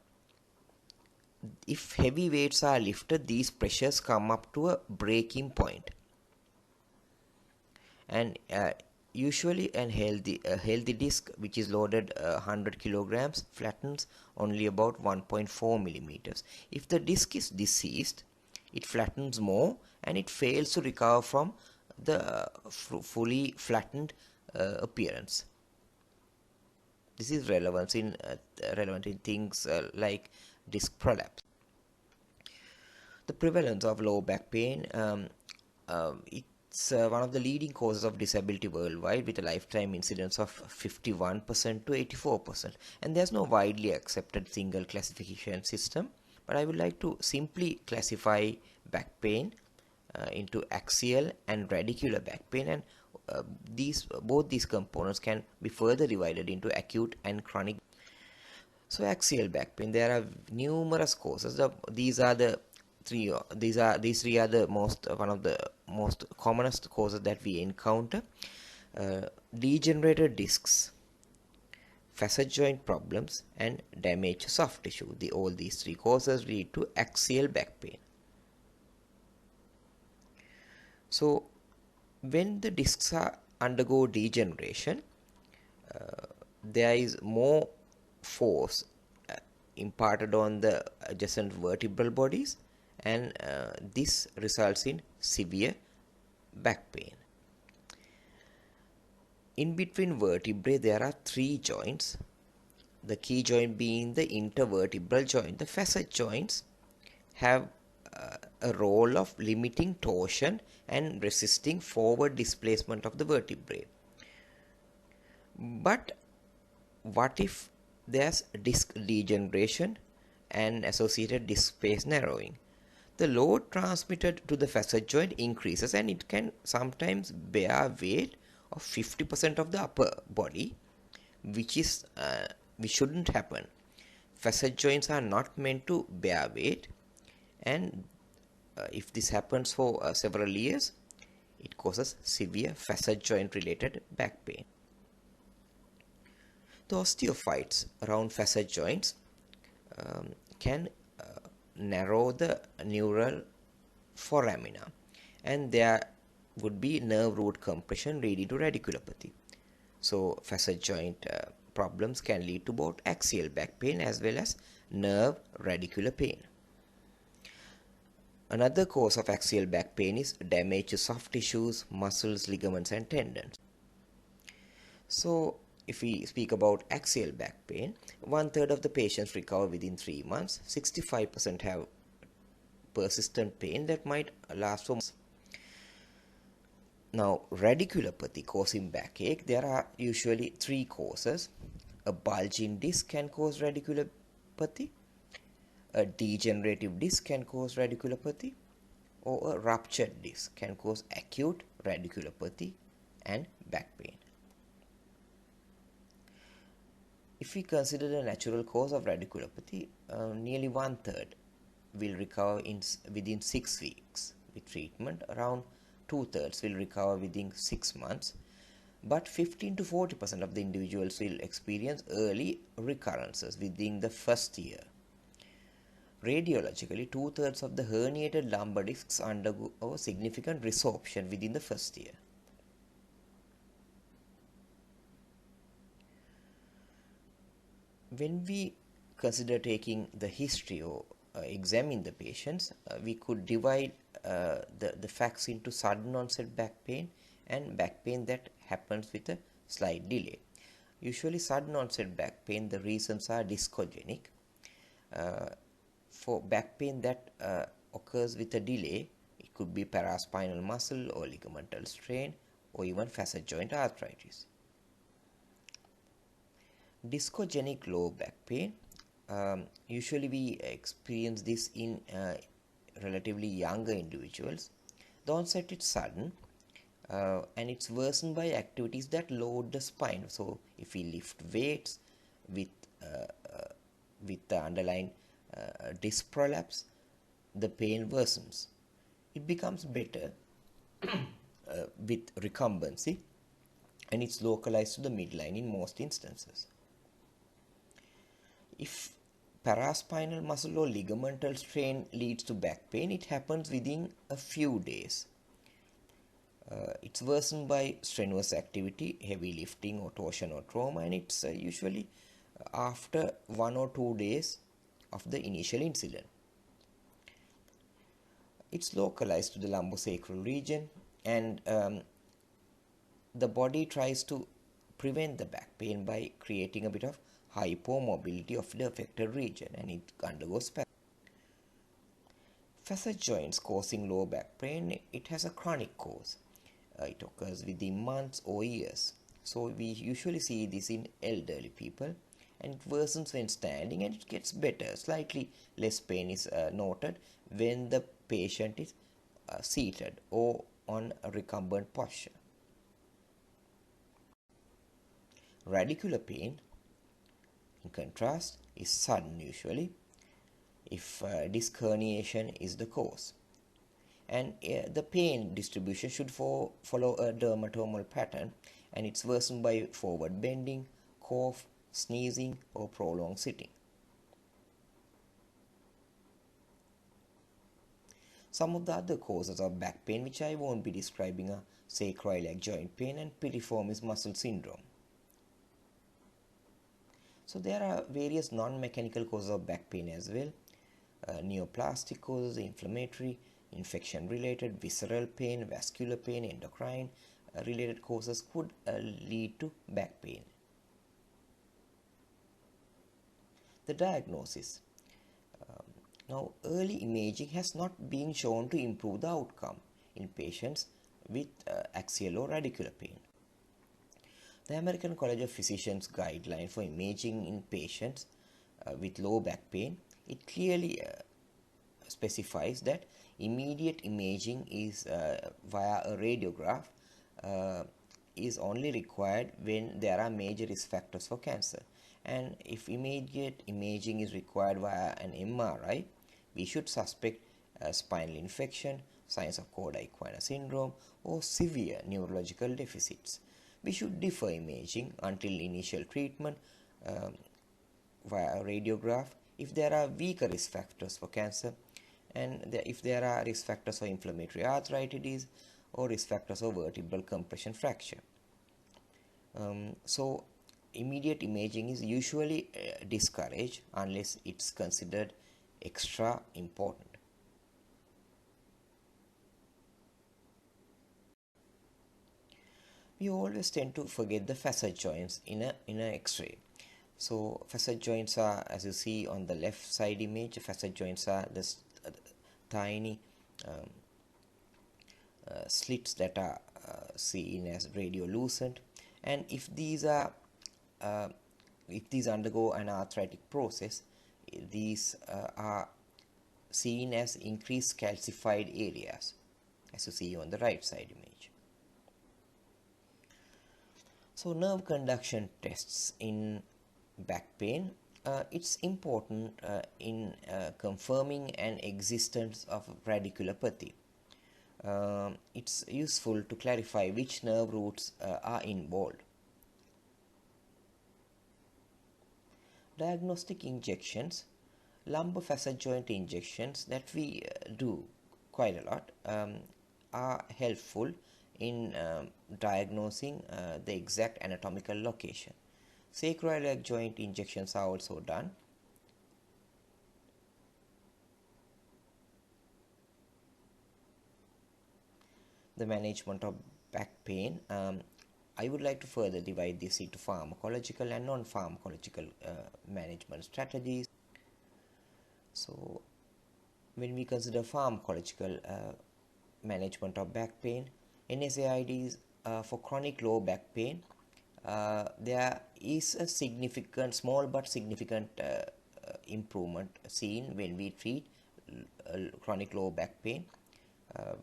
if heavy weights are lifted, these pressures come up to a breaking point, and usually a healthy disc which is loaded 100 kilograms flattens only about 1.4 millimeters. If the disc is diseased, it flattens more and it fails to recover from the fully flattened appearance. This is relevant in things like disc prolapse. The prevalence of low back pain, it's one of the leading causes of disability worldwide, with a lifetime incidence of 51% to 84%. And there's no widely accepted single classification system, but I would like to simply classify back pain into axial and radicular back pain, and both these components can be further divided into acute and chronic. So axial back pain, there are numerous causes. These three are the one of the most commonest causes that we encounter. Degenerated discs, facet joint problems, and damage to soft tissue. All these three causes lead to axial back pain. So when the discs undergo degeneration, there is more force imparted on the adjacent vertebral bodies, and this results in severe back pain. In between vertebrae, there are three joints, the key joint being the intervertebral joint. The facet joints have a role of limiting torsion and resisting forward displacement of the vertebrae. But what if there's disc degeneration and associated disc space narrowing? The load transmitted to the facet joint increases, and it can sometimes bear weight of 50% of the upper body, which shouldn't happen. Facet joints are not meant to bear weight, and if this happens for several years, it causes severe facet joint related back pain. The osteophytes around facet joints can narrow the neural foramina, and there would be nerve root compression leading to radiculopathy. So facet joint problems can lead to both axial back pain as well as nerve radicular pain. Another cause of axial back pain is damage to soft tissues, muscles, ligaments, and tendons. So if we speak about axial back pain, 1/3 of the patients recover within 3 months. 65% have persistent pain that might last for months. Now, radiculopathy causing backache, there are usually three causes. A bulging disc can cause radiculopathy, a degenerative disc can cause radiculopathy, or a ruptured disc can cause acute radiculopathy and back pain. If we consider the natural cause of radiculopathy, nearly 1/3 will recover within 6 weeks with treatment. Around 2/3 will recover within 6 months, but 15 to 40% of the individuals will experience early recurrences within the first year. Radiologically, 2/3 of the herniated lumbar discs undergo significant resorption within the first year. When we consider taking the history or examine the patients, we could divide the facts into sudden onset back pain and back pain that happens with a slight delay. Usually sudden onset back pain, the reasons are discogenic. For back pain that occurs with a delay, it could be paraspinal muscle or ligamental strain or even facet joint arthritis. Discogenic low back pain, usually we experience this in relatively younger individuals. The onset is sudden and it's worsened by activities that load the spine. So if we lift weights with the underlying disc prolapse, the pain worsens. It becomes better with recumbency, and it's localized to the midline in most instances. If paraspinal muscle or ligamental strain leads to back pain, it happens within a few days. It's worsened by strenuous activity, heavy lifting or torsion or trauma, and it's usually after 1 or 2 days of the initial incident. It's localized to the lumbosacral region, and the body tries to prevent the back pain by creating a bit of hypomobility of the affected region, and it undergoes spasm. Facet joints causing low back pain, it has a chronic cause. It occurs within months or years. So we usually see this in elderly people, and it worsens when standing and it gets better. Slightly less pain is noted when the patient is seated or on a recumbent posture. Radicular pain, in contrast, is sudden usually if disc herniation is the cause. And the pain distribution should follow a dermatomal pattern, and it's worsened by forward bending, cough, sneezing, or prolonged sitting. Some of the other causes of back pain, which I won't be describing, are sacroiliac joint pain and piriformis muscle syndrome. So there are various non-mechanical causes of back pain as well. Neoplastic causes, inflammatory, infection-related, visceral pain, vascular pain, endocrine related causes could lead to back pain. The diagnosis. Now, early imaging has not been shown to improve the outcome in patients with axial or radicular pain. The American College of Physicians guideline for imaging in patients with low back pain, it clearly specifies that immediate imaging is via a radiograph is only required when there are major risk factors for cancer. And if immediate imaging is required via an MRI, we should suspect spinal infection, signs of cauda equina syndrome, or severe neurological deficits. We should defer imaging until initial treatment via a radiograph if there are weaker risk factors for cancer, and if there are risk factors for inflammatory arthritis or risk factors of vertebral compression fracture. So immediate imaging is usually discouraged unless it's considered extra important. We always tend to forget the facet joints in an X-ray. So facet joints are, as you see on the left side image, facet joints are the tiny slits that are seen as radiolucent, and if these undergo an arthritic process, these are seen as increased calcified areas, as you see on the right side image. So nerve conduction tests in back pain, it's important in confirming an existence of radiculopathy. It's useful to clarify which nerve roots are involved. Diagnostic injections, lumbar facet joint injections that we do quite a lot are helpful in diagnosing the exact anatomical location. Sacroiliac joint injections are also done. The management of back pain, I would like to further divide this into pharmacological and non-pharmacological management strategies. So when we consider pharmacological management of back pain, NSAIDs for chronic low back pain, there is a small but significant improvement seen when we treat chronic low back pain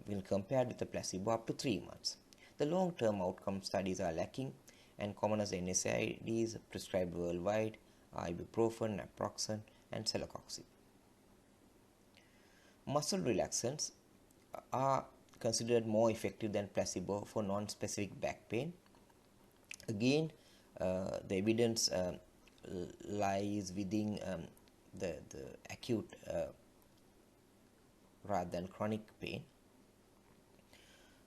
when compared with the placebo up to 3 months. The long-term outcome studies are lacking, and common as NSAIDs prescribed worldwide are ibuprofen, naproxen, and celecoxib. Muscle relaxants are considered more effective than placebo for non-specific back pain. Again, the evidence lies within the acute rather than chronic pain.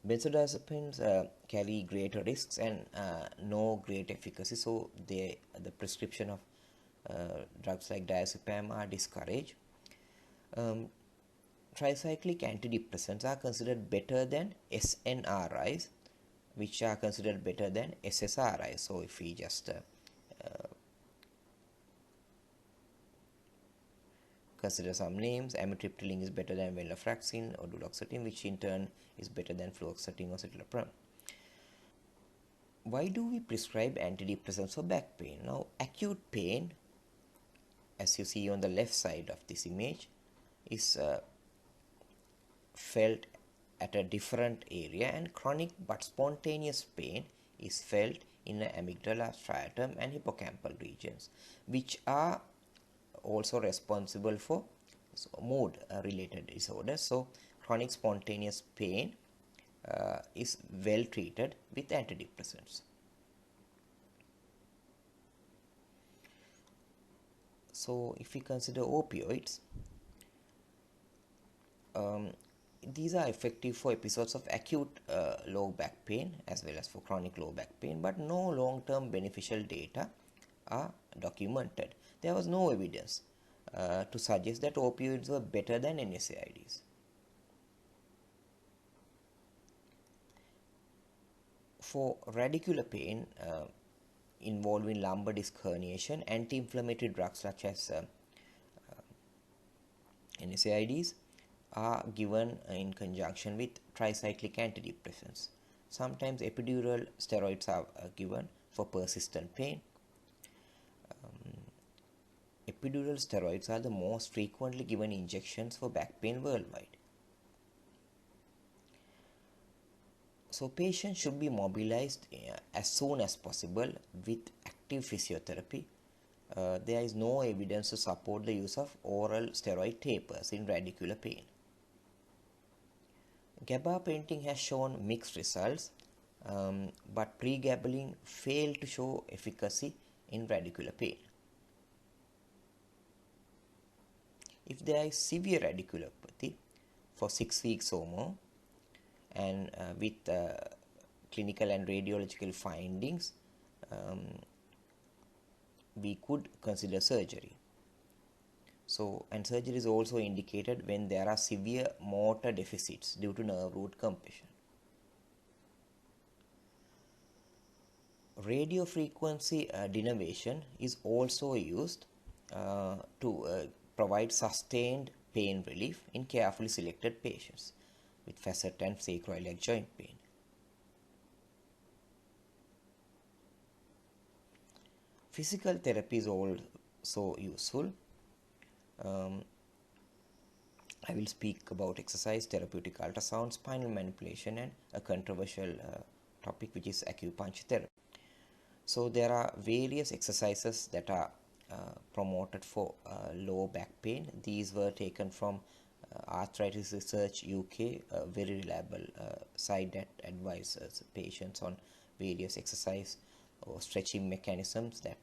Benzodiazepines carry greater risks and no great efficacy, so the prescription of drugs like diazepam are discouraged. tricyclic antidepressants are considered better than SNRIs, which are considered better than SSRIs. So if we just consider some names, amitriptyline is better than venlafaxine or duloxetine, which in turn is better than fluoxetine or citalopram. Why do we prescribe antidepressants for back pain? Now, acute pain, as you see on the left side of this image, is felt at a different area, and chronic but spontaneous pain is felt in the amygdala, striatum and hippocampal regions, which are also responsible for mood related disorders. So chronic spontaneous pain is well treated with antidepressants. So if we consider opioids, these are effective for episodes of acute low back pain as well as for chronic low back pain, but no long-term beneficial data are documented. There was no evidence to suggest that opioids were better than NSAIDs. For radicular pain involving lumbar disc herniation, anti-inflammatory drugs such as NSAIDs are given in conjunction with tricyclic antidepressants. Sometimes epidural steroids are given for persistent pain. Epidural steroids are the most frequently given injections for back pain worldwide. So patients should be mobilized as soon as possible with active physiotherapy. There is no evidence to support the use of oral steroid tapers in radicular pain. Gabapentin has shown mixed results, but pregabalin failed to show efficacy in radicular pain. If there is severe radiculopathy for 6 weeks or more, and with clinical and radiological findings, we could consider surgery. So, and surgery is also indicated when there are severe motor deficits due to nerve root compression. Radiofrequency denervation is also used to provide sustained pain relief in carefully selected patients with facet and sacroiliac joint pain. Physical therapy is also useful. I will speak about exercise, therapeutic ultrasound, spinal manipulation, and a controversial topic, which is acupuncture therapy. So there are various exercises that are promoted for low back pain. These were taken from Arthritis Research UK, a very reliable site that advises patients on various exercise or stretching mechanisms that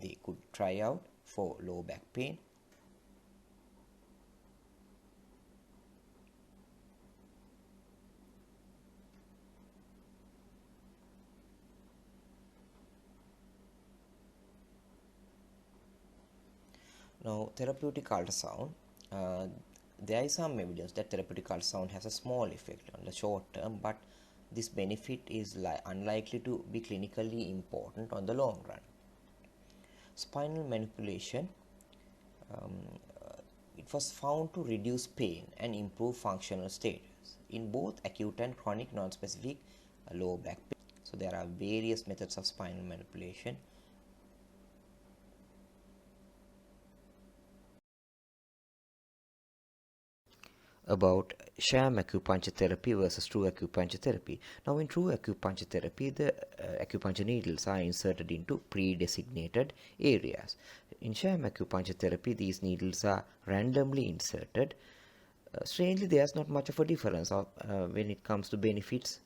they could try out for low back pain. Now, therapeutic ultrasound, there is some evidence that therapeutic ultrasound has a small effect on the short term, but this benefit is unlikely to be clinically important on the long run. Spinal manipulation, it was found to reduce pain and improve functional status in both acute and chronic non-specific low back pain. So there are various methods of spinal manipulation. About sham acupuncture therapy versus true acupuncture therapy. Now, in true acupuncture therapy, the acupuncture needles are inserted into pre-designated areas. In sham acupuncture therapy, these needles are randomly inserted. Strangely, there's not much of a difference when it comes to benefits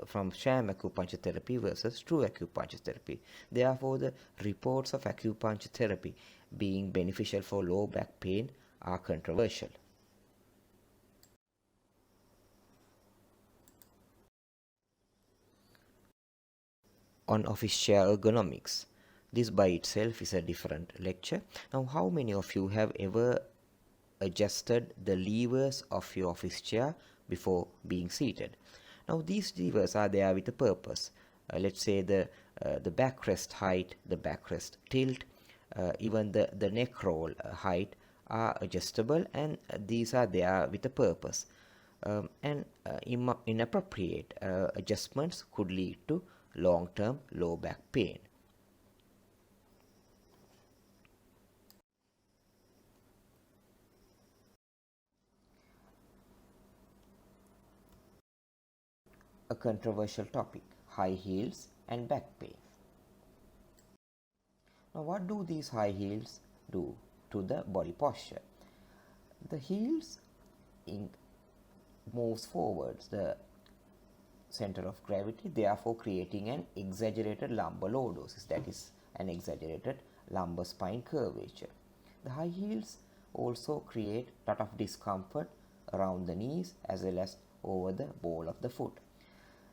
from sham acupuncture therapy versus true acupuncture therapy. Therefore, the reports of acupuncture therapy being beneficial for low back pain are controversial. On office chair ergonomics. This by itself is a different lecture. Now, how many of you have ever adjusted the levers of your office chair before being seated. Now these levers are there with a purpose. Let's say the backrest height, the backrest tilt, even the neck roll height are adjustable, and these are there with a purpose. And inappropriate adjustments could lead to long-term low back pain. A controversial topic: high heels and back pain. Now, what do these high heels do to the body posture? The heels moves forwards the center of gravity, therefore creating an exaggerated lumbar lordosis, that is an exaggerated lumbar spine curvature. The high heels also create a lot of discomfort around the knees as well as over the ball of the foot.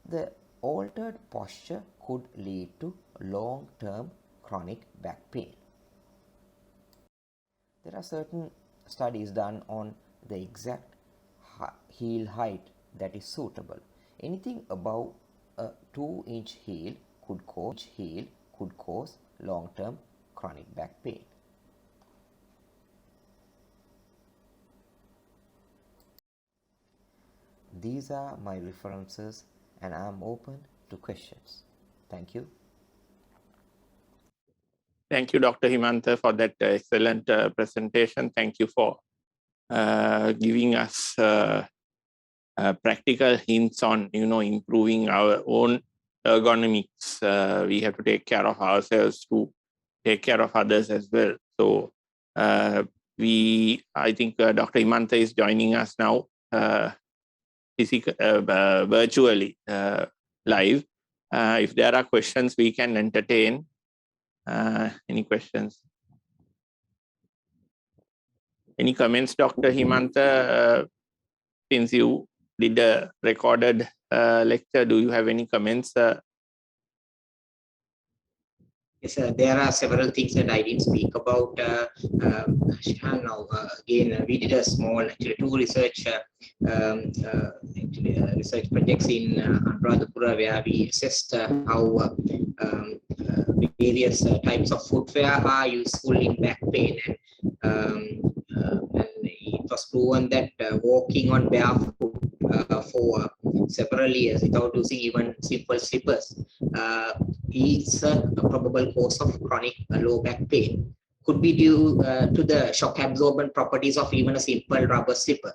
The altered posture could lead to long-term chronic back pain. There are certain studies done on the exact heel height that is suitable. Anything above a 2-inch heel could cause long-term chronic back pain. These are my references, and I am open to questions. Thank you. Thank you, Dr. Himantha, for that excellent presentation. Thank you for giving us practical hints on, improving our own ergonomics. We have to take care of ourselves to take care of others as well. So I think Dr. Himantha is joining us now virtually live. If there are questions, we can entertain. Any questions? Any comments, Dr. Himantha? Since you did a recorded lecture, do you have any comments? Yes, there are several things that I didn't speak about. Now, again, we did a small, actually, two research research projects in Anuradhapura, where we assessed how various types of footwear are useful in back pain, and it was proven that walking on barefoot for several years without using even simple slippers is a probable cause of chronic low back pain. Could be due to the shock absorbent properties of even a simple rubber slipper.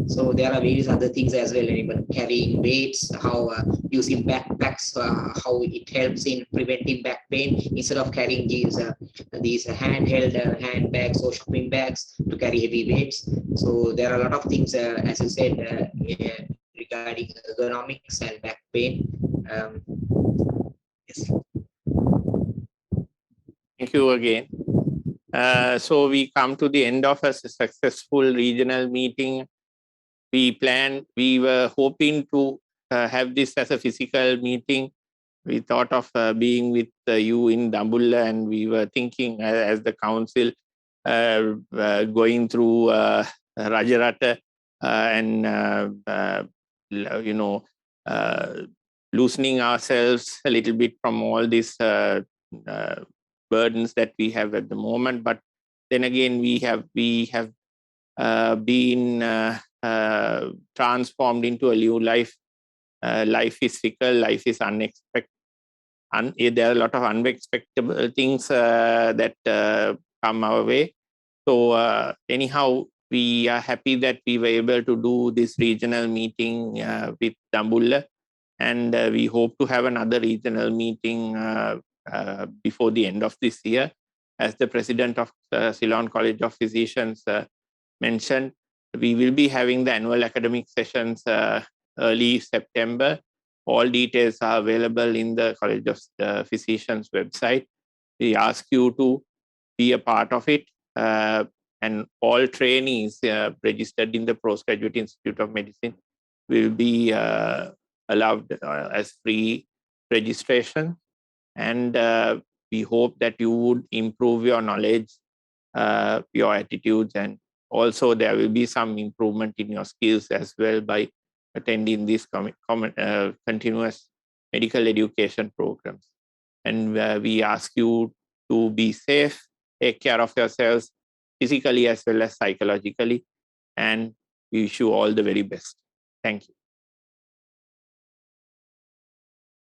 So there are various other things as well, even carrying weights, how using backpacks, how it helps in preventing back pain instead of carrying these handheld handbags or shopping bags to carry heavy weights. So there are a lot of things, as you said, regarding ergonomics and back pain. Yes. Thank you again. So we come to the end of a successful regional meeting. We were hoping to have this as a physical meeting. We thought of being with you in Dambulla, and we were thinking as the council going through Rajarata and loosening ourselves a little bit from all these burdens that we have at the moment. But then again, we have been transformed into a new life. Life is fickle, life is unexpected. There are a lot of unexpected things that come our way. So anyhow, we are happy that we were able to do this regional meeting with Dambulla, and we hope to have another regional meeting before the end of this year. As the president of Ceylon College of Physicians mentioned, we will be having the annual academic sessions early September. All details are available in the College of Physicians website. We ask you to be a part of it, and all trainees registered in the Postgraduate Institute of Medicine will be allowed as free registration. And we hope that you would improve your knowledge, your attitudes, and also there will be some improvement in your skills as well by attending these continuous medical education programs. And we ask you to be safe, take care of yourselves physically as well as psychologically, and we wish you all the very best. Thank you.